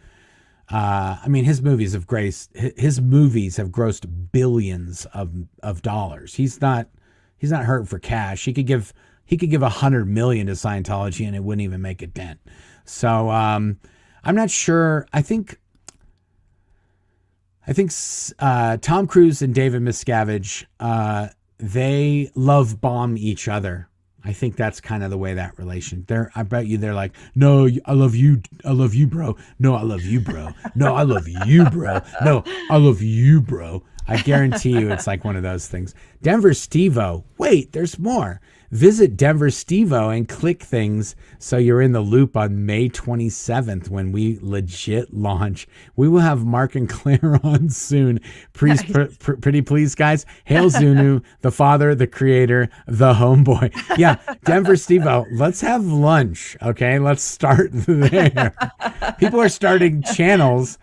his movies have grossed billions of dollars. He's not hurting for cash. He could give $100 million to Scientology and it wouldn't even make a dent. So I'm not sure. I think Tom Cruise and David Miscavige, they love bomb each other. I think that's kind of the way that relation. I bet you they're like, no, I love you, bro. No, I love you, bro. No, I love you, bro. No, I love you, bro. I guarantee you it's like one of those things. Denver Stevo. Wait, there's more. Visit Denver Stevo and click things so you're in the loop on May 27th when we legit launch. We will have Mark and Claire on soon. Please, pretty please, guys. Hail Zunu, the father, the creator, the homeboy. Yeah, Denver Stevo. Let's have lunch, okay? Let's start there. People are starting channels.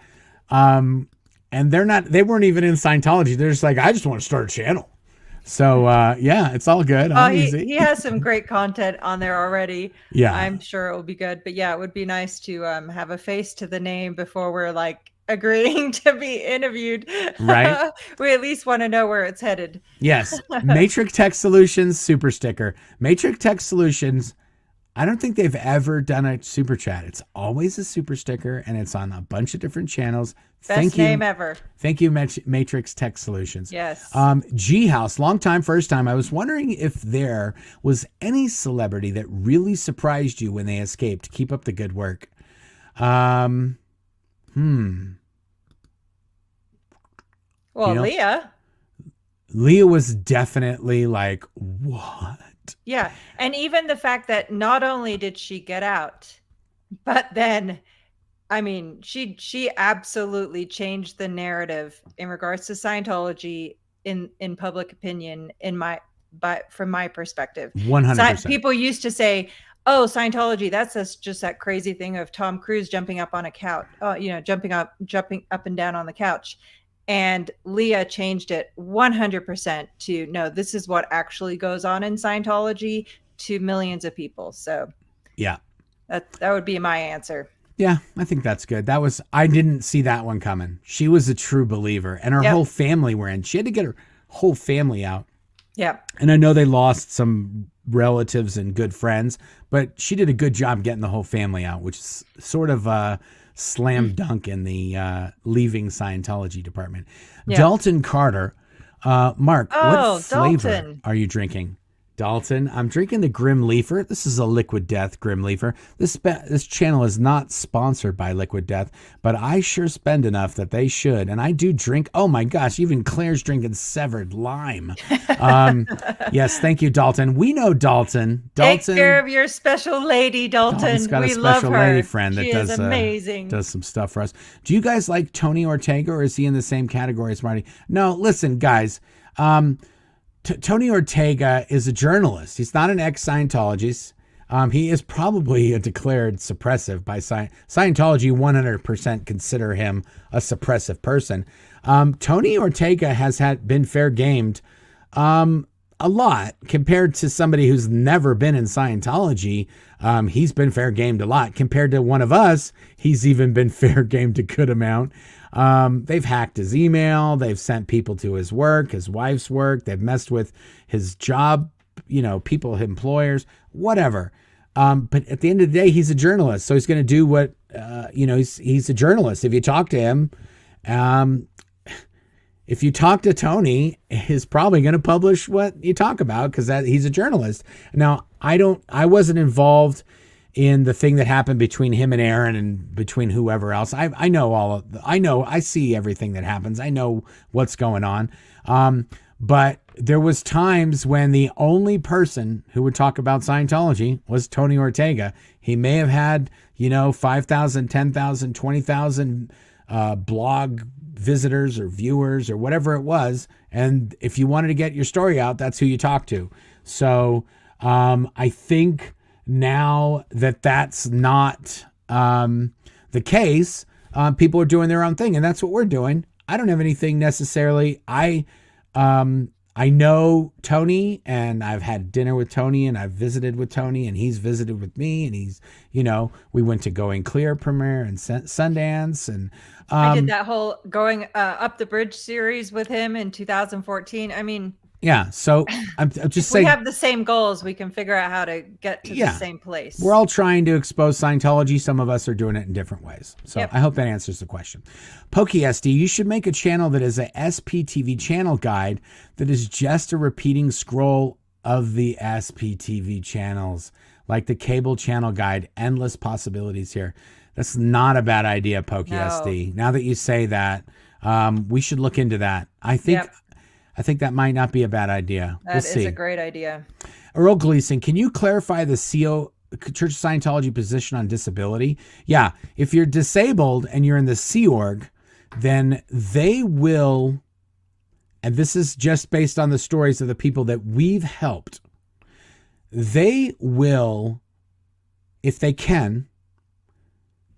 And they weren't even in Scientology. They're just like, I just want to start a channel. So, yeah, it's all good. He has some great content on there already. Yeah. I'm sure it will be good. But yeah, it would be nice to have a face to the name before we're like agreeing to be interviewed. Right. We at least want to know where it's headed. Yes. Matrix Tech Solutions super sticker. Matrix Tech Solutions. I don't think they've ever done a super chat. It's always a super sticker, and it's on a bunch of different channels. Best name ever. Thank you, Matrix Tech Solutions. Yes. G House, long time, first time. I was wondering if there was any celebrity that really surprised you when they escaped. Keep up the good work. Well, Leah. Leah was definitely like, what? Yeah. And even the fact that not only did she get out, but then, she absolutely changed the narrative in regards to Scientology in public opinion from my perspective. 100%. People used to say, Oh, Scientology. That's just that crazy thing of Tom Cruise jumping up on a couch, jumping up and down on the couch. And Leah changed it 100% to no, this is what actually goes on in Scientology to millions of people. So Yeah. that would be my answer. Yeah, I think that's good. I didn't see that one coming. She was a true believer, and her whole family were in. She had to get her whole family out. Yeah. And I know they lost some relatives and good friends, but she did a good job getting the whole family out, which is sort of a slam dunk in the leaving Scientology department. Yeah. Dalton Carter. Mark, what flavor Dalton. are you drinking? Dalton, I'm drinking the Grim Leafer. This is a Liquid Death Grim Leafer. This channel is not sponsored by Liquid Death, but I sure spend enough that they should. And I do drink. Oh my gosh, even Claire's drinking Severed Lime. Yes, thank you, Dalton. We know Dalton. Take care of your special lady, Dalton. Dalton's got we a special love her. lady friend that she is amazing. Does some stuff for us. Do you guys like Tony Ortega, or is he in the same category as Marty? No, listen, guys. Tony Ortega is a journalist. He's not an ex-Scientologist. He is probably a declared suppressive by Scientology. 100% consider him a suppressive person. Tony Ortega has been fair gamed a lot compared to somebody who's never been in Scientology. He's been fair gamed a lot compared to one of us. He's even been fair gamed a good amount. They've hacked his email. They've sent people to his work, his wife's work. They've messed with his job, people, employers, whatever. But at the end of the day, he's a journalist. So he's going to do what, he's a journalist. If you talk to him, if you talk to Tony, he's probably going to publish what you talk about because he's a journalist. Now, I wasn't involved in the thing that happened between him and Aaron and between whoever else. I see everything that happens. I know what's going on. But there was times when the only person who would talk about Scientology was Tony Ortega. He may have had, 5,000, 10,000, 20,000 blog visitors or viewers or whatever it was. And if you wanted to get your story out, that's who you talk to. So I think now that that's not the case, people are doing their own thing, and that's what we're doing. I don't have anything necessarily. I know Tony, and I've had dinner with Tony, and I've visited with Tony, and he's visited with me, and he's, we went to Going Clear premiere and Sundance, and I did that whole Going Up the Bridge series with him in 2014. I mean, yeah. So I'm just saying, we have the same goals. We can figure out how to get to the same place. We're all trying to expose Scientology. Some of us are doing it in different ways. So I hope that answers the question. PokeSD, you should make a channel that is a SPTV channel guide that is just a repeating scroll of the SPTV channels, like the cable channel guide. Endless possibilities here. That's not a bad idea, PokeSD. No. Now that you say that, we should look into that. I think that might not be a bad idea. That is a great idea. Earl Gleason, can you clarify the Church of Scientology position on disability? Yeah, if you're disabled and you're in the Sea Org, then they will, and this is just based on the stories of the people that we've helped, they will, if they can,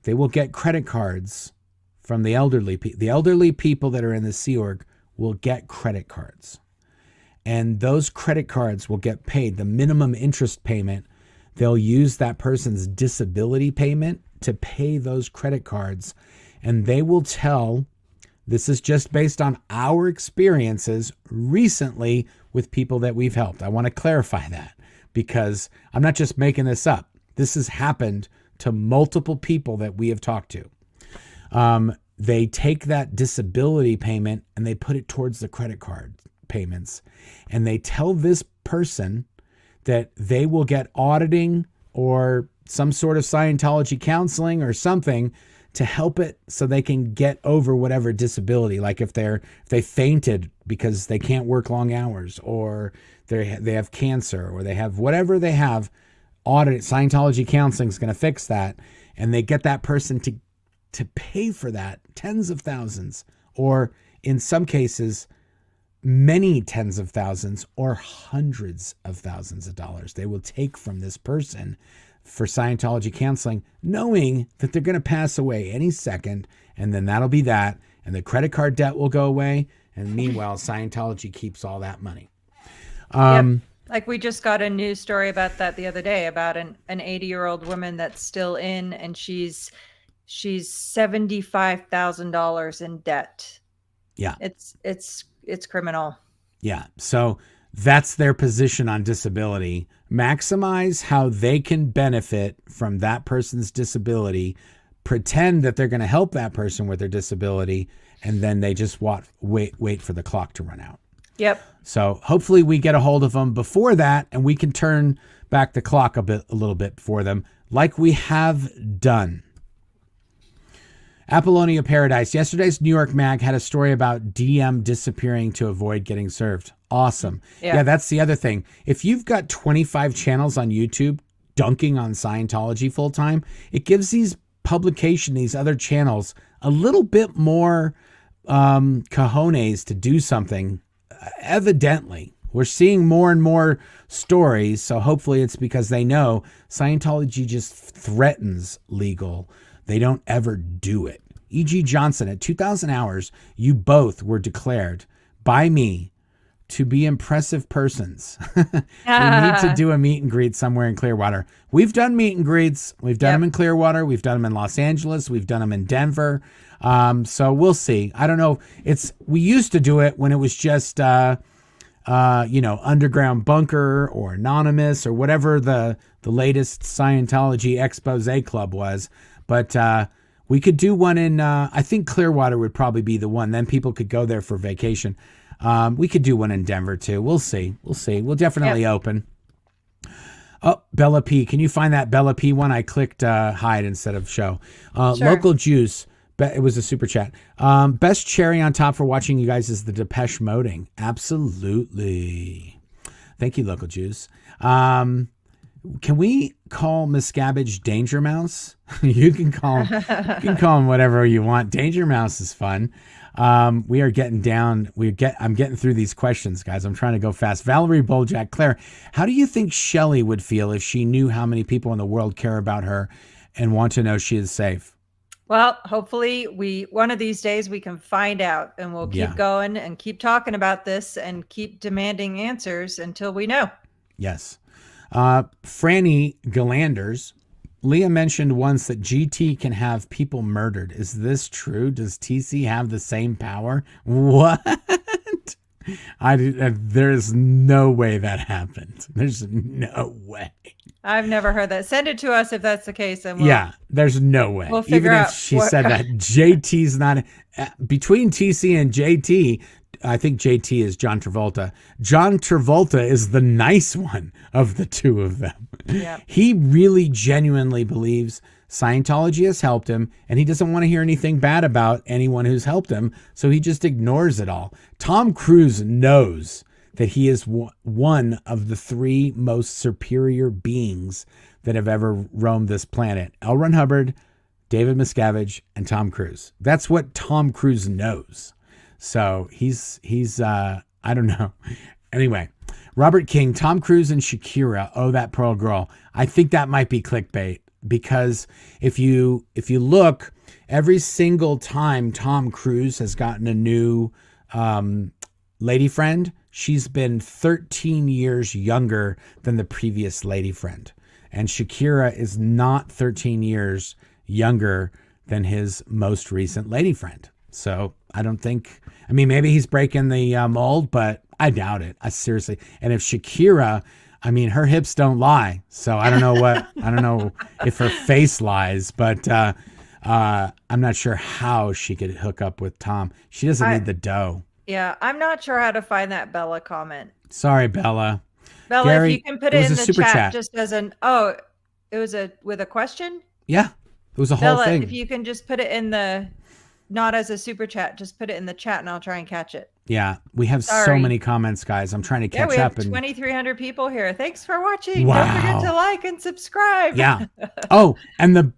they will get credit cards from the elderly. The elderly people that are in the Sea Org will get credit cards, and those credit cards will get paid the minimum interest payment. They'll use that person's disability payment to pay those credit cards, and they will tell, this is just based on our experiences recently with people that we've helped. I want to clarify that because I'm not just making this up. This has happened to multiple people that we have talked to. They take that disability payment and they put it towards the credit card payments. And they tell this person that they will get auditing or some sort of Scientology counseling or something to help it so they can get over whatever disability. Like if they fainted because they can't work long hours, or they have cancer, or they have whatever they have, Scientology counseling is going to fix that. And they get that person to pay for that tens of thousands, or in some cases, many tens of thousands or hundreds of thousands of dollars they will take from this person for Scientology counseling, knowing that they're going to pass away any second, and then that'll be that, and the credit card debt will go away, and meanwhile, Scientology keeps all that money. Yep. Like we just got a news story about that the other day about an 80-year-old woman that's still in, and she's $75,000 in debt. Yeah. It's criminal. Yeah. So that's their position on disability. Maximize how they can benefit from that person's disability, pretend that they're going to help that person with their disability, and then they just wait for the clock to run out. Yep. So hopefully we get a hold of them before that, and we can turn back the clock a little bit for them, like we have done. Apollonia Paradise. Yesterday's New York Mag had a story about DM disappearing to avoid getting served. Awesome. Yeah, that's the other thing. If you've got 25 channels on YouTube dunking on Scientology full time, it gives these these other channels, a little bit more cojones to do something. Evidently, we're seeing more and more stories, so hopefully it's because they know Scientology just threatens legal. They don't ever do it. E.G. Johnson, at 2,000 hours, you both were declared by me to be impressive persons. We need to do a meet and greet somewhere in Clearwater. We've done meet and greets. We've done them in Clearwater. We've done them in Los Angeles. We've done them in Denver. So we'll see. I don't know. We used to do it when it was just, Underground Bunker or Anonymous or whatever the latest Scientology expose club was. But we could do one in, I think Clearwater would probably be the one. Then people could go there for vacation. We could do one in Denver too. We'll see. We'll definitely open. Oh, Bella P. Can you find that Bella P one? I clicked hide instead of show. Sure. Local Juice. It was a super chat. Best cherry on top for watching you guys is the Depeche Moding. Absolutely. Thank you, Local Juice. Can we call Miscavige Danger Mouse? You can call him whatever you want. Danger Mouse is fun. We are getting down. I'm getting through these questions, guys. I'm trying to go fast. Valerie Boljak, Claire, how do you think Shelley would feel if she knew how many people in the world care about her and want to know she is safe? Well, hopefully one of these days we can find out, and we'll keep going and keep talking about this and keep demanding answers until we know. Yes. Franny Galanders. Leah mentioned once that GT can have people murdered. Is this true? Does TC have the same power? What? There's no way that happened. There's no way. I've never heard that. Send it to us if that's the case. And there's no way. We'll figure Even out if she said that JT's not between TC and JT. I think JT is John Travolta. John Travolta is the nice one of the two of them. Yep. He really genuinely believes Scientology has helped him, and he doesn't want to hear anything bad about anyone who's helped him, so he just ignores it all. Tom Cruise knows that he is one of the three most superior beings that have ever roamed this planet. L. Ron Hubbard, David Miscavige, and Tom Cruise. That's what Tom Cruise knows. So he's I don't know. Anyway, Robert King, Tom Cruise and Shakira, oh, that Pearl Girl. I think that might be clickbait, because if you look, every single time Tom Cruise has gotten a new lady friend, she's been 13 years younger than the previous lady friend. And Shakira is not 13 years younger than his most recent lady friend. So I don't think, maybe he's breaking the mold, but I doubt it. Seriously. And if Shakira, her hips don't lie. So I don't know if her face lies, but I'm not sure how she could hook up with Tom. She doesn't need the dough. Yeah, I'm not sure how to find that Bella comment. Sorry, Bella. Bella, Gary, if you can put it in the chat just as it was with a question? Yeah, it was a whole thing. If you can just put it in not as a super chat, just put it in the chat and I'll try and catch it. Yeah, we have so Sorry. many comments, guys. I'm trying to Yeah, catch we have up. And 2,300 people here. Thanks for watching. Wow. Don't forget to like and subscribe. yeah. Oh, and the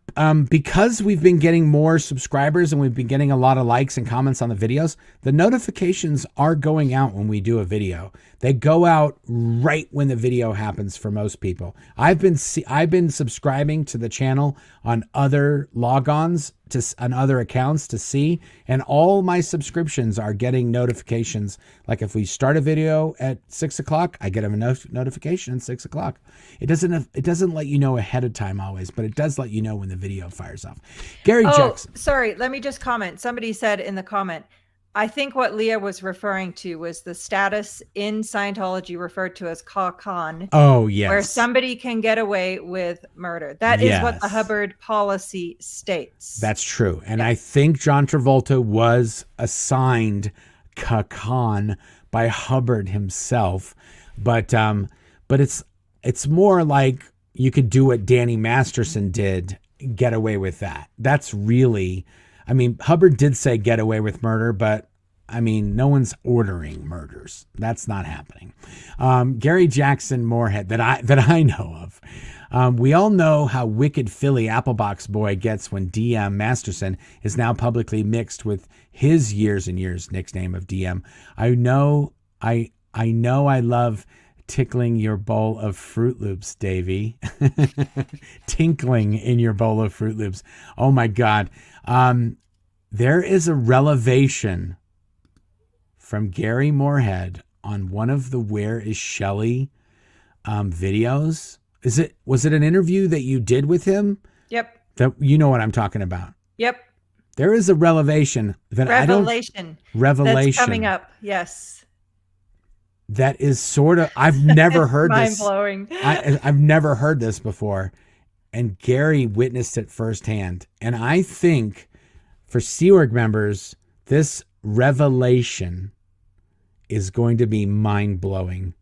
because we've been getting more subscribers and we've been getting a lot of likes and comments on the videos, the notifications are going out when we do a video. They go out right when the video happens for most people. I've been subscribing to the channel on other logons on other accounts to see, and all my subscriptions are getting notifications. Like if we start a video at 6 o'clock, I get a notification at 6 o'clock. It doesn't let you know ahead of time always, but it does let you know when the video fires off. Gary Jackson. Sorry, let me just comment. Somebody said in the comment, I think what Leah was referring to was the status in Scientology referred to as Khan. Oh, yes. Where somebody can get away with murder. That is what the Hubbard policy states. That's true. And I think John Travolta was assigned Khan by Hubbard himself. But it's more like you could do what Danny Masterson did, get away with that. That's really... I mean, Hubbard did say get away with murder, but I mean, no one's ordering murders. That's not happening. Gary Jackson Moorhead that I know of. We all know how wicked Philly Applebox Boy gets when DM Masterson is now publicly mixed with his years and years nickname of DM. I know I love tickling your bowl of Fruit Loops, Davey. Tinkling in your bowl of Fruit Loops. Oh my God. There is a revelation from Gary Moorhead on one of the Where is Shelley videos. Was it an interview that you did with him? Yep. That you know what I'm talking about. Yep. There is a revelation that Revelation that's coming up. Yes. That is sort of, I've never heard this. Mind blowing. I've never heard this before. And Gary witnessed it firsthand. And I think for Sea Org members, this revelation is going to be mind blowing.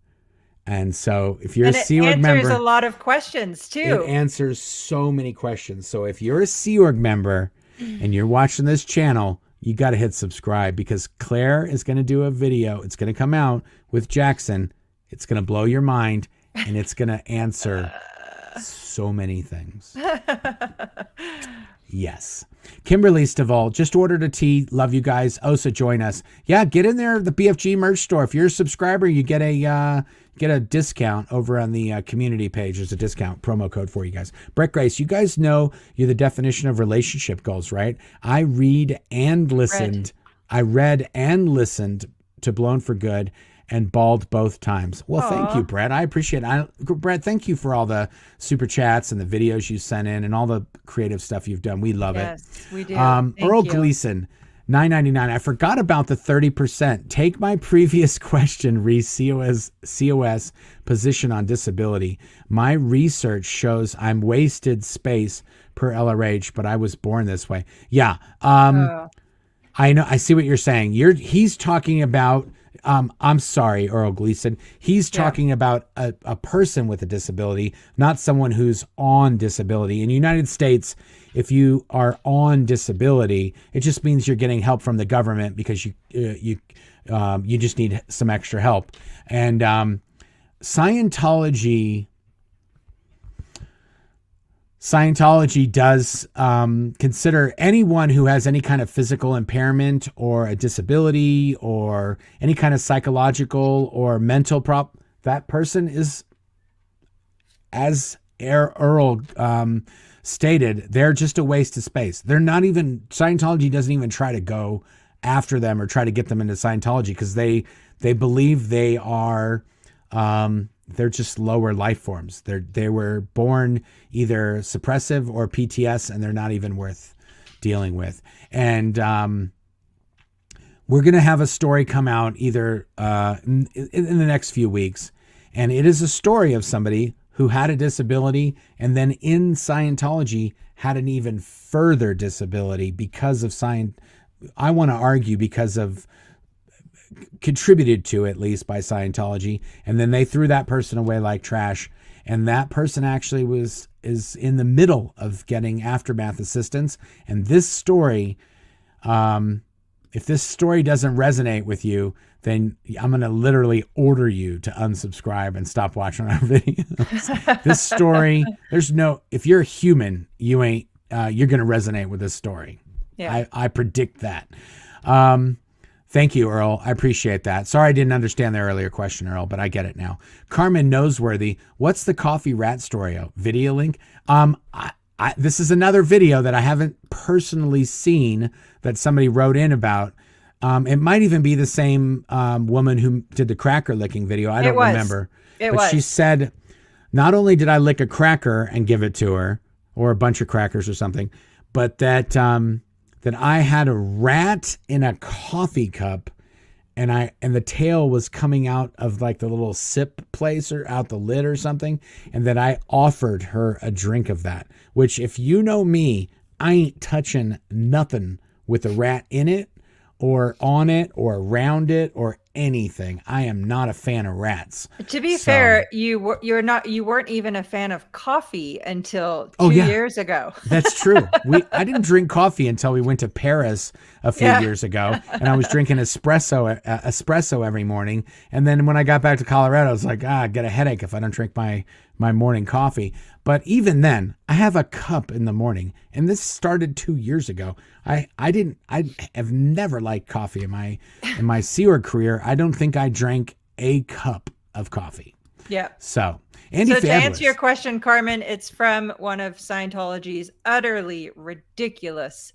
And so if you're a Sea Org member, it answers a lot of questions too. It answers so many questions. So if you're a Sea Org member and you're watching this channel, you got to hit subscribe, because Claire is going to do a video. It's going to come out with Jackson. It's going to blow your mind, and it's going to answer so many things. Yes. Kimberly Stivall just ordered a tea. Love you guys. Osa, join us. Yeah, get in there. The BFG merch store. If you're a subscriber, you get a discount over on the community page. There's a discount promo code for you guys. Brett Grace, you guys know you're the definition of relationship goals, right? I read and listened to Blown for Good and bawled both times. Well, Thank you, Brett. I appreciate it. Brett, thank you for all the super chats and the videos you sent in and all the creative stuff you've done. We love it. Yes, we do. Earl Gleason, $9.99. I forgot about the 30%. Take my previous question, re COS position on disability. My research shows I'm wasted space per LRH, but I was born this way. Yeah. I know. I see what you're saying. He's talking about, I'm sorry, Earl Gleason. He's talking about a person with a disability, not someone who's on disability. In the United States, if you are on disability, it just means you're getting help from the government because you just need some extra help. And Scientology does consider anyone who has any kind of physical impairment or a disability or any kind of psychological or mental problem. That person is, as Earl stated, they're just a waste of space. Scientology doesn't even try to go after them or try to get them into Scientology because they believe they are... they're just lower life forms. They were born either suppressive or PTS, and they're not even worth dealing with. And we're going to have a story come out either in the next few weeks. And it is a story of somebody who had a disability and then in Scientology had an even further disability because of I want to argue because of contributed to, at least by Scientology, and then they threw that person away like trash, and that person actually is in the middle of getting aftermath assistance. And this story, if this story doesn't resonate with you, then I'm going to literally order you to unsubscribe and stop watching our videos. This story, if you're a human, you're going to resonate with this story. Yeah. I predict that. Thank you, Earl. I appreciate that. Sorry I didn't understand the earlier question, Earl, but I get it now. Carmen Noseworthy, what's the coffee rat story? Video link? This is another video that I haven't personally seen that somebody wrote in about. It might even be the same woman who did the cracker licking video. I don't remember. But she said, not only did I lick a cracker and give it to her, or a bunch of crackers or something, but that that I had a rat in a coffee cup, and the tail was coming out of like the little sip place or out the lid or something, and that I offered her a drink of that. Which, if you know me, I ain't touching nothing with a rat in it, or on it, or around it, or anything. I am not a fan of rats. To be fair, you weren't even a fan of coffee until 2 years ago. That's true. I didn't drink coffee until we went to Paris a few years ago, and I was drinking espresso every morning. And then when I got back to Colorado, I was like, I get a headache if I don't drink my morning coffee. But even then, I have a cup in the morning, and this started 2 years ago. I have never liked coffee in my sewer career. I don't think I drank a cup of coffee. Yeah. So, to answer your question, Carmen, it's from one of Scientology's utterly ridiculous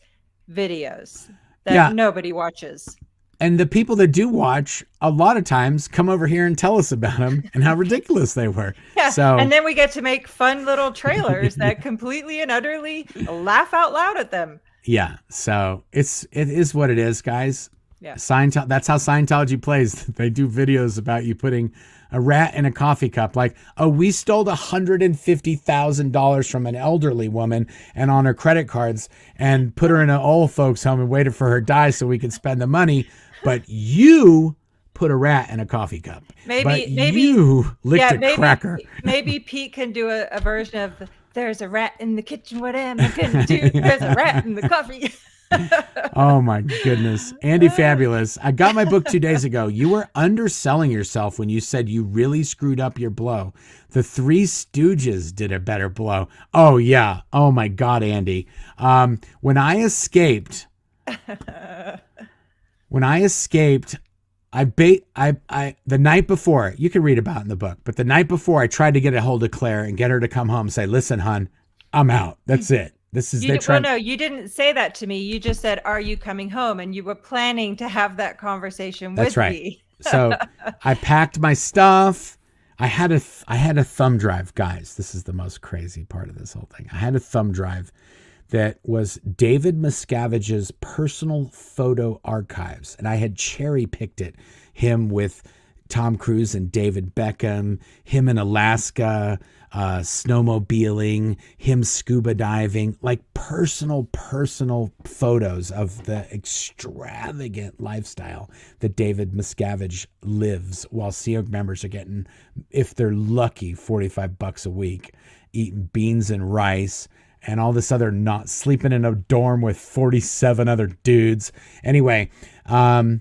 videos that nobody watches. And the people that do watch, a lot of times, come over here and tell us about them and how ridiculous they were. Yeah, and then we get to make fun little trailers that completely and utterly laugh out loud at them. Yeah, so it is what it is, guys. Yeah, that's how Scientology plays. They do videos about you putting a rat in a coffee cup. Like, we stole $150,000 from an elderly woman and on her credit cards and put her in an old folks home and waited for her to die so we could spend the money. But you put a rat in a coffee cup. Maybe you licked a cracker. Maybe Pete can do a version of "There's a rat in the kitchen. What am I gonna do? There's a rat in the coffee." Oh my goodness. Andy Fabulous. I got my book 2 days ago. You were underselling yourself when you said you really screwed up your blow. The Three Stooges did a better blow. Oh yeah. Oh my God, Andy. When I escaped, the night before, you can read about it in the book, but the night before I tried to get a hold of Claire and get her to come home and say, listen, hon, I'm out. That's it. No, you didn't say that to me. You just said, "Are you coming home?" And you were planning to have that conversation with me. That's right. So I packed my stuff. I had a thumb drive, guys. This is the most crazy part of this whole thing. I had a thumb drive that was David Miscavige's personal photo archives, and I had cherry picked it. Him with Tom Cruise and David Beckham, him in Alaska, snowmobiling, him scuba diving, like personal photos of the extravagant lifestyle that David Miscavige lives while SEAL members are getting, if they're lucky, $45 a week, eating beans and rice and all this other, not sleeping in a dorm with 47 other dudes. Anyway, I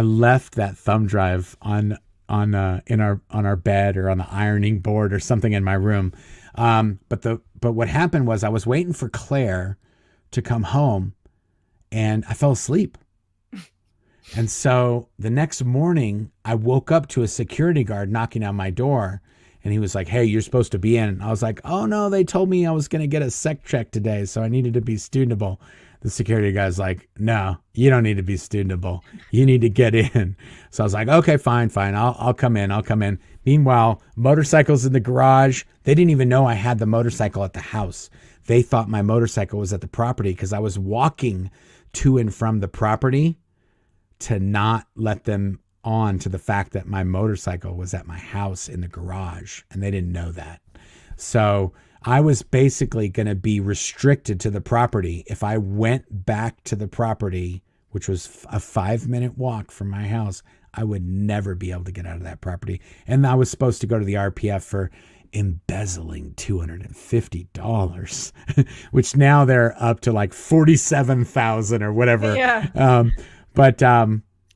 left that thumb drive on our bed or on the ironing board or something in my room. But what happened was I was waiting for Claire to come home and I fell asleep. And so the next morning I woke up to a security guard knocking on my door, and he was like, "Hey, you're supposed to be in." And I was like, "Oh no, they told me I was going to get a sec check today, so I needed to be studentable." The security guy's like, "No, you don't need to be studentable. You need to get in." So I was like, "Okay, fine. I'll come in. Meanwhile, motorcycles in the garage. They didn't even know I had the motorcycle at the house. They thought my motorcycle was at the property because I was walking to and from the property to not let them on to the fact that my motorcycle was at my house in the garage, and they didn't know that. So I was basically going to be restricted to the property. If I went back to the property, which was a 5-minute walk from my house, I would never be able to get out of that property. And I was supposed to go to the RPF for embezzling $250, which now they're up to like $47,000 or whatever. Yeah.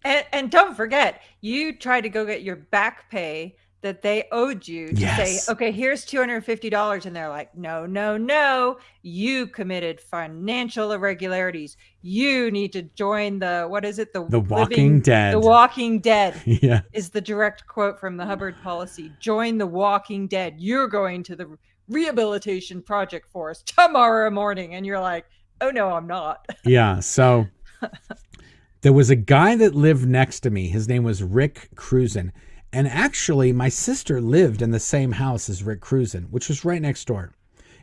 And don't forget, you tried to go get your back pay that they owed you to say, okay, here's $250. And they're like, no, no, no. You committed financial irregularities. You need to join the, what is it? The Walking Dead. The Walking Dead Yeah. is the direct quote from the Hubbard policy. Join the Walking Dead. You're going to the rehabilitation project force tomorrow morning. And you're like, oh, no, I'm not. Yeah. So there was a guy that lived next to me. His name was Rick Cruzen. And actually, my sister lived in the same house as Rick Cruzen, which was right next door.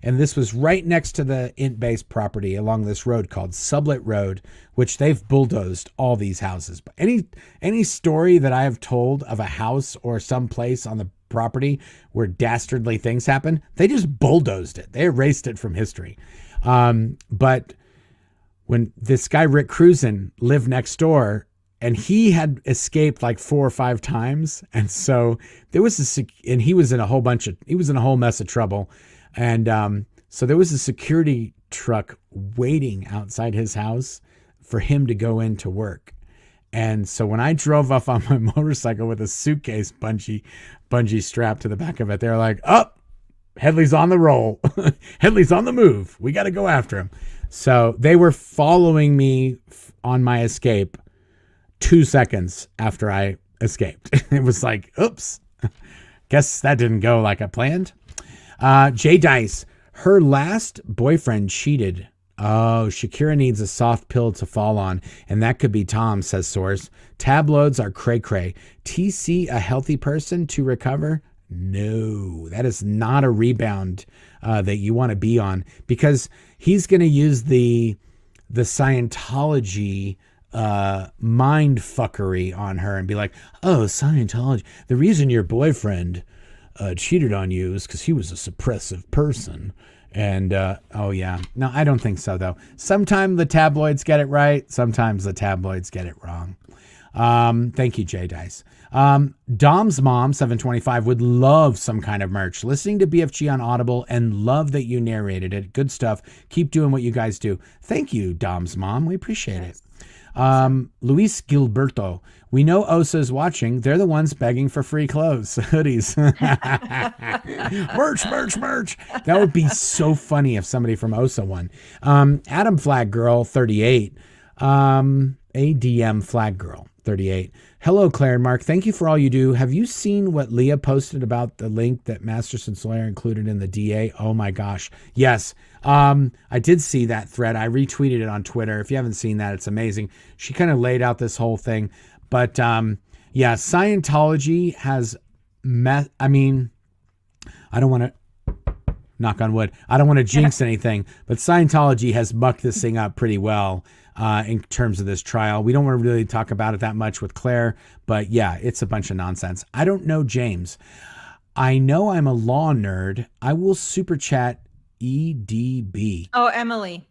And this was right next to the int-based property along this road called Sublet Road, which they've bulldozed all these houses. But any story that I have told of a house or some place on the property where dastardly things happen, they just bulldozed it. They erased it from history. But when this guy Rick Cruzen lived next door, and he had escaped like 4 or 5 times. And so there was and he was in a whole mess of trouble. And so there was a security truck waiting outside his house for him to go into work. And so when I drove off on my motorcycle with a suitcase bungee strapped to the back of it, they're like, oh, Headley's on the roll. Headley's on the move. We got to go after him. So they were following me on my escape 2 seconds after I escaped. It was like, oops, guess that didn't go like I planned. Jay Dice, her last boyfriend cheated. Oh, Shakira needs a soft pill to fall on, and that could be Tom, says source. Tabloids are cray-cray. TC, a healthy person to recover? No, that is not a rebound that you want to be on, because he's going to use the Scientology mind fuckery on her and be like, oh, Scientology, the reason your boyfriend cheated on you is because he was a suppressive person. And oh yeah, no, I don't think so though. Sometimes the tabloids get it right, sometimes the tabloids get it wrong. Thank you, Jay Dice. Dom's mom 725 would love some kind of merch. Listening to BFG on Audible and love that you narrated it. Good stuff. Keep doing what you guys do. Thank you, Dom's mom. We appreciate it. Luis Gilberto, we know Osa's watching. They're the ones begging for free clothes, hoodies. merch. That would be so funny if somebody from Osa won. Adam Flag Girl 38, ADM Flag Girl 38. Hello, Claire and Mark. Thank you for all you do. Have you seen what Leah posted about the link that Masterson Sawyer included in the DA? Oh my gosh. Yes. I did see that thread. I retweeted it on Twitter. If you haven't seen that, it's amazing. She kind of laid out this whole thing. But yeah, Scientology has I mean, I don't want to knock on wood. I don't want to jinx anything, but Scientology has mucked this thing up pretty well in terms of this trial. We don't want to really talk about it that much with Claire, but yeah, it's a bunch of nonsense. I don't know, James. I know I'm a law nerd. I will super chat EDB. Oh, Emily.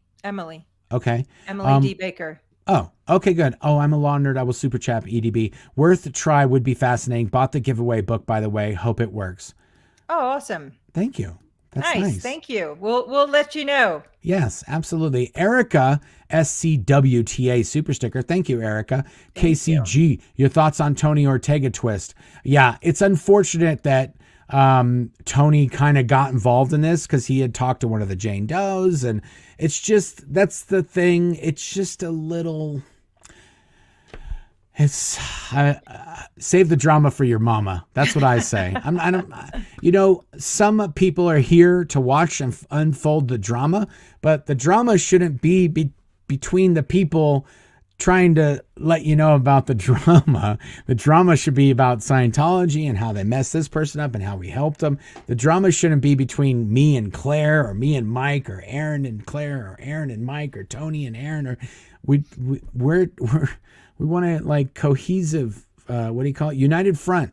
Okay. Emily D. Baker. Oh, okay, good. Oh, I'm a law nerd. I will super chat EDB. Worth a try, would be fascinating. Bought the giveaway book, by the way. Hope it works. Oh, awesome. Thank you. That's nice. Thank you. We'll let you know. Yes, absolutely. Erica SCWTA super sticker. Thank you, Erica. KCG, your thoughts on Tony Ortega twist? Yeah, it's unfortunate that Tony kind of got involved in this because he had talked to one of the Jane Does, and it's just, that's the thing. It's just a little, it's save the drama for your mama. That's what I say. I don't, you know, some people are here to watch and unfold the drama, but the drama shouldn't be between the people trying to let you know about the drama. The drama should be about Scientology and how they messed this person up and how we helped them. The drama shouldn't be between me and Claire, or me and Mike, or Aaron and Claire, or Aaron and Mike, or Tony and Aaron. Or we want to, like, cohesive, what do you call it? United front.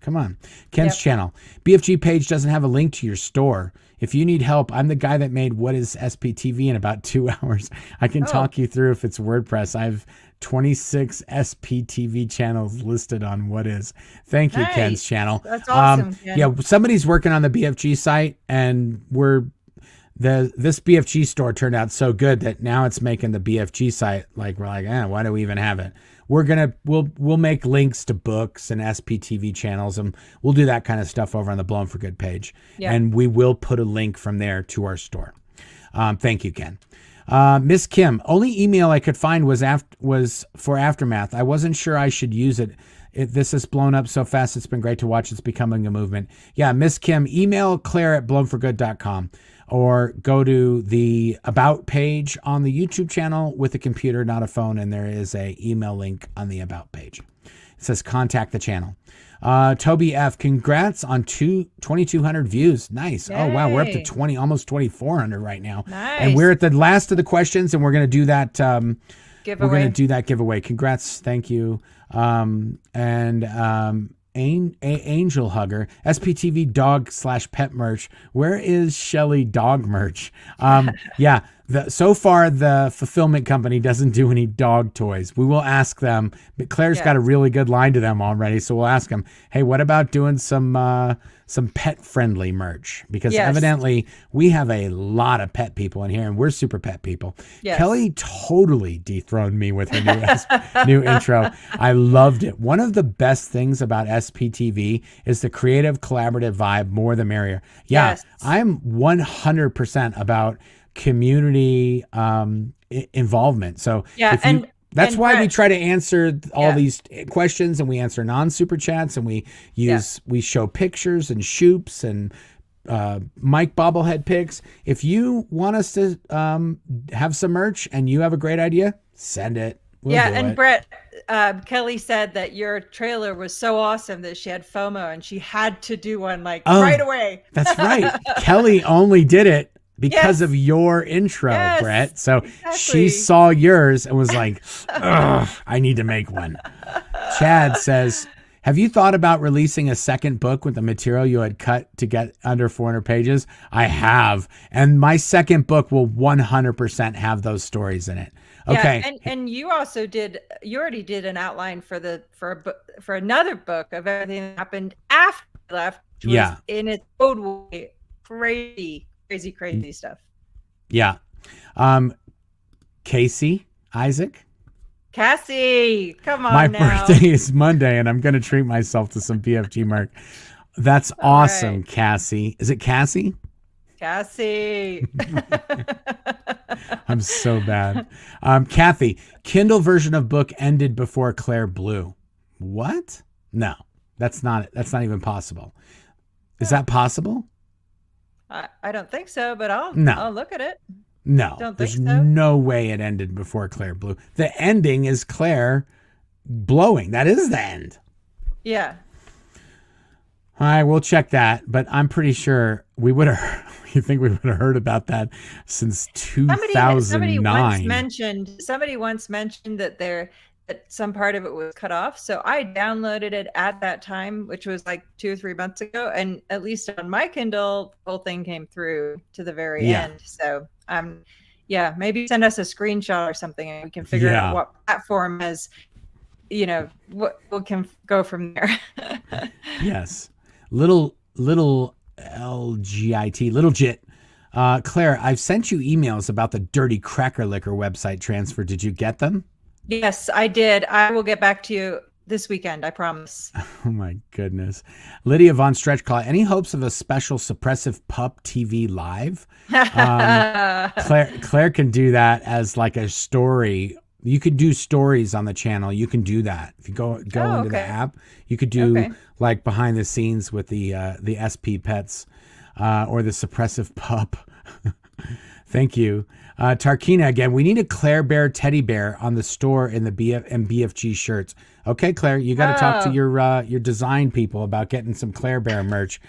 Come on. Ken's channel. BFG page doesn't have a link to your store. If you need help, I'm the guy that made What is SPTV in about 2 hours. I can talk you through if it's WordPress. I have 26 SPTV channels listed on What is. Thank you, Ken's channel. That's awesome, Ken. Yeah, somebody's working on the BFG site, and this BFG store turned out so good that now it's making the BFG site, like, we're like, why do we even have it? we'll make links to books and SPTV channels, and we'll do that kind of stuff over on the Blown for Good page. Yeah. And we will put a link from there to our store. Thank you, Ken. Miss Kim, only email I could find was for Aftermath. I wasn't sure I should use it. This has blown up so fast. It's been great to watch. It's becoming a movement. Yeah, Miss Kim, email Claire@blownforgood.com or go to the About page on the YouTube channel with a computer, not a phone, and there is a email link on the About page. It says contact the channel. Toby F, congrats on 2,200 views. Nice. Yay. Oh, wow. We're up to almost 2,400 right now. Nice. And we're at the last of the questions, and we're going to do that. Giveaway. We're going to do that giveaway. Congrats. Thank you. Angel Hugger, SPTV dog/pet merch. Where is Shelly dog merch? Yeah. So far, the fulfillment company doesn't do any dog toys. We will ask them, but Claire's got a really good line to them already. So we'll ask them, hey, what about doing some pet-friendly merch? Because evidently we have a lot of pet people in here, and we're super pet people. Yes. Kelly totally dethroned me with her new intro. I loved it. One of the best things about SPTV is the creative, collaborative vibe. More the merrier. Yeah, yes. I'm 100% about community involvement. So that's why we try to answer all these questions, and we answer non-super chats, and we show pictures and shoops and Mike bobblehead pics. If you want us to have some merch and you have a great idea, send it. We'll do it. Brett, Kelly said that your trailer was so awesome that she had FOMO and she had to do one right away. That's right. Kelly only did it because of your intro, Brett. So she saw yours and was like, ugh, I need to make one. Chad says, have you thought about releasing a second book with the material you had cut to get under 400 pages? I have. And my second book will 100% have those stories in it. Okay. Yeah, and you also already did an outline for another book of everything that happened after you left, which was in its own way crazy stuff. Yeah. Cassie, Isaac. Cassie, come on. My birthday is Monday, and I'm going to treat myself to some BFG merch. That's awesome, right. Cassie. Is it Cassie? Cassie. I'm so bad. Kathy, Kindle version of book ended before Claire blew. What? No, that's not even possible. Is that possible? I don't think so, but I'll look at it. No, there's no way it ended before Claire blew. The ending is Claire blowing. That is the end. Yeah. All right, we'll check that, but I'm pretty sure we would have. You think we would have heard about that since 2009? Somebody once mentioned that some part of it was cut off. So I downloaded it at that time, which was like 2 or 3 months ago, and at least on my Kindle, the whole thing came through to the very end. So maybe send us a screenshot or something, and we can figure out what platform has, what can go from there. Yes, little LGIT, little jit. Claire, I've sent you emails about the Dirty Cracker Liquor website transfer. Did you get them? Yes, I did. I will get back to you this weekend, I promise. Oh my goodness. Lydia Von Stretchclaw, any hopes of a special Suppressive Pup TV live? Claire can do that as like a story. You could do stories on the channel. You can do that. If you go into the app, you could do like behind the scenes with the SP Pets or the Suppressive Pup. Thank you. Tarkina again. We need a Claire Bear teddy bear on the store in the BFG shirts. Okay, Claire, you got to talk to your design people about getting some Claire Bear merch.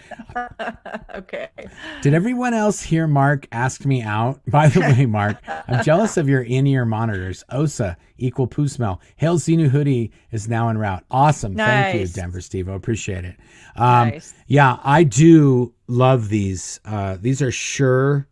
Okay. Did everyone else hear Mark ask me out? By the way, Mark, I'm jealous of your in-ear monitors. OSA equal poo smell. Hail Xenu hoodie is now en route. Awesome. Nice. Thank you, Denver Steve. I appreciate it. Nice. Yeah, I do love these. These are Shure.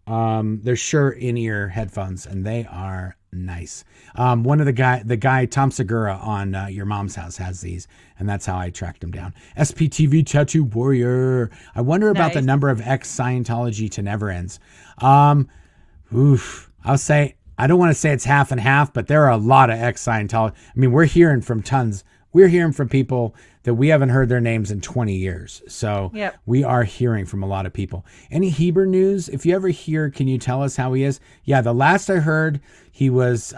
They're Shure in-ear headphones, and they are nice. One of the guy Tom Segura on Your Mom's House has these, and that's how I tracked him down. SPTV Tattoo Warrior. I wonder about the number of ex-Scientology to never ends. I'll say I don't want to say it's half and half, but there are a lot of ex-Scientology. I mean, we're hearing from tons. We're hearing from people that we haven't heard their names in 20 years. So we are hearing from a lot of people. Any Heber news? If you ever hear, can you tell us how he is? Yeah, the last I heard, he was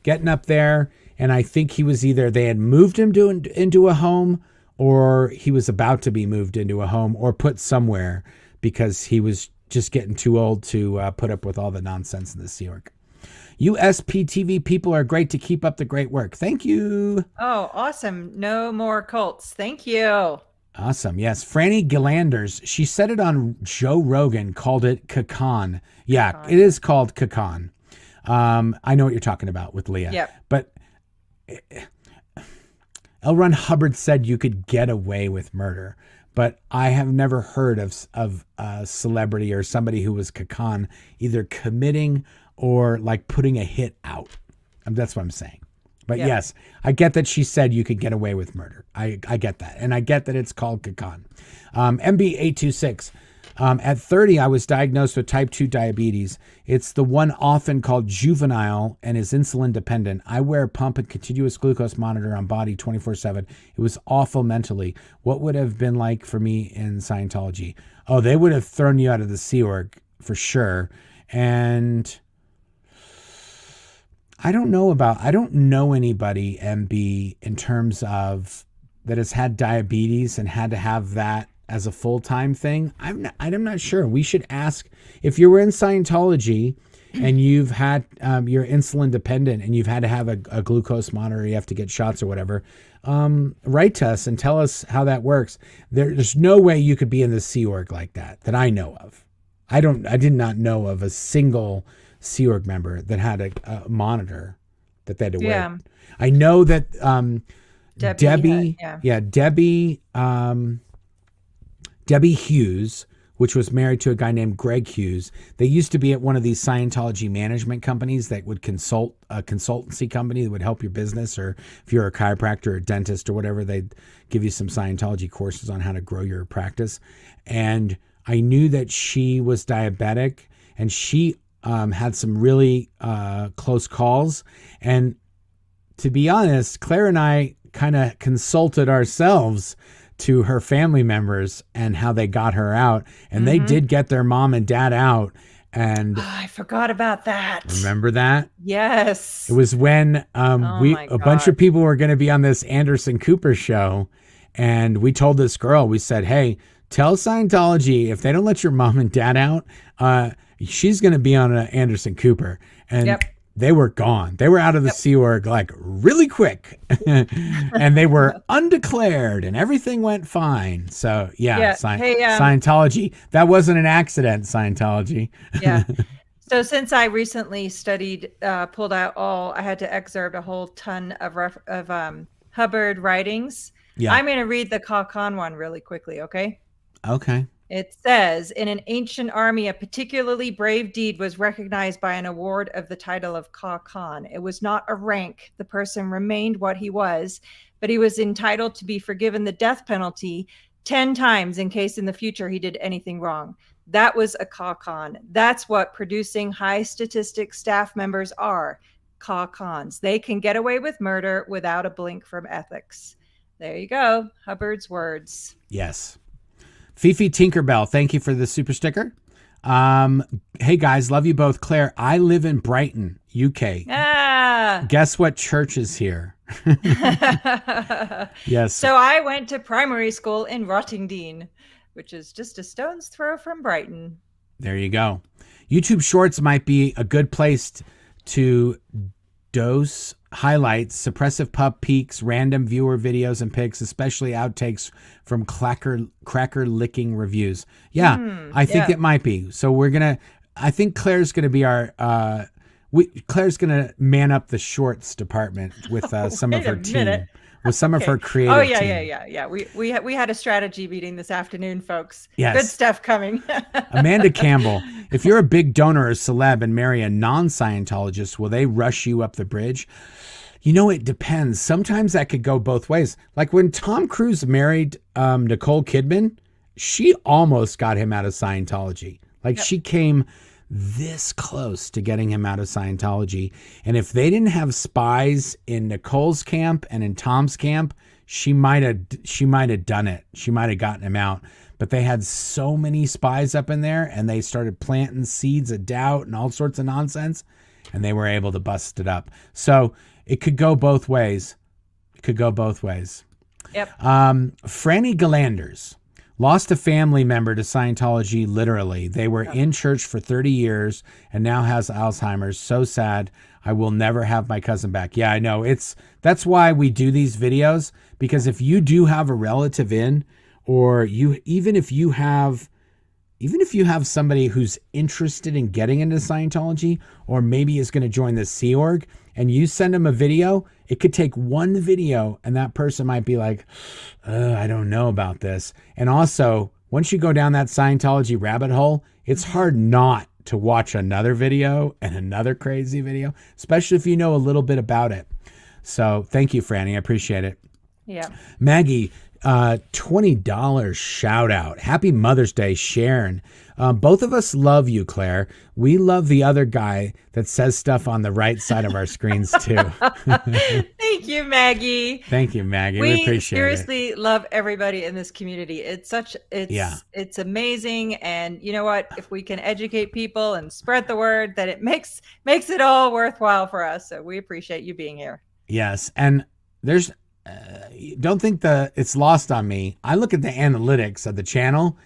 getting up there, and I think he was either they had moved him into a home, or he was about to be moved into a home or put somewhere because he was just getting too old to put up with all the nonsense in the Sea Org. USPTV people are great to keep up the great work. Thank you. Oh, awesome. No more cults. Thank you. Awesome. Yes. Franny Gillanders, she said it on Joe Rogan, called it Kakan. Yeah, it is called Kakan. I know what you're talking about with Leah. Yep. But L. Ron Hubbard said you could get away with murder. But I have never heard of a celebrity or somebody who was Kakan either committing or like putting a hit out. That's what I'm saying. But yes, I get that she said you could get away with murder. I get that. And I get that it's called Kakan. MB826. At 30, I was diagnosed with type 2 diabetes. It's the one often called juvenile and is insulin dependent. I wear a pump and continuous glucose monitor on body 24/7. It was awful mentally. What would have been like for me in Scientology? Oh, they would have thrown you out of the Sea Org for sure. And I don't know anybody, MB, in terms of that has had diabetes and had to have that as a full-time thing. I'm not sure. We should ask if you were in Scientology and you've had you're insulin dependent and you've had to have a glucose monitor, you have to get shots or whatever. Write to us and tell us how that works. There's no way you could be in the Sea Org like that I know of. I did not know of a single Sea Org member that had a monitor that they had to wear. I know that Debbie Hughes, which was married to a guy named Greg Hughes. They used to be at one of these Scientology management companies that would consult, a consultancy company that would help your business, or if you're a chiropractor or a dentist or whatever, they'd give you some Scientology courses on how to grow your practice. And I knew that she was diabetic, and she had some really close calls. And to be honest, Claire and I kind of consulted ourselves to her family members and how they got her out. And they did get their mom and dad out. And I forgot about that. Remember that? Yes. It was when a bunch of people were going to be on this Anderson Cooper show. And we told this girl, we said, hey, tell Scientology, if they don't let your mom and dad out, she's going to be on Anderson Cooper. And they were gone. They were out of the Sea Org like really quick. And they were undeclared and everything went fine. So Scientology, that wasn't an accident, Scientology. Yeah. So since I recently studied, pulled out I had to excerpt a whole ton of Hubbard writings. Yeah. I'm going to read the Kakan one really quickly. Okay. Okay. It says, in an ancient army, a particularly brave deed was recognized by an award of the title of Kakan. It was not a rank. The person remained what he was, but he was entitled to be forgiven the death penalty 10 times in case in the future he did anything wrong. That was a Kakan. That's what producing high statistic staff members are. Kakans. They can get away with murder without a blink from ethics. There you go. Hubbard's words. Yes. Fifi Tinkerbell, thank you for the super sticker. Hey guys, love you both. Claire, I live in Brighton, UK. Guess what church is here? Yes. So I went to primary school in Rottingdean, which is just a stone's throw from Brighton. There you go. YouTube Shorts might be a good place to dose highlights, suppressive pup peaks, random viewer videos and pics, especially outtakes from cracker licking reviews. Yeah, I think it might be. So I think Claire's gonna be our Claire's gonna man up the shorts department with some of her team. With some of her creative team. Yeah. We had a strategy meeting this afternoon, folks. Yes. Good stuff coming. Amanda Campbell, if you're a big donor or celeb and marry a non-Scientologist, will they rush you up the bridge? You know, it depends. Sometimes that could go both ways. Like when Tom Cruise married Nicole Kidman, she almost got him out of Scientology. Like she came this close to getting him out of Scientology. And if they didn't have spies in Nicole's camp and in Tom's camp, she might have done it. She might have gotten him out. But they had so many spies up in there, and they started planting seeds of doubt and all sorts of nonsense, and they were able to bust it up. So it could go both ways. It could go both ways. Yep. Franny Galanders lost a family member to Scientology, literally. They were in church for 30 years and now has Alzheimer's. So sad. I will never have my cousin back. Yeah, I know. That's why we do these videos, because if you do have a relative in, or even if you have somebody who's interested in getting into Scientology, or maybe is going to join the Sea Org, and you send them a video, it could take one video and that person might be like, I don't know about this. And also, once you go down that Scientology rabbit hole, it's hard not to watch another video and another crazy video, especially if you know a little bit about it. So thank you, Franny. I appreciate it. Yeah. Maggie, $20 shout out. Happy Mother's Day, Sharon. Both of us love you, Claire. We love the other guy that says stuff on the right side of our screens too. Thank you, Maggie. Thank you, Maggie. We appreciate seriously love everybody in this community. It's amazing. And you know what? If we can educate people and spread the word, that it makes it all worthwhile for us. So we appreciate you being here. Yes. And there's, don't think it's lost on me. I look at the analytics of the channel.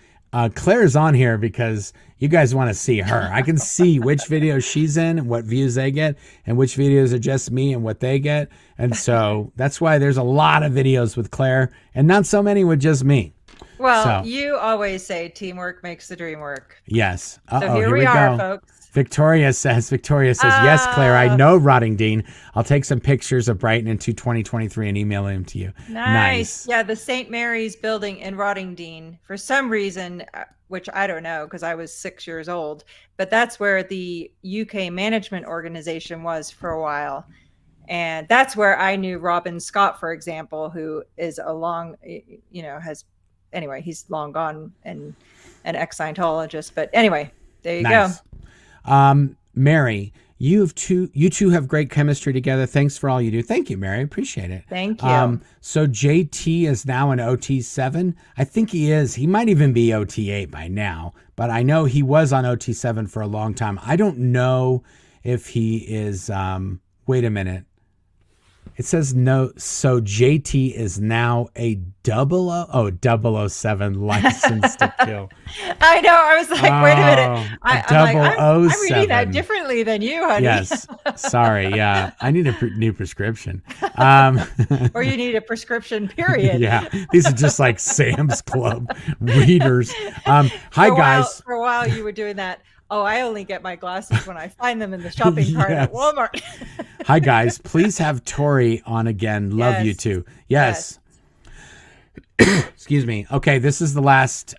Claire's on here because you guys want to see her. I can see which videos she's in and what views they get, and which videos are just me and what they get. And so that's why there's a lot of videos with Claire and not so many with just me. Well, you always say teamwork makes the dream work. Yes. So here we are, folks. Victoria says, yes, Claire, I know Rottingdean. I'll take some pictures of Brighton in 2023 and email them to you. Nice. Yeah, the St. Mary's building in Rottingdean, for some reason, which I don't know because I was 6 years old, but that's where the UK management organization was for a while. And that's where I knew Robin Scott, for example, who is he's long gone and an ex-Scientologist. But anyway, there you go. Mary, you two have great chemistry together. Thanks for all you do. Thank you, Mary. Appreciate it. Thank you. So JT is now an OT7. I think he is. He might even be OT8 by now, but I know he was on OT7 for a long time. I don't know if he is, wait a minute. It says no. So JT is now a 007 license to kill. I know. I was like, wait a minute. I'm reading that 007. differently than you, honey. Yes. Sorry. Yeah. I need a new prescription. Or you need a prescription, period. Yeah. These are just like Sam's Club readers. Hi, guys. For a while, you were doing that. Oh, I only get my glasses when I find them in the shopping cart at Walmart. Hi, guys. Please have Tori on again. Love you too. Yes. Excuse me. Okay, this is the last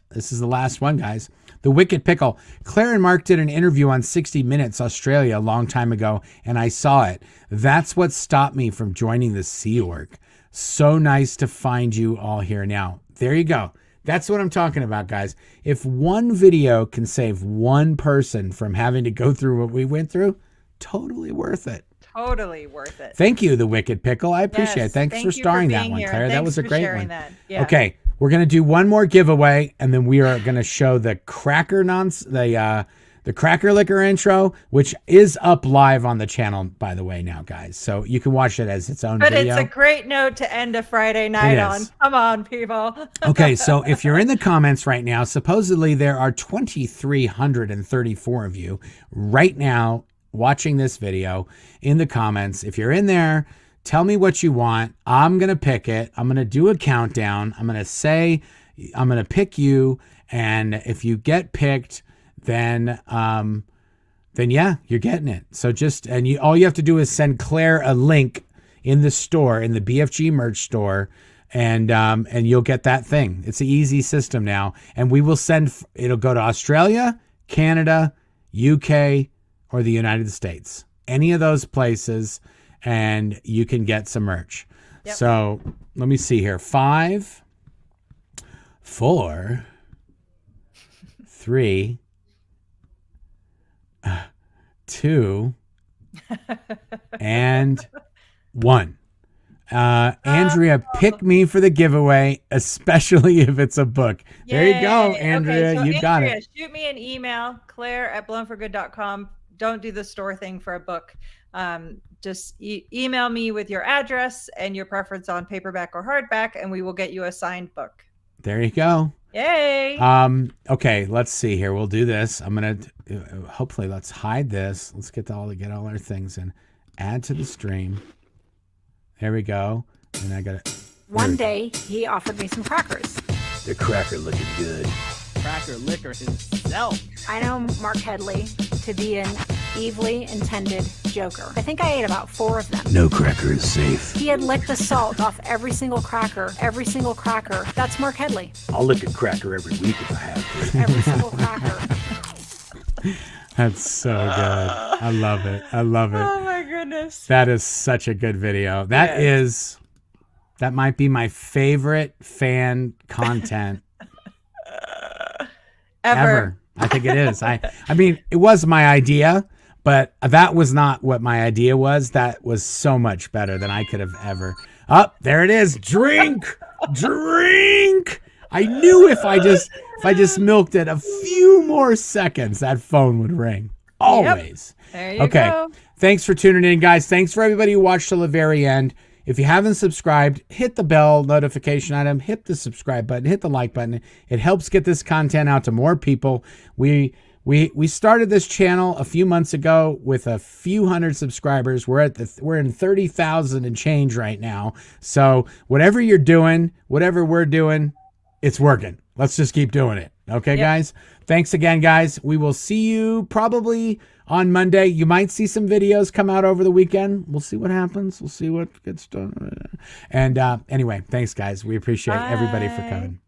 one, guys. The Wicked Pickle. Claire and Mark did an interview on 60 Minutes Australia a long time ago, and I saw it. That's what stopped me from joining the Sea Org. So nice to find you all here now. There you go. That's what I'm talking about, guys. If one video can save one person from having to go through what we went through, totally worth it. Totally worth it. Thank you, The Wicked Pickle. I appreciate it. Thanks for starring that one, Claire. That was a great one. Yeah. Okay, we're going to do one more giveaway, and then we are going to show the the Cracker Liquor intro, which is up live on the channel, by the way, now, guys. So you can watch it as its own video. But it's a great note to end a Friday night on. Come on, people. Okay, so if you're in the comments right now, supposedly there are 2,334 of you right now watching this video in the comments. If you're in there, tell me what you want. I'm going to pick it. I'm going to do a countdown. I'm going to say, I'm going to pick you. And if you get picked, then yeah, you're getting it. So all you have to do is send Claire a link in the store, in the BFG merch store, and you'll get that thing. It's an easy system now. And we will it'll go to Australia, Canada, UK, or the United States. Any of those places, and you can get some merch. Yep. So let me see here. 5, 4, 3, 2, and 1. Andrea, pick me for the giveaway, especially if it's a book. There you go, Andrea. Okay, so you got Andrea, it. Shoot me an email, claire@blownforgood.com. Don't do the store thing for a book. Just email me with your address and your preference on paperback or hardback, and we will get you a signed book. There you go. Yay. Okay, let's see here. We'll do this. I'm going to, hopefully, let's hide this. Let's get all our things in. Add to the stream. There we go. And I got it. One day, he offered me some crackers. The cracker looking good. Cracker liquor himself. I know Mark Headley to be an evilly intended joker. I think I ate about 4 of them. No cracker is safe. He had licked the salt off every single cracker. Every single cracker. That's Mark Headley. I'll lick a cracker every week if I have to. Every single cracker. That's so good. I love it. I love it. Oh my goodness. That is such a good video. That might be my favorite fan content ever. I think it is. I mean, it was my idea, but that was not what my idea was. That was so much better than I could have ever. Oh, there it is. Drink. I knew if I just milked it a few more seconds, that phone would ring. Always. Yep. There you go. Thanks for tuning in, guys. Thanks for everybody who watched till the very end. If you haven't subscribed, hit the bell notification item, hit the subscribe button, hit the like button. It helps get this content out to more people. We started this channel a few months ago with a few hundred subscribers. We're in 30,000 and change right now. So whatever you're doing, whatever we're doing, it's working. Let's just keep doing it. Okay, guys? Thanks again, guys. We will see you probably on Monday. You might see some videos come out over the weekend. We'll see what happens. We'll see what gets done. And anyway, thanks, guys. We appreciate everybody for coming.